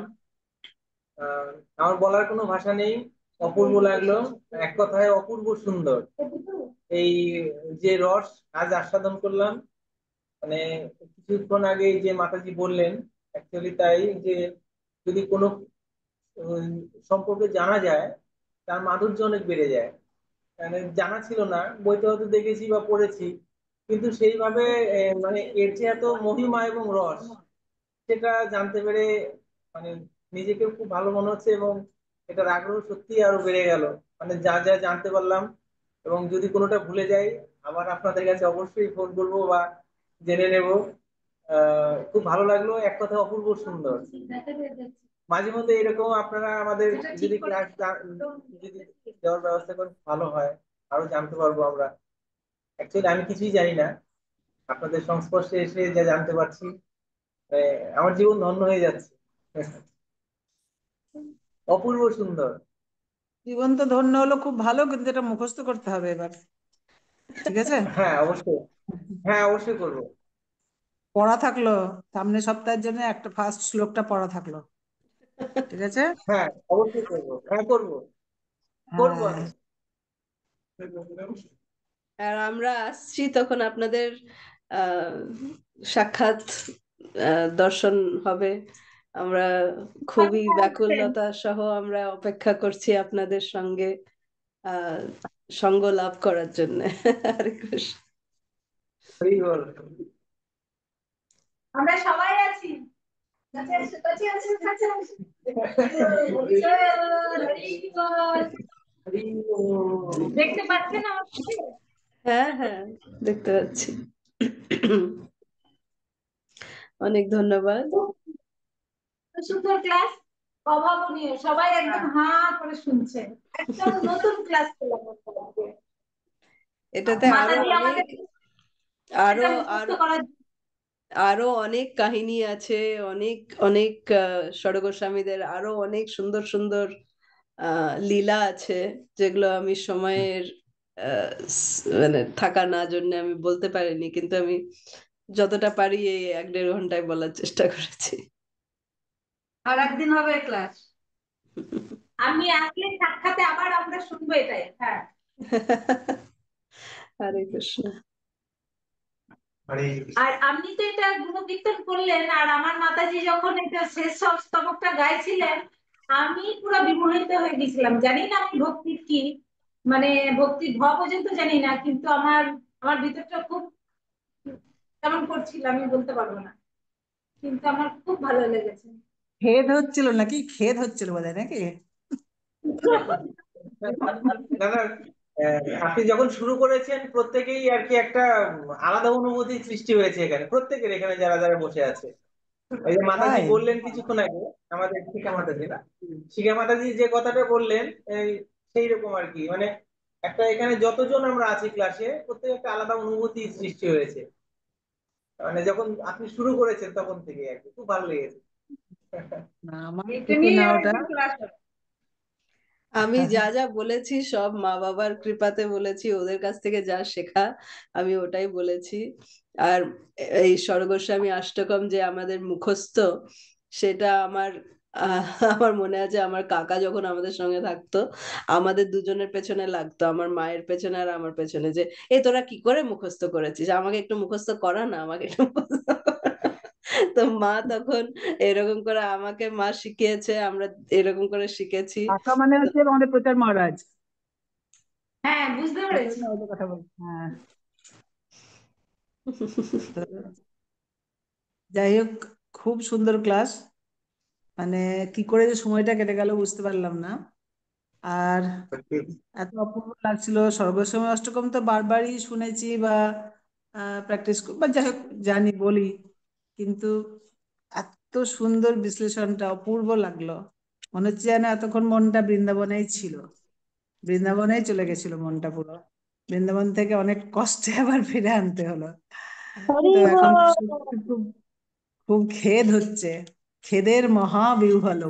S7: আমার বলার কোনো ভাষা নেই। অপূর্ব লাগলো, এক কথায় অপূর্ব সুন্দর। এই যে রস আজ আস্বাদন করলাম, মানে কিছুক্ষণ আগে যে মাতাজি বললেন, অ্যাকচুয়ালি তাই, যে যদি কোনো সম্পর্কে জানা যায়, তার মাধুর্য অনেক বেড়ে যায়। মানে জানা ছিল না, বইতে হয়তো দেখেছি বা পড়েছি, কিন্তু সেইভাবে মানে এর যে এত মহিমা এবং রস সেটা জানতে পেরে মানে নিজেকে খুব ভালো মনে হচ্ছে, এবং এটার আগ্রহ সত্যি আরো বেড়ে গেল। মানে যা যা জানতে পারলাম, এবং যদি কোনোটা ভুলে যাই আবার আপনাদের কাছে অবশ্যই ফোন করবো বা জেনে নেব। খুব ভালো লাগলো, এক কথা অপূর্ব সুন্দর। মাঝে মধ্যে এরকম আপনারা আমাদের যদি ক্লাস যদি দেওয়ার ব্যবস্থা করেন ভালো হয়, আরো জানতে পারবো আমরা। অ্যাকচুয়ালি আমি কিছুই জানি না, আপনাদের সংস্পর্শে এসে যা জানতে পারছি আমার জীবন ধন্য হয়ে যাচ্ছে। অপূর্ব সুন্দর।
S3: জীবন তো ধন্য হলো, খুব ভালো, কিন্তু এটা মুখস্থ করতে হবে এবার। ঠিক আছে?
S7: হ্যাঁ অবশ্যই, হ্যাঁ অবশ্যই করবো।
S3: পড়া থাকলো, সামনের সপ্তাহের জন্য একটা ফার্স্ট শ্লোকটা পড়া থাকলো। ঠিক আছে?
S7: হ্যাঁ অবশ্যই করবো, হ্যাঁ করবো, করবো
S3: হ্যাঁ।
S7: আমি।
S1: আর আমরা আসছি তখন আপনাদের আহ সাক্ষাৎ দর্শন হবে। আমরা খুবই ব্যাকুলতা সহ আমরা অপেক্ষা করছি আপনাদের সঙ্গে আহ সঙ্গ লাভ করার জন্য। হরে কৃষ্ণ।
S7: হরি বল।
S8: আমরা সবাই আছি। দেখতে পাচ্ছেন আমাকে?
S1: হ্যাঁ হ্যাঁ, দেখতে পাচ্ছি। অনেক ধন্যবাদ।
S8: সুন্দর ক্লাস, অভাবনীয়, সবাই একদম হা করে শুনছে। একদম নতুন ক্লাস পেলাম আপনাকে।
S1: এটাতে আরো
S8: মাতাজি
S1: অনেক,
S8: আমাদের
S1: আরো
S8: এটা মুখস্থ
S1: আরো
S8: করার
S1: আরো অনেক কাহিনী আছে, অনেক অনেক ষড়গোস্বামীদের আরো অনেক সুন্দর সুন্দর লীলা আছে, যেগুলো আমি সময়ের মানে থাকা না জন্য আমি বলতে পারিনি, কিন্তু আমি যতটা পারি এই 1-1.5 ঘন্টায় বলার চেষ্টা করেছি।
S8: আর একদিন হবে ক্লাস। আমি আসলে সাক্ষাতে আবার আমরা শুনবো এটাই। হ্যাঁ,
S1: হরে কৃষ্ণ।
S8: আর আপনি তো এটা গুণকীর্তন করলেন, আর আমার মাতাজি যখন এটা শেষ স্তবকটা গাইছিলেন, আমি পুরো বিমোহিত হয়ে গেছিলাম। জানি না আমি ভক্তির কি, মানে ভক্তির ভ পর্যন্ত জানি না, কিন্তু আমার আমার ভিতরটা খুব কেমন করছিল আমি বলতে পারবো না, কিন্তু আমার খুব ভালো লেগেছে।
S3: খেদ হচ্ছিল নাকি? খেদ হচ্ছিল বোধ হয় নাকি?
S7: দাদা, আপনি যখন শুরু করেছেন প্রত্যেকেই আর কি একটা আলাদা অনুভূতি সৃষ্টি হয়েছে এখানে, প্রত্যেকের এখানে যারা যারা বসে আছে। এই যে মাতাজি
S3: তাই?
S7: বললেন কিছুক্ষণ আগে, আমাদের শিখা মাতাজি না, শিখা মাতাজি যে কথাটা বললেন এই সেই রকম আর কি, মানে একটা এখানে যতজন আমরা আছি ক্লাসে প্রত্যেক একটা আলাদা অনুভূতি সৃষ্টি হয়েছে, মানে যখন আপনি শুরু করেছেন তখন থেকে আর কি খুব ভালো লেগেছে।
S3: না, আমার
S8: এটা
S3: থেকে
S8: নিয়ে
S3: না ওটা।
S8: একদিন ক্লাস হবে।
S1: আমি যা যা বলেছি সব মা বাবার কৃপাতে বলেছি, ওদের কাছ থেকে যা শেখা আমি ওটাই বলেছি। আর এই স্বর্গস্বামী অষ্টকম যে আমাদের মুখস্থ, সেটা আমার আমার মনে আছে আমার কাকা যখন আমাদের সঙ্গে থাকতো, আমাদের দুজনের পেছনে লাগতো, আমার মায়ের পেছনে আর আমার পেছনে, যে এই তোরা কি করে মুখস্থ করেছিস, আমাকে একটু মুখস্থ করা না, আমাকে একটু মুখস্থ করা না।" তো মা তখন এরকম করে আমাকে মা শিখিয়েছে, আমরা এরকম করে শিখেছি।
S3: কাকা মানে হচ্ছে আমাদের প্রচার মহারাজ।
S8: হ্যাঁ, বুঝতে
S3: প্রচার
S8: পেরেছি।
S3: মহারাজের কথা বলছি। হ্যাঁ। তো যাই হোক, খুব সুন্দর ক্লাস। মানে কি করে যে সময়টা কেটে গেল বুঝতে পারলাম না। আর এত অপূর্ব লাগছিল। সর্বসময় অষ্টকম তো বারবারই শুনেছি বা প্র্যাকটিস বা যাই হোক জানি বলি, কিন্তু এত সুন্দর বিশ্লেষণটা অপূর্ব লাগলো। মনে হচ্ছে যেন এতক্ষণ মনটা বৃন্দাবনেই ছিল, বৃন্দাবনেই চলে গেছিল মনটা পুরো। বৃন্দাবন থেকে অনেক কষ্টে আবার ফিরে আনতে হলো। তো এখন সত্যি খুব খুব খেদ হচ্ছে, খেদের মহাবিহ্বল।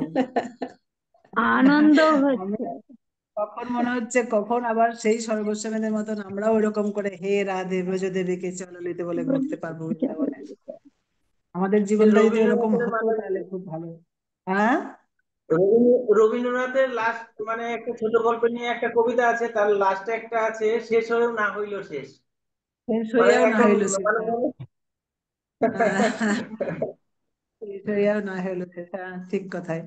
S4: আনন্দ
S3: আমি
S4: হচ্ছে।
S3: কখন মনে হচ্ছে কখন আবার সেই সর্বস্বামীদের মতন আমরাও ওরকম করে হে রাধে ব্রজ দেবীকে চললিতে বলে ঘুরতে পারবো বৃন্দাবনে। আমাদের জীবনটা যদি ওরকম
S7: রবীন্দ্রনাথের
S3: হতো
S7: মাতাজি,
S3: তাহলে খুব ভালো। হ্যাঁ,
S7: রবীন্দ্রনাথের লাস্ট মানে একটা ছোট গল্প নিয়ে একটা কবিতা আছে, তার লাস্টে একটা আছে শেষ হয়েও না হইল শেষ।
S3: শেষ
S7: মানে
S3: হইয়াও না
S7: একদম
S3: হইল
S7: মানে
S3: সেটা। শেষ হইয়াও না হইল সেটা, ঠিক কথাই।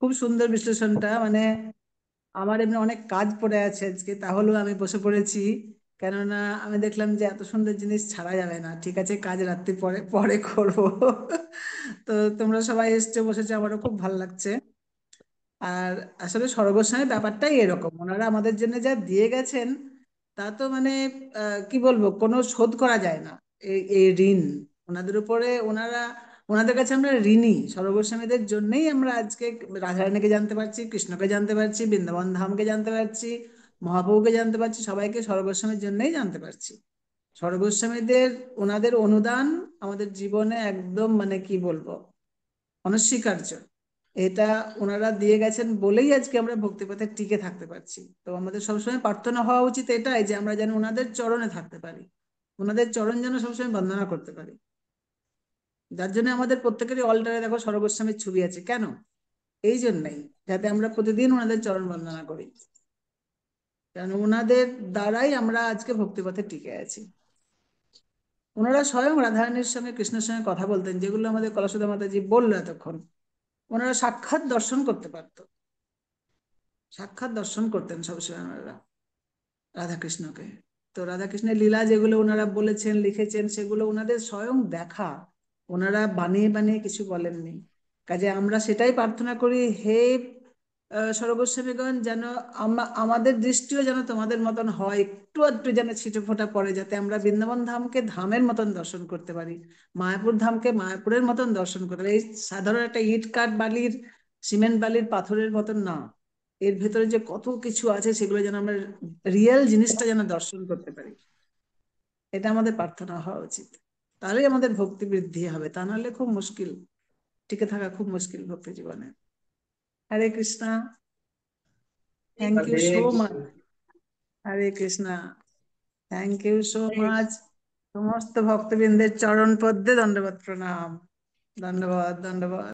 S3: খুব সুন্দর বিশ্লেষণটা। মানে আমার এমনি অনেক কাজ পড়ে আছে আজকে, তাহলেও আমি বসে পড়েছি। কেননা আমি দেখলাম যে এত সুন্দর জিনিস ছাড়া যাবে না, ঠিক আছে কাজ রাত্রি পরে পরে করবো। তো তোমরা সবাই এসছো, বসেছো, আমারও খুব ভালো লাগছে। আর আসলে স্বর্গস্বামীর ব্যাপারটাই এরকম, ওনারা আমাদের জন্য যা দিয়ে গেছেন তা তো মানে কি বলবো, কোনো শোধ করা যায় না। এই এই ঋণ ওনাদের উপরে, ওনাদের কাছে আমরা ঋণী। স্বর্গস্বামীদের জন্যই আমরা আজকে রাধারানীকে জানতে পারছি, কৃষ্ণকে জানতে পারছি, বৃন্দাবন ধামকে জানতে পারছি, মহাপ্রভুকে জানতে পারছি, সবাইকে স্বর্গস্বামীর জন্যই জানতে পারছি। স্বর্গস্বামীদের, ওনাদের অনুদান আমাদের জীবনে একদম মানে কি বলবো, অনস্বীকার্য। এটা ওনারা দিয়ে গেছেন বলেই আজকে আমরা ভক্তিপথে টিকে থাকতে পারছি। তো আমাদের সবসময় প্রার্থনা হওয়া উচিত এটাই, যে আমরা যেন ওনাদের চরণে থাকতে পারি, ওনাদের চরণ যেন সবসময় বন্দনা করতে পারি। যার জন্য আমাদের প্রত্যেকেরই অলটারে দেখো স্বর্গস্বামীর ছবি আছে, কেন? এই জন্যই, যাতে আমরা প্রতিদিন ওনাদের চরণ বন্দনা করি। কারণ ওনাদের দ্বারাই আমরা আজকে ভক্তিপথে টিকে আছি। ওনারা স্বয়ং রাধারানীর সঙ্গে, কৃষ্ণের সঙ্গে কথা বলতেন, যেগুলো আমাদের কলসুদা মাতাজি বললো এতক্ষণ। ওনারা সাক্ষাৎ দর্শন করতে পারতো, সাক্ষাৎ দর্শন করতেন সবসময় ওনারা রাধাকৃষ্ণকে। তো রাধাকৃষ্ণের লীলা যেগুলো ওনারা বলেছেন, লিখেছেন, সেগুলো ওনাদের স্বয়ং দেখা, ওনারা বানিয়ে বানিয়ে কিছু বলেননি। কাজে আমরা সেটাই প্রার্থনা করি, হে স্বর্গস্বামীগণ, যেন আমাদের দৃষ্টিও যেন তোমাদের মতন হয়, একটু একটু যেন ছিটে ফোটা পড়ে, যাতে আমরা বৃন্দাবন ধামকে ধামের মতন দর্শন করতে পারি, মায়াপুর ধামকে মায়াপুরের মতন দর্শন করতে পারি। এই সাধারণ একটা ইট কাঠ বালির, সিমেন্ট বালির, পাথরের মতন না, এর ভেতরে যে কত কিছু আছে সেগুলো যেন আমরা রিয়েল জিনিসটা যেন দর্শন করতে পারি, এটা আমাদের প্রার্থনা হওয়া উচিত। তাহলেই আমাদের ভক্তি বৃদ্ধি হবে, তা নাহলে খুব মুশকিল, টিকে থাকা খুব মুশকিল ভক্তি জীবনে। Hare Krishna, thank you
S7: Hare
S3: so much.
S7: Krishna.
S3: Hare Krishna, thank you so much. সমস্ত ভক্তবৃন্দের চরণ পদ্মে দণ্ডবত প্রণাম। ধন্যবাদ, ধন্যবাদ।